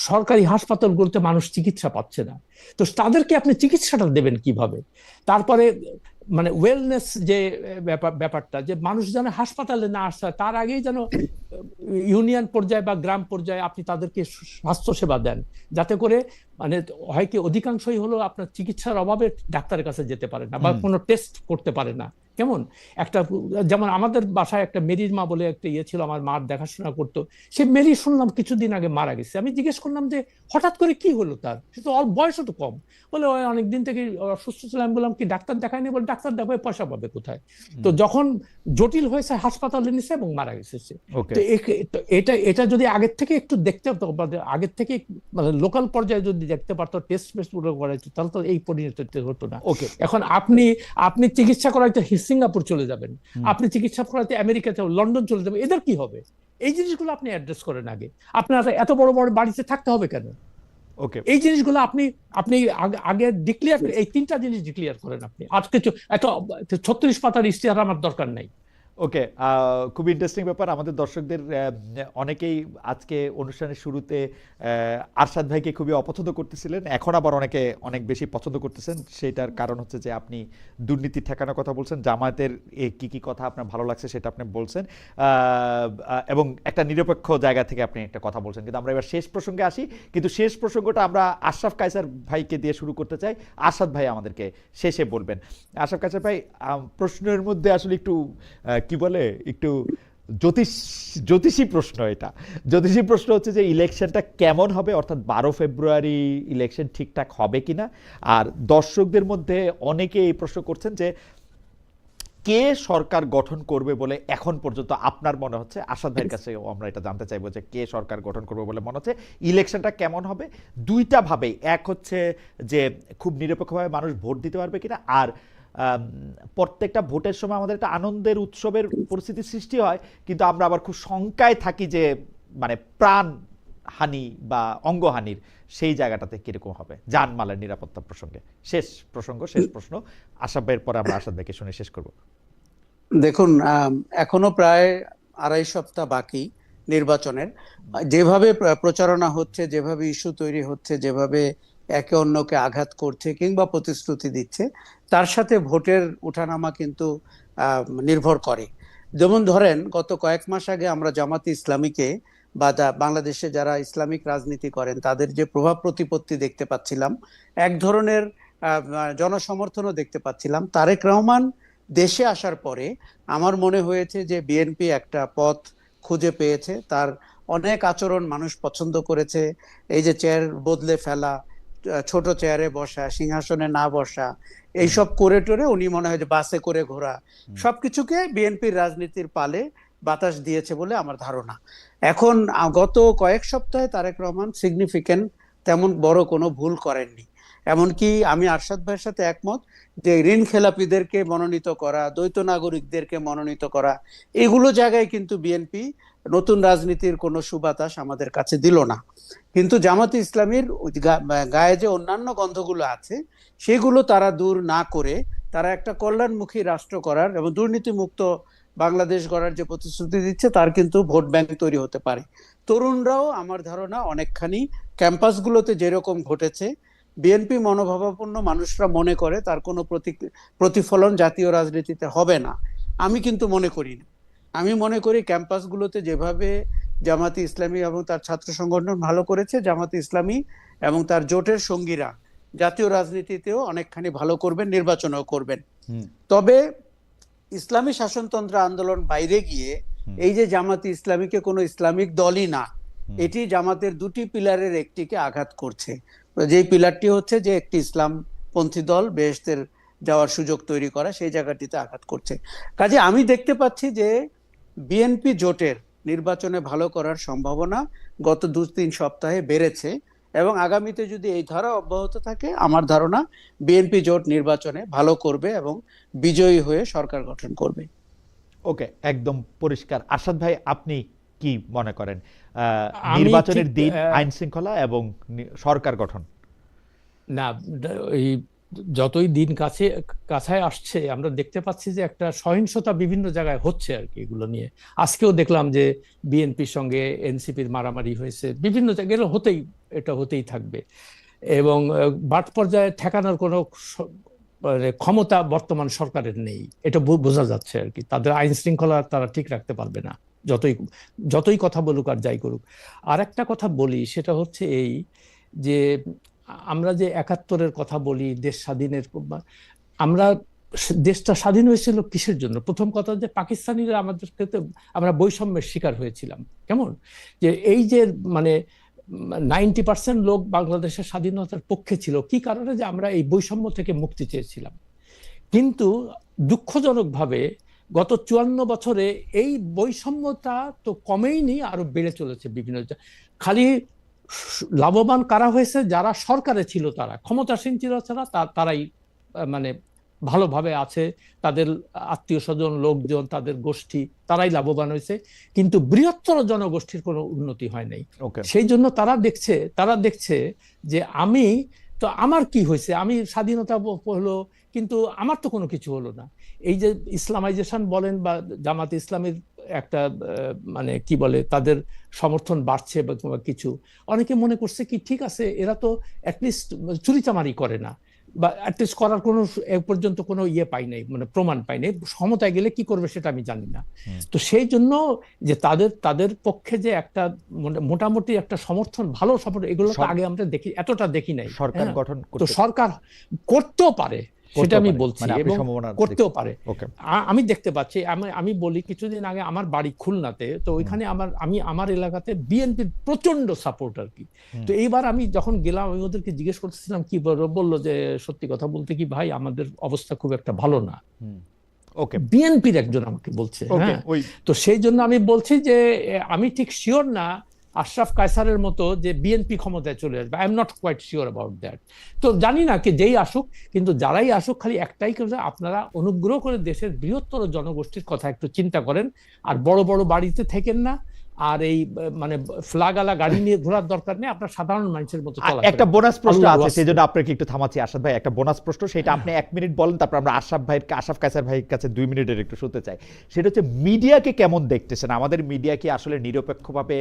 সরকারি হাসপাতালগুলোতে মানুষ চিকিৎসা পাচ্ছে না, তো তাদেরকে আপনি চিকিৎসাটা দেবেন কিভাবে? তারপরে মানে ওয়েলনেস যে ব্যাপারটা, যে মানুষ যেন হাসপাতালে না আসে তার আগেই যেন ইউনিয়ন পর্যায়ে বা গ্রাম পর্যায়ে আপনি তাদেরকে স্বাস্থ্য সেবা দেন, যাতে করে মানে হয় কি, অধিকাংশই হলো আপনার চিকিৎসার অভাবে ডাক্তারের কাছে যেতে পারে না বা কোনো টেস্ট করতে পারে না। কেমন একটা, যেমন আমাদের বাসায় একটা মেরির মা বলে একটা ইয়ে ছিল, আমার মার দেখাশোনা করতো, সে মেরি শুনলাম কিছুদিন আগে মারা গেছে। আমি জিজ্ঞেস করলাম যে হঠাৎ করে কি হলো তার, সে তো বয়সও তো কম, বলে ওই অনেকদিন থেকে অসুস্থ ছিল। আমি বললাম কি ডাক্তার দেখায়নি? বলে ডাক্তার দেখায় পয়সা পাবে কোথায়? তো যখন জটিল হয়েছে হাসপাতালে নিছে এবং মারা গেছে সে। তো এটা যদি আগের থেকে একটু দেখতে হতো, আগের থেকে মানে লোকাল পর্যায়ে যদি দেখতে পারতো, টেস্ট ফেস্ট করাইতো, তাহলে তো এই পরিণতি হতো না। এখন আপনি চিকিৎসা করাইতে সিঙ্গাপুর চলে যাবেন, আপনি চিকিৎসা করাইতে আমেরিকাতে, লন্ডন চলে যাবেন, এদের কি হবে? এই জিনিসগুলো আপনি অ্যাড্রেস করেন আগে। আপনার এত বড় বড় বাড়িতে থাকতে হবে কেন? এই জিনিসগুলো আপনি আগে ডিক্লেয়ার, এই 3টা জিনিস ডিক্লেয়ার করেন আপনি। আজকে এত 36 পাতার ইশতেহার আমার দরকার নাই।
ওকে, খুব ইন্টারেস্টিং ব্যাপার। আমাদের দর্শকদের অনেকেই আজকে অনুষ্ঠানের শুরুতে আরশাদ ভাইকে খুবই অপছন্দ করতেছিলেন, এখন আবার অনেকে অনেক বেশি পছন্দ করতেছেন। সেটার কারণ হচ্ছে যে আপনি দুর্নীতি ঠেকানোর কথা বলছেন, জামায়াতের কি কি কথা আপনার ভালো লাগছে সেটা আপনি বলছেন, এবং একটা নিরপেক্ষ জায়গা থেকে আপনি একটা কথা বলছেন। কিন্তু আমরা এবার শেষ প্রসঙ্গে আসি, কিন্তু শেষ প্রসঙ্গটা আমরা আশরাফ কায়সার ভাইকে দিয়ে শুরু করতে চাই। আরশাদ ভাই আমাদেরকে শেষে বলবেন। আশরাফ কায়সার ভাই, প্রশ্নের মধ্যে আসলে একটু কি বলে, একটু জ্যোতিষী প্রশ্ন। এটা জ্যোতিষী প্রশ্ন হচ্ছে যে ইলেকশনটা কেমন হবে, অর্থাৎ 12 ফেব্রুয়ারি ইলেকশন ঠিকঠাক হবে কিনা। আর দর্শকদের মধ্যে অনেকে এই প্রশ্ন করছেন যে কে সরকার গঠন করবে বলে এখন পর্যন্ত আপনার মনে হচ্ছে। আসাদ ভাইয়ের কাছে আমরা এটা জানতে চাইবো যে কে সরকার গঠন করবে বলে মনে হচ্ছে, ইলেকশনটা কেমন হবে। দুইটা ভাবেই, এক হচ্ছে যে খুব নিরপেক্ষভাবে মানুষ ভোট দিতে পারবে কিনা, আর প্রত্যেকটা ভোটের সময় আমাদের একটা আনন্দের উৎসবের পরিস্থিতি সৃষ্টি হয়, কিন্তু আমরা আবার খুব শঙ্কায় থাকি যে মানে প্রাণ হানি বা অঙ্গহানির সেই জায়গাটাতে কিরকম হবে জানমালের নিরাপত্তা প্রসঙ্গে। শেষ প্রশ্ন আশরাফ ভাইয়ের পরে আমরা আসাদ ভাইকে শুনে শেষ করব।
দেখুন, এখনো প্রায় 2.5 সপ্তাহ বাকি নির্বাচনের। যেভাবে প্রচারণা হচ্ছে, যেভাবে ইস্যু তৈরি হচ্ছে, যেভাবে একে অন্যকে আঘাত করছে কিংবা প্রতিশ্রুতি দিচ্ছে, তার সাথে ভোটের উঠানামা কিন্তু নির্ভর করে। যেমন ধরেন, গত কয়েক মাস আগে আমরা জামাতে ইসলামীকে বা বাংলাদেশে যারা ইসলামিক রাজনীতি করেন তাদের যে প্রভাব প্রতিপত্তি দেখতে পাচ্ছিলাম, এক ধরনের জনসমর্থনও দেখতে পাচ্ছিলাম। তারেক রহমান দেশে আসার পরে আমার মনে হয়েছে যে বিএনপি একটা পথ খুঁজে পেয়েছে। তার অনেক আচরণ মানুষ পছন্দ করেছে। এই যে চেয়ার বদলে ফেলা, ছোট চেয়ারে বসা, সিংহাসনে না বসা, এইসব করে টোরে উনি মনে হয় যে বাসে করে ঘোরা, সবকিছুকে বিএনপির রাজনীতির পালে বাতাস দিয়েছে বলে আমার ধারণা। এখন গত কয়েক সপ্তাহে তারেক রহমান সিগনিফিকেন্ট তেমন বড় কোনো ভুল করেননি। এমনকি আমি আরশাদ ভাইয়ের সাথে একমত যে ঋণ খেলাপিদেরকে মনোনীত করা, দ্বৈত নাগরিকদেরকে মনোনীত করা, এগুলো জায়গায় কিন্তু বিএনপি নতুন রাজনীতির কোনো সুবাতাস আমাদের কাছে দিল না। কিন্তু জামাতে ইসলামীর গায়ে যে অন্যান্য গন্ধগুলো আছে সেগুলো তারা দূর না করে তারা একটা কল্যাণমুখী রাষ্ট্র করার এবং দুর্নীতিমুক্ত বাংলাদেশ গড়ার যে প্রতিশ্রুতি দিচ্ছে তার কিন্তু ভোট ব্যাংক তৈরি হতে পারে। তরুণরাও আমার ধারণা অনেকখানি ক্যাম্পাসগুলোতে যেরকম ঘটেছে, বিএনপি মনোভাবাপন্ন মানুষরা মনে করে তার কোনো প্রতিফলন জাতীয় রাজনীতিতে হবে না, আমি কিন্তু মনে করি না। আমি মনে করি ক্যাম্পাসগুলোতে যেভাবে জামাতে ইসলামী এবং তার ছাত্র সংগঠন ভালো করেছে, জামাতে ইসলামী এবং তার জোটের সঙ্গীরা জাতীয় রাজনীতিতেও অনেকখানি ভালো করবেন, নির্বাচনেও করবেন। তবে ইসলামী শাসনতন্ত্র আন্দোলন বাইরে গিয়ে এই যে জামাতে ইসলামীকে কোনো ইসলামিক দলই না, এটি জামাতের দুটি পিলারের একটিকে আঘাত করছে। যেই পিলারটি হচ্ছে যে একটি ইসলামপন্থী দল বেহেশতের যাওয়ার সুযোগ তৈরি করা, সেই জায়গাটিতে আঘাত করছে। কাজে আমি দেখতে পাচ্ছি যে বিএনপি জোটের নির্বাচনে ভালো করার সম্ভাবনা গত 2-3 সপ্তাহে বেড়েছে এবং আগামীতে যদি এই ধারা অব্যাহত থাকে আমার ধারণা বিএনপি জোট নির্বাচনে ভালো করবে এবং বিজয়ী হয়ে সরকার গঠন করবে।
ওকে, একদম পরিষ্কার। আরশাদ ভাই, আপনি কি মনে করেন নির্বাচনের দিন, আইন শৃঙ্খলা এবং সরকার গঠন?
না, এই যতই দিন কাছায় আসছে আমরা দেখতে পাচ্ছি যে একটা সহিংসতা বিভিন্ন জায়গায় হচ্ছে আর কি। এগুলো নিয়ে আজকেও দেখলাম যে বিএনপির সঙ্গে এনসিপির মারামারি হয়েছে, বিভিন্ন জায়গায় এটা হতেই থাকবে এবং মাঠ পর্যায়ে ঠেকানোর কোনো ক্ষমতা বর্তমান সরকারের নেই, এটা বোঝা যাচ্ছে আর কি। তাদের আইন শৃঙ্খলা তারা ঠিক রাখতে পারবে না, যতই কথা বলুক আর যাই করুক। আর একটা কথা বলি, সেটা হচ্ছে এই যে আমরা যে 71-এর কথা বলি, দেশ স্বাধীনের, আমরা দেশটা স্বাধীন হয়েছিল কিসের জন্য? প্রথম কথা যে পাকিস্তানিরা আমাদের ক্ষেত্রে আমরা বৈষম্যের শিকার হয়েছিলাম। কেমন যে এই যে মানে 90% লোক বাংলাদেশের স্বাধীনতার পক্ষে ছিল, কি কারণে? যে আমরা এই বৈষম্য থেকে মুক্তি চেয়েছিলাম। কিন্তু দুঃখজনকভাবে গত 54 বছরে এই বৈষম্যতা তো কমেইনি, আরো বেড়ে চলেছে বিভিন্ন। খালি লাভবান কারা হয়েছে? যারা সরকারে ছিল, তারা ক্ষমতাসীন ছিল, তারাই মানে ভালোভাবে আছে, তাদের আত্মীয় স্বজন, লোকজন, তাদের গোষ্ঠী, তারাই লাভবান হয়েছে। কিন্তু বৃহত্তর জনগোষ্ঠীর কোনো উন্নতি হয় নাই। সেই জন্য তারা দেখছে যে আমার কি হয়েছে, আমি স্বাধীনতা হলো কিন্তু আমার তো কোনো কিছু হলো না। এই যে ইসলামাইজেশন বলেন বা জামাতে ইসলামের একটা মানে কি বলে, তাদের সমর্থন বাড়ছে বা কিছু, অনেকে মনে করছে কি ঠিক আছে, এরা তো অ্যাটলিস্ট চুরিচামারি করে না, বা অ্যাটলিস্ট করার কোনো পর্যন্ত কোনো পাই নাই, মানে প্রমাণ পাই নাই, ক্ষমতায় গেলে কি করবে সেটা আমি জানি না। তো সেই জন্য যে তাদের পক্ষে যে একটা মোটামুটি একটা সমর্থন, ভালো সমর্থন, এগুলো তো আগে আমরা এতটা দেখি নাই।
সরকার গঠন
তো সরকার করতেও পারে, সেটা আমি বলছি, এবং করতেও পারে। আমি দেখতে পাচ্ছি, আমি বলি কিছুদিন আগে আমার বাড়ি খুলনাতে, তো ওইখানে আমার এলাকাতে বিএনপির প্রচন্ড সাপোর্ট আর কি। তো এইবার আমি যখন গেলাম, আমি ওদেরকে জিজ্ঞেস করতেছিলাম কি বললো যে সত্যি কথা বলতে কি ভাই, আমাদের অবস্থা খুব একটা ভালো না। বিএনপির একজন আমাকে বলছে। তো সেই জন্য আমি বলছি যে আমি ঠিক শিওর না আশরাফ কায়সারের মতো যে বিএনপি ক্ষমতায় চলে আসবে। I am not quite sure about that. তো জানি না কি যেই আসুক, কিন্তু যারাই আসুক, খালি একটাই করে আপনারা অনুগ্রহ করে দেশের বৃহত্তর জনগোষ্ঠীর কথা একটু চিন্তা করেন, আর বড় বড় বাড়িতে থেকেন না, আর এই মানে ফ্ল্যাগালা গাড়ি নিয়ে ঘোরার দরকার নেই, আপনার সাধারণ মানুষের মতো চলা।
একটা বোনাস প্রশ্ন আছে, সেই জন্য আপনাকে একটু থামাচ্ছি আশরাফ ভাই। একটা বোনাস প্রশ্ন, সেটা আপনি 1 মিনিট বলেন, তারপর আমরা আশরাফ কায়সার ভাইয়ের কাছে 2 মিনিটের একটু শুনতে চাই। সেটা হচ্ছে মিডিয়াকে কেমন দেখতেছেন? আমাদের মিডিয়া কি আসলে নিরপেক্ষভাবে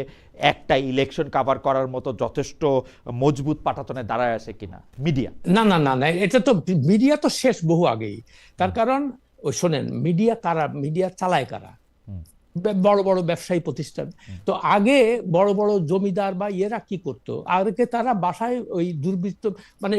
একটা ইলেকশন কভার করার মতো যথেষ্ট মজবুত পাটাতনে দাঁড়ায় আছে কিনা মিডিয়া?
না, এটা তো মিডিয়া তো শেষ বহু আগেই। তার কারণ শোনেন, মিডিয়া চালায় কারা? বড় বড় ব্যবসায়ী প্রতিষ্ঠান। তো আগে বড় বড় জমিদার বা ইয়েরা কি করতো, আগে তারা বাসায় ওই দুর্বৃত্ত মানে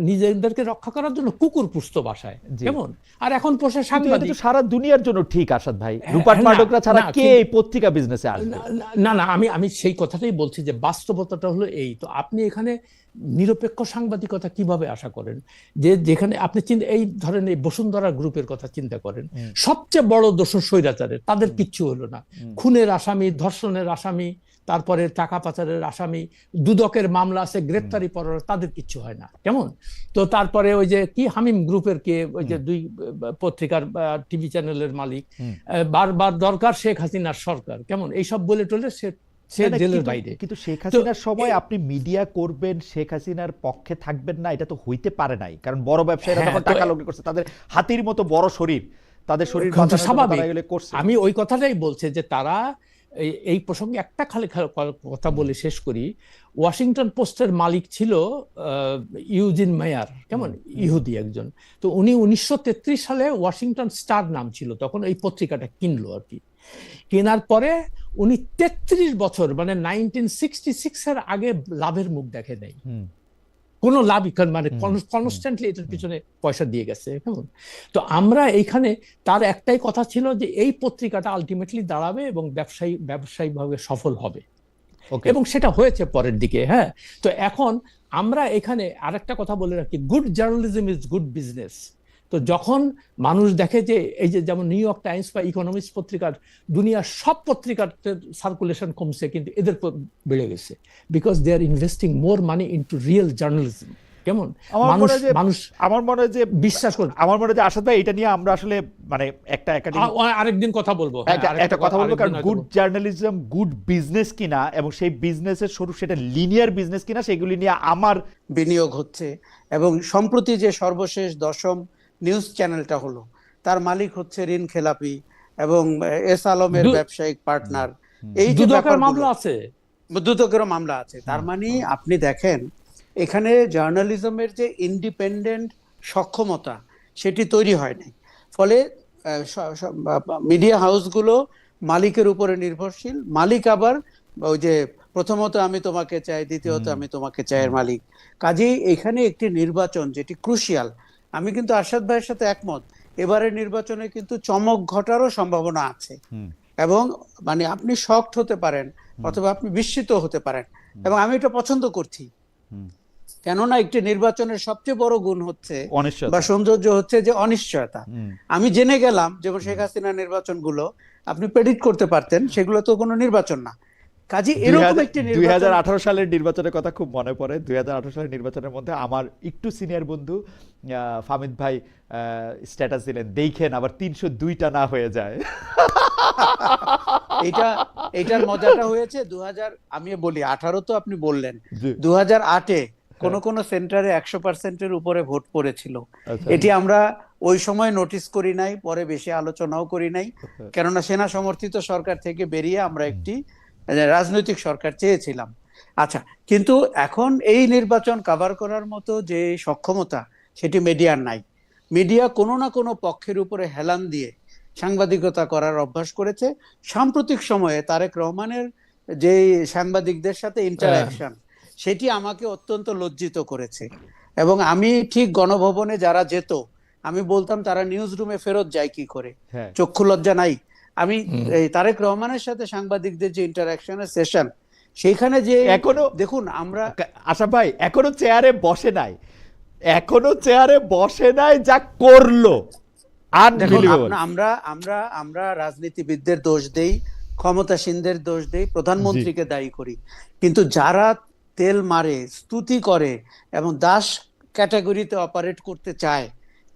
নিজেদেরকে রক্ষা করার জন্য কুকুর পুষতো বাসায়, কেমন? আর এখন পোষে সাংবাদিক।
সারা দুনিয়ার জন্য ঠিক আসাদ ভাই, রূপার্ট মার্ডকরা ছাড়া কে এই পত্রিকা বিজনেসে আসবে?
না, আমি সেই কথাটাই বলছি যে বাস্তবতাটা হলো এই। তো আপনি এখানে নিরপেক্ষ সাংবাদিকতা কিভাবে আশা করেন? যেখানে আপনি এই ধরেন এই বসুন্ধরা গ্রুপের কথা চিন্তা করেন, সবচেয়ে বড় দোষর স্বৈরাচারের, তাদের কিচ্ছু হলো না। খুনের আসামি, ধর্ষণের আসামি, তারপরে টাকা পাচারের আসামি, দুদকের মামলা আছে, গ্রেপ্তারি পরোয়ানা, তাদের কিচ্ছু হয় না। কেমন? তো তারপরে ওই যে কি হামিম গ্রুপের কে, ওই যে 2 পত্রিকার টিভি চ্যানেলের মালিক, বারবার দরকার শেখ হাসিনার সরকার, কেমন এইসব বলে টলে সে জেলের বাইরে।
কিন্তু শেখ হাসিনার সময় আপনি মিডিয়া করবেন, শেখ হাসিনার পক্ষে থাকবেন না, এটা তো হইতে পারে নাই। কারণ বড় ব্যবসায়ীরা যখন টাকা লগ্নি করছে, তাদের হাতির মতো বড় শরীর, তাদের শরীর
স্বাভাবিক। আমি ওই কথাটাই বলছি যে তারা এই প্রসঙ্গে একটা খালি কথা বলে শেষ করি। ওয়াশিংটন পোস্টের মালিক ছিল ইউজিন মেয়ার, কেমন, ইহুদি একজন। তো উনি 1933 সালে ওয়াশিংটন স্টার নাম ছিল তখন, এই পত্রিকাটা কিনলো আর কি। কেনার পরে উনি 33 বছর, মানে 1966 এর আগে লাভের মুখ দেখে নেই, কোনো লাভই, মানে কনস্ট্যান্টলি এটার পিছনে পয়সা দিয়ে গেছে, কেমন। তো এইখানে তার একটাই কথা ছিল যে এই পত্রিকাটা আলটিমেটলি দাঁড়াবে এবং ব্যবসায়িকভাবে সফল হবে, এবং সেটা হয়েছে পরের দিকে। হ্যাঁ, তো এখন আমরা এখানে আরেকটা কথা বলে রাখি, good journalism is good business. তো যখন মানুষ দেখে যে এই যে যেমন নিউ ইয়র্ক টাইমস বা ইকোনমিক্স পত্রিকার, দুনিয়ার সব পত্রিকার সার্কুলেশন কমছে কিন্তু এদের বেড়ে গেছে, because they are investing more money into real journalism, কেমন। মানুষ
আমার মনে হয় যে
বিশ্বাস করে,
আমার মনে হয় যে আসাদ ভাই, এটা নিয়ে আমরা আসলে মানে একটা
আরেকদিন কথা বলবো,
একটা কথা বলবো, কারণ গুড জার্নালিজম গুড বিজনেস কিনা এবং সেই বিজনেসের শুরু সেটা লিনিয়ার বিজনেস কিনা, সেগুলি নিয়ে আমার
বিনিয়োগ হচ্ছে। এবং সম্প্রতি যে সর্বশেষ 10ম নিউজ চ্যানেলটা হলো, তার মালিক হচ্ছে ঋণ খেলাপি এবং এস আলমের ব্যবসায়িক পার্টনার। এই যে
মামলা আছে,
দুদকেরও মামলা আছে। তার মানে আপনি দেখেন এখানে জার্নালিজমের যে ইন্ডিপেন্ডেন্ট সক্ষমতা সেটি তৈরি হয় নাই। ফলে মিডিয়া হাউসগুলো মালিকের উপরে নির্ভরশীল। মালিক আবার ওই যে প্রথমত আমি তোমাকে চাই, দ্বিতীয়ত আমি তোমাকে চাইয়ের মালিক। কাজেই এখানে একটি নির্বাচন যেটি ক্রুশিয়াল। আমি কিন্তু আরশাদ ভাইয়ের সাথে একমত, এবারের নির্বাচনে কিন্তু চমক ঘটারও সম্ভাবনা আছে, এবং মানে আপনি শকড হতে পারেন অথবা আপনি বিস্মিত হতে পারেন, এবং আমি এটা পছন্দ করছি। কেননা একটি নির্বাচনের সবচেয়ে বড় গুণ হচ্ছে বা সৌন্দর্য হচ্ছে যে অনিশ্চয়তা। আমি জেনে গেলাম, যেমন শেখ হাসিনার নির্বাচনগুলো আপনি প্রেডিক্ট করতে পারতেন, সেগুলো তো কোনো নির্বাচন না। কাজে এরকম একটি
2018 সালের নির্বাচনের কথা খুব মনে পড়ে। 2018 সালের নির্বাচনের মধ্যে আমার একটু সিনিয়র বন্ধু ফামিদ ভাই স্ট্যাটাস দিলেন, দেখেন আবার 302টা না হয়ে যায়।
এইটার মজাটা হয়েছে 2000, আমি বলি 18 তো আপনি বললেন, 2008-এ কোন সেন্টারে 100%-এর উপরে ভোট পড়েছিল। এটি আমরা ওই সময় নোটিস করি নাই, পরে বেশি আলোচনাও করি নাই, কেননা সেনা সমর্থিত সরকার থেকে বেরিয়ে আমরা একটি রাজনৈতিক সরকার চেয়েছিলাম। আচ্ছা, কিন্তু এখন এই নির্বাচন কভার করার মতো যে সক্ষমতা সেটি মিডিয়ার নাই। মিডিয়া কোনো না কোনো পক্ষের উপরে হেলান দিয়ে সাংবাদিকতা করার অভ্যাস করেছে। সাম্প্রতিক সময়ে তারেক রহমানের যে সাংবাদিকদের সাথে ইন্টারঅ্যাকশন, সেটি আমাকে অত্যন্ত লজ্জিত করেছে। এবং আমি ঠিক গণভবনে যারা যেত, আমি বলতাম তারা নিউজ রুমে ফেরত যায় কি করে, চক্ষু লজ্জা নাই? আমি তারেক রহমানের সাথে সাংবাদিকদের যে ইন্টারঅ্যাকশনের সেশন, সেইখানে যে
এখনো
দেখুন আমরা
আশা ভাই এখনো চেয়ারে বসে নাই, এখনো চেয়ারে বসে নাই, যা করলো
আমরা রাজনীতিবিদদের দোষ দেই, ক্ষমতাসীনদের দোষ দেই, প্রধানমন্ত্রীকে দায়ী করি, কিন্তু যারা তেল মারে, স্তুতি করে এবং দাস ক্যাটাগরিতে অপারেট করতে চায়,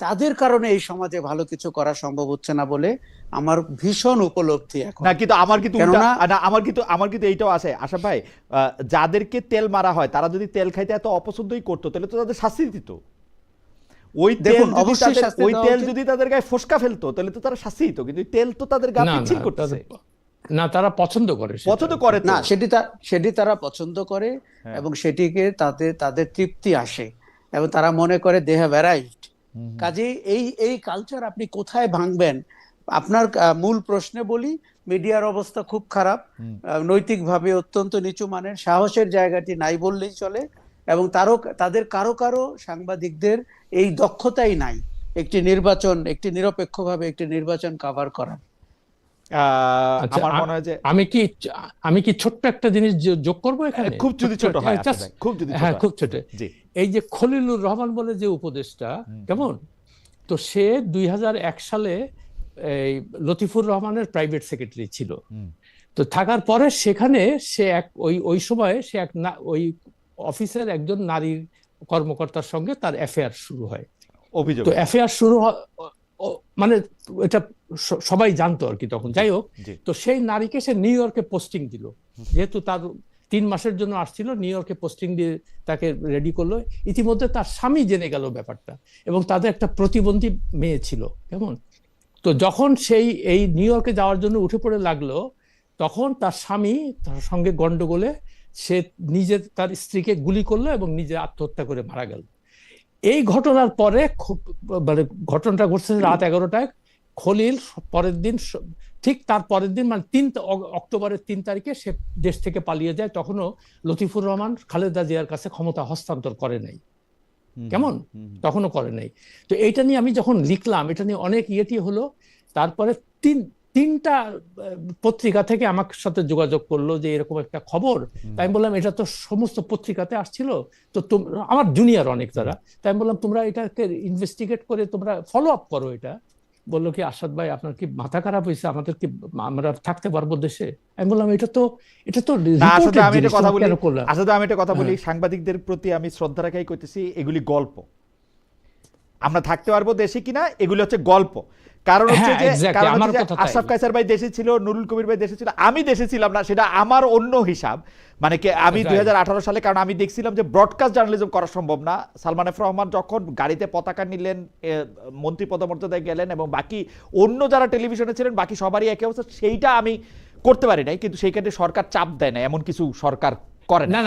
তাদের কারণে এই সমাজে ভালো কিছু করা সম্ভব হচ্ছে না বলে আমার ভীষণ উপলব্ধি এখন।
না, কিন্তু আমার কিন্তু এইটাও আছে আশা ভাই, যাদেরকে তেল মারা হয় তারা যদি তেল খাইতে এত অপছন্দই করতো, তাহলে তো তাদের শাস্তি দিত। ওই তেল যদি তাদের গায়ে ফসকা ফেলতো, তাহলে তো তারা শাস্তি দিত, কিন্তু তেল তো তাদের গা পিচ্ছিল করতেছে
না, তারা পছন্দ করে
না, সেটি তারা পছন্দ করে এবং সেটিকে তাদের তৃপ্তি আসে এবং তারা মনে করে দে হ্যাভ অ্যারাইভড। কাজে এই কালচার আপনি কোথায় ভাঙবেন? আপনার মূল প্রশ্নে বলি, মিডিয়ার অবস্থা খুব খারাপ, নৈতিকভাবে অত্যন্ত নিচু মানের, সাহসের জায়গাটি নাই বললেই চলে, এবং তাদের কারো সাংবাদিকদের এই দক্ষতাই নাই একটি নিরপেক্ষভাবে একটি নির্বাচন কভার করার।
আচ্ছা,
আমার মনে হয় যে
আমি কি ছোট্ট একটা জিনিস যোগ করবো এখানে?
খুব যদি ছোট হয়,
just-
আচ্ছা ভাই, খুব যদি ছোট
হ্যাঁ,
হয়।
খুব ছোট।
জি
এই যে খলিলুর রহমান বলে যে উপদেষ্টা, কেমন, তো সে 2001 সালে এই লতিফুর রহমানের প্রাইভেট সেক্রেটারি ছিল। তো থাকার পরে সেখানে সে ওই সময়ে সে ওই অফিসের একজন নারী কর্মকর্তার সঙ্গে তার অ্যাফেয়ার শুরু হয়।
অভিযোগ।
তো অ্যাফেয়ার শুরু মানে এটা সবাই জানতো আর কি তখন। যাই হোক,
জি।
তো সেই নারীকে সে নিউ ইয়র্কে পোস্টিং দিল, যেহেতু তার 3 মাসের জন্য আসছিল, নিউ ইয়র্কে পোস্টিং দিয়ে তাকে রেডি করলো। ইতিমধ্যে তার স্বামী জেনে গেল ব্যাপারটা, এবং তাদের একটা প্রতিবন্ধী মেয়ে ছিল, কেমন। তো যখন এই নিউ ইয়র্কে যাওয়ার জন্য উঠে পড়ে লাগলো, তখন তার স্বামী তার সঙ্গে গন্ডগোলে সে তার স্ত্রীকে গুলি করলো এবং নিজে আত্মহত্যা করে মারা গেল। এই ঘটনার পরে মানে ঘটনাটা ঘটছে রাত 11টায়। খলিল পরের দিন, ঠিক তার পরের দিন, মানে অক্টোবরের 3 তারিখে সে দেশ থেকে পালিয়ে যায়। তখনও লতিফুর রহমান খালেদা জিয়ার কাছে ক্ষমতা হস্তান্তর করে নাই, কেমন, তখনও করে নাই। তো এইটা নিয়ে আমি যখন লিখলাম, এটা নিয়ে অনেক ইয়েটি হলো। তারপরে তিনটা পত্রিকা থেকে আমার সাথে যোগাযোগ করলো যে এরকম একটা খবর। তাই আমি বললাম এটা তো সমস্ত পত্রিকাতে আসছিল, তো আমার জুনিয়র অনেক যারা, তাই আমি বললাম তোমরা এটাকে ইনভেস্টিগেট করে তোমরা ফলো আপ করো। এটা বললো কি, আসাদ ভাই আপনার কি মাথা খারাপ হয়েছে, আমরা থাকতে পারবো দেশে? আমি বললাম এটা তো
আসলে আমি একটা কথা বলি,
কেন করলাম?
আসলে আমি একটা কথা বলি, সাংবাদিকদের প্রতি আমি শ্রদ্ধা রাখাই করতেছি, এগুলি গল্প। আমরা থাকতে পারবো দেশে কিনা, এগুলি হচ্ছে গল্প। কারণ হচ্ছে যে আশরাফ কায়সার ভাই দেশে ছিল, নুরুল কবির ভাই দেশে ছিল, আমি দেশে ছিলাম না, সেটা আমার অন্য হিসাব। মানে আমি 2018 সালে, কারণ আমি দেখছিলাম যে ব্রডকাস্ট জার্নালিজম করা সম্ভব না। সালমান এফ রহমান যখন গাড়িতে পতাকা নিলেন, মন্ত্রী পদমর্যাদায় গেলেন, এবং বাকি অন্য যারা টেলিভিশনে ছিলেন বাকি সবারই একই অবস্থা, সেইটা আমি করতে পারি নাই। কিন্তু সেই ক্ষেত্রে সরকার চাপ দেয় না, এমন কিছু সরকার করে না।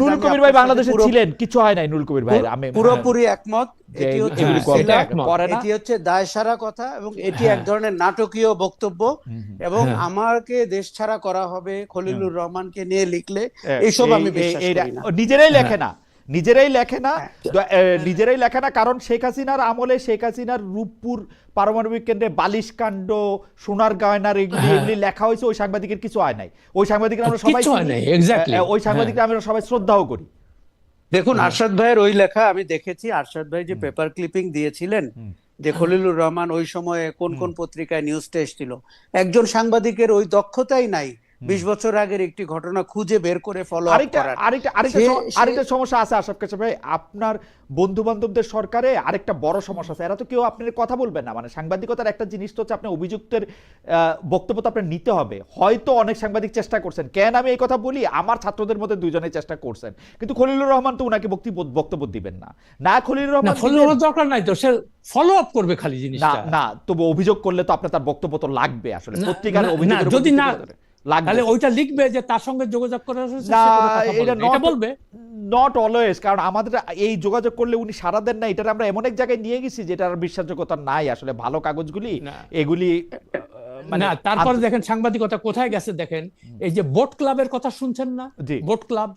নুরুল কবির ভাই বাংলাদেশে ছিলেন, কিছু হয় নাই নুরুল কবির ভাই, আমি
পুরোপুরি একমত। এটি হচ্ছে দায়সারা কথা, এবং এটি এক ধরনের নাটকীয় বক্তব্য, এবং আমাকে দেশ ছাড়া করা হবে খলিলুর রহমানকে নিয়ে লিখলে এইসব আমি বিশ্বাস করি না।
নিজেরাই লেখে না, কারণ শেখ হাসিনার আমলে শেখ হাসিনার রূপপুর পারমাণবিক কেন্দ্রে বালিশ কাণ্ড, সোনার গয়নার এগুলি লেখা হয়েছে। ওই সাংবাদিকের কিছু হয় নাই। ওই সাংবাদিকরা আমরা সবাই ওই সাংবাদিকরা আমরা সবাই শ্রদ্ধাও করি।
দেখুন, আরশাদ ভাইয়ের ওই লেখা আমি দেখেছি। আরশাদ ভাই যে পেপার ক্লিপিং দিয়েছিলেন যে খলিলুর রহমান ওই সময়ে কোন কোন পত্রিকায় নিউজটা এসেছিল, একজন সাংবাদিকের ওই দক্ষতাই নাই 20 বছর আগের একটি ঘটনা খুঁজে বের করে ফলো আপ করার।
আরেকটা সমস্যা আছে আশরাফ কায়সার ভাই, আপনার বন্ধু বান্ধবদের সরকারে আরেকটা বড় সমস্যা আছে, এরা তো কেউ আপনার কথা বলবেন না। মানে সাংবাদিকতার একটা জিনিস তো হচ্ছে আপনি অভিযুক্তের বক্তব্য তো আপনার নিতে হবে। হয়তো অনেক সাংবাদিক চেষ্টা করছেন, কেন আমি এই কথা বলি, আমার ছাত্রদের মধ্যে 2 জনেই চেষ্টা করছেন, কিন্তু খলিলুর রহমান তো উনাকে বক্তব্য দিবেন না। খলিলুর রহমান
দরকার নাই তো, সে ফলো আপ করবে খালি জিনিসটা।
না, তবে অভিযোগ করলে তো আপনার তার বক্তব্য তো লাগবে। আসলে পত্রিকার অভিযোগ
যদি না তাহলে ওইটা লিখবে যে তার সঙ্গে যোগাযোগ করার, এটা বলবে
নট অলওয়েজ। কারণ আমাদের এই যোগাযোগ করলে উনি সারা দেন না, এটা আমরা এমন এক জায়গায় নিয়ে গেছি যেটার বিশ্বাসযোগ্যতা নাই। আসলে ভালো কাগজগুলি এগুলি
মানে তারপরে দেখেন সাংবাদিকতা কোথায় গেছে। দেখেন এই যে বোট ক্লাবের কথা শুনছেন না, বোট ক্লাব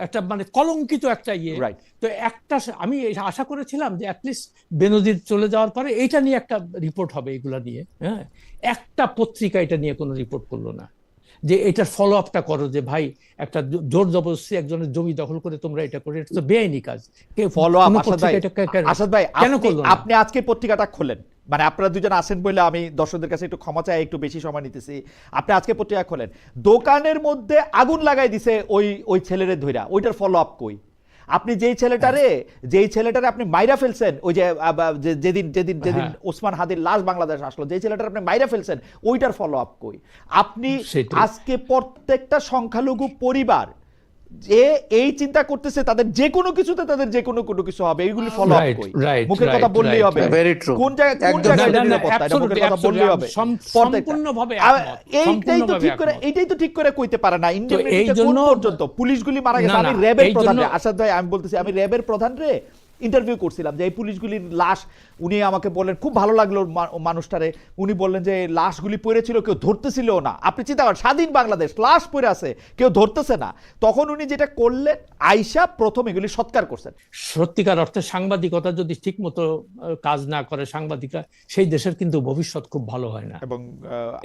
একটা মানে কলঙ্কিত একটা ইয়ে। তো একটা আমি আশা করেছিলাম যে অ্যাটলিস্ট বেনজির চলে যাওয়ার পরে এইটা নিয়ে একটা রিপোর্ট হবে, এগুলা নিয়ে। হ্যাঁ, একটা পত্রিকা এটা নিয়ে কোনো রিপোর্ট করলো না যে এটার ফলো আপটা করো, যে ভাই একটা জোর জবরদস্তি একজনের জমি দখল করে তোমরা এটা করে, এটা তো বেআইনি কাজ।
ফলো আপ আসাদ ভাই, আপনি আজকে পত্রিকাটা খোলেন, মানে আপনারা দুজন আসেন বলে আমি দর্শকদের কাছে একটু ক্ষমা চাই, একটু বেশি সময় নিতেছি। আপনি আজকে পত্রিকা খোলেন, দোকানের মধ্যে আগুন লাগাই দিছে ওই ছেলেরে ধইরা, ওইটার ফলো আপ কই? আপনি যেই ছেলেটারে আপনি মাইরা ফেলছেন, ওই যে যেদিন ওসমান হাদির লাশ বাংলাদেশ আসলো, যেই ছেলেটার আপনি মাইরা ফেলছেন, ওইটার ফলো আপ কই? আপনি আজকে প্রত্যেকটা সংখ্যালঘু পরিবার যে এই চিন্তা করতেছে তাদের যে কোনো কিছুতে তাদের যে কোনো কিছু হবে, এইগুলি ফলো আপ কই? মুখের কথা বললেই হবে, কোন জায়গায় নিরাপত্তা, এটা মুখের কথা বললেই হবে।
সম্পূর্ণভাবে
এইটাই তো ঠিক করে কইতে পারে না। ইন্ডিয়ান পর্যন্ত পুলিশগুলি মারা গেছে। আমি র্যাবের প্রধান রে, আসাদ ভাই আমি বলতেছি, আমি র্যাবের প্রধান রে ইন্টারভিউ করছিলাম যে এই পুলিশগুলির লাশ, উনি আমাকে বললেন খুব ভালো লাগলো মানুষটারে, উনি বললেন যে লাশগুলি পড়েছিল কেউ ধরতেছিল না। আপনি চিন্তা করেন স্বাধীন বাংলাদেশ, লাশ পড়ে আছে কেউ ধরতেছে না। তখন উনি যেটা করলেন, আইসা প্রথম এগুলি সৎকার করছেন।
সত্যিকার অর্থে সাংবাদিকতা যদি ঠিক মতো কাজ না করে সাংবাদিকরা, সেই দেশের কিন্তু ভবিষ্যৎ খুব ভালো হয় না।
এবং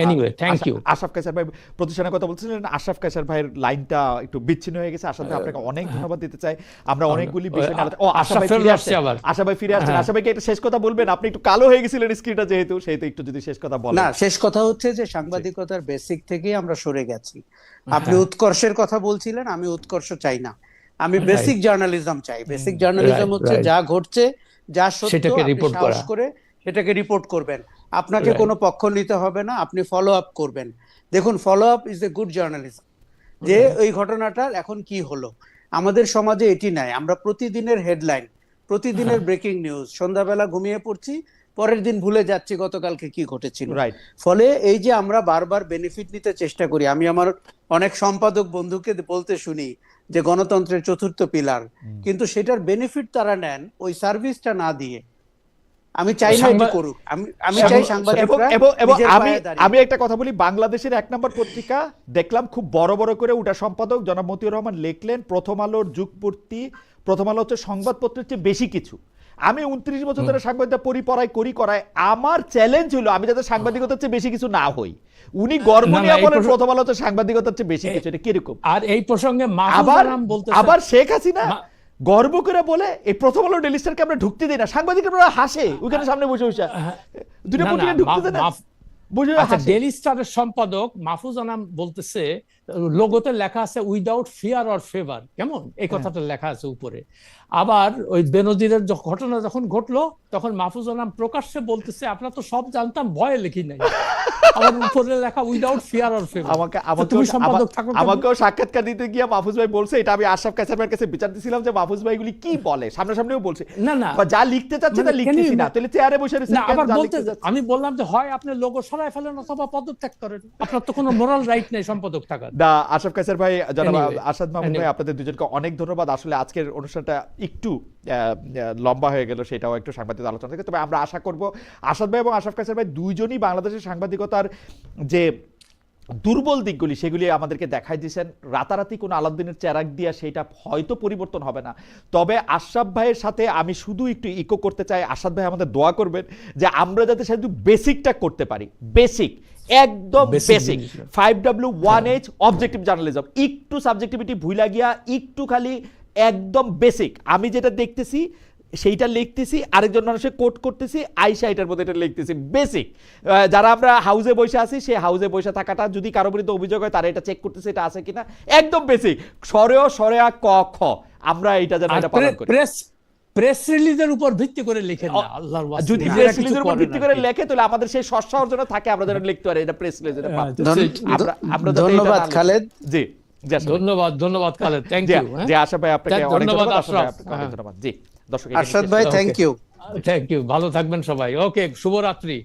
anyway, thank you.
Ashraf Kaiser ভাই প্রতিষ্ঠানের কথা বলছিলেন, আশরাফ কায়সার ভাইয়ের লাইনটা একটু বিচ্ছিন্ন হয়ে গেছে। আশরাফ ভাই আপনাকে অনেক ধন্যবাদ দিতে চাই। আমরা অনেকগুলি বিষয় নিয়ে আশরাফ ভাই ফিরে আসছে, আশরাফ ভাই ফিরে আসছেন। আশরাফ ভাইকে একটা শেষ কথা বলবেন, আপনি একটু কালো হয়ে গেছিলেন স্ক্রিনটা যেহেতু, সেহেতু একটু যদি শেষ কথা বলেন।
না, শেষ কথা হচ্ছে যে সাংবাদিকতার বেসিক থেকেই আমরা সরে গেছি। আপনি উৎকর্ষের কথা বলছিলেন, আমি উৎকর্ষ চাই না, আমি বেসিক জার্নালিজম চাই। বেসিক জার্নালিজম হচ্ছে যা ঘটছে, যা সত্য, আপনি সাহস করে সেটাকে রিপোর্ট করবেন। আপনাকে কোনো পক্ষ নিতে হবে না, আপনি ফলো আপ করবেন। দেখুন, follow up is a good journalism. যে এই ঘটনাটার এখন কি হলো, আমাদের সমাজে এটি নাই। আমরা প্রতিদিনের হেডলাইন, প্রতিদিনের ব্রেকিং নিউজ, সন্ধ্যাবেলা ঘুমিয়ে পড়ছি, পরের দিন ভুলে যাচ্ছি গতকালকে কি ঘটেছিল। ফলে এই যে আমরা বারবার বেনিফিট নিতে চেষ্টা করি, আমি আমার অনেক সম্পাদক বন্ধুকে বলতে শুনি যে গণতন্ত্রের চতুর্থ পিলার, কিন্তু সেটার বেনিফিট তারা নেন ওই সার্ভিসটা না দিয়ে। আমি চাই না এটি করুক, আমি চাই সাংবাদিকরা।
আমি একটা কথা বলি, বাংলাদেশের 1 নম্বর পত্রিকা দেখলাম খুব বড় বড় করে উঠা সম্পাদক জনাব মতিউর রহমান লিখলেন, প্রথম আলোর যুগপূর্তি, প্রথম আলো হচ্ছে সংবাদপত্রের চেয়ে বেশি কিছু। আমি 29 বছর ধরে সাংবাদিকতা করায় আমার চ্যালেঞ্জ হলো আমি যাতে সাংবাদিকতার চেয়ে বেশি কিছু না হই। উনি গর্ব নিয়ে বলেন প্রথম আলো হচ্ছে সাংবাদিকতার চেয়ে বেশি কিছু। এটা কিরকম?
আর এই প্রসঙ্গে
আবার শেখ হাসিনা গর্ব করে বলে এই প্রথম আলো ডেইলি স্টারকে আমরা ঢুকতে দিই না, সাংবাদিকরা হাসে ওখানে সামনে বসে বসে, দুটো পত্রিকা ঢুকতে দেয় না।
ডেইলি স্টারের সম্পাদক মাহফুজ আনাম বলতেছে, লোগোতে লেখা আছে উইদাউট ফিয়ার অর ফেভার, কেমন এই কথাটা লেখা আছে উপরে। আবার ওই বেনজিরের ঘটনা যখন ঘটলো তখন মাহফুজ আনাম প্রকাশ্যে বলতেছে, আপনারা তো সব জানতাম, ভয়ে লিখি নাই। আবার উপরে লেখা উইদাউট ফিয়ার অর ফেভার।
আমাকেও সাক্ষাৎকার দিতে গিয়ে মাহফুজ ভাই বলছে, এটা আমি আশরাফ কায়সার ভাইয়ের কাছে বিচার দিছিলাম যে মাহফুজ ভাই এগুলি কি বলে, সামনাসামনিও বলছে না না, যা লিখতে চাচ্ছে তা লিখতেছি না, তাহলে চেয়ারে বসে রয়েছে।
আমি বললাম যে হয় আপনি লোগো সরাই ফেলেন অথবা পদত্যাগ করেন, আপনার তো কোনো মোরাল রাইট নেই সম্পাদক থাকার।
না, আশরাফ কায়সার ভাই, জনাব আরশাদ মাহমুদ ভাই, আপনাদের দুজনকে অনেক ধন্যবাদ। আসলে আজকের অনুষ্ঠানটা একটু লম্বা হয়ে গেল, সেটাও একটু সাংবাদিক আলোচনা থেকে। তবে আমরা আশা করব আসাদ ভাই এবং আশরাফ কায়সার ভাই দুইজনই বাংলাদেশের সাংবাদিকতার যে দুর্বল দিকগুলি সেগুলি আমাদেরকে দেখাই দিয়েছেন। রাতারাতি কোনো আলাউদ্দিনের চেরাগ দিয়া সেটা হয়তো পরিবর্তন হবে না। তবে আশরাফ ভাইয়ের সাথে আমি শুধু একটু ইকো করতে চাই, আসাদ ভাই আমাদের দোয়া করবেন যে আমরা যাতে শুধু বেসিকটা করতে পারি, বেসিক, একদম বেসিক 5W1H অবজেক্টিভ জার্নালিজম, একটু সাবজেক্টিভিটি ভুইলা গিয়া একটু খালি একদম বেসিক। আমি যেটা দেখতেছি সেইটা লিখতেছি, আরেকজন মানুষের কোট করতেছি, আইসা এটার মধ্যে এটা লিখতেছি, বেসিক। যারা আমরা হাউসে বসে আছি, সেই হাউসে বসে থাকাটা যদি কারো বিরুদ্ধে অভিযোগ হয় তারা এটা চেক করতেছে এটা আছে কিনা, একদম বেসিক। সরেয়া ক খ, আমরা এটা যেন এটা পালন করি।
প্রেস রিলিজের উপর ভিত্তি করে লিখেন না, আল্লাহর ওয়াস্তে।
যদি প্রেস রিলিজের উপর ভিত্তি করে লেখে তাহলে আমাদের সেই সৎসাহস যেন থাকে, আমরা যেন লিখতে পারি এটা প্রেস রিলিজের।
ধন্যবাদ খালেদ।
জি,
ধন্যবাদ খালেদ, থ্যাংক ইউ।
জি, আশা ভাই আপনাকে অনেক ধন্যবাদ।
জি, দর্শক আরশাদ ভাই, থ্যাংক ইউ।
ভালো থাকবেন সবাই। ওকে, শুভরাত্রি।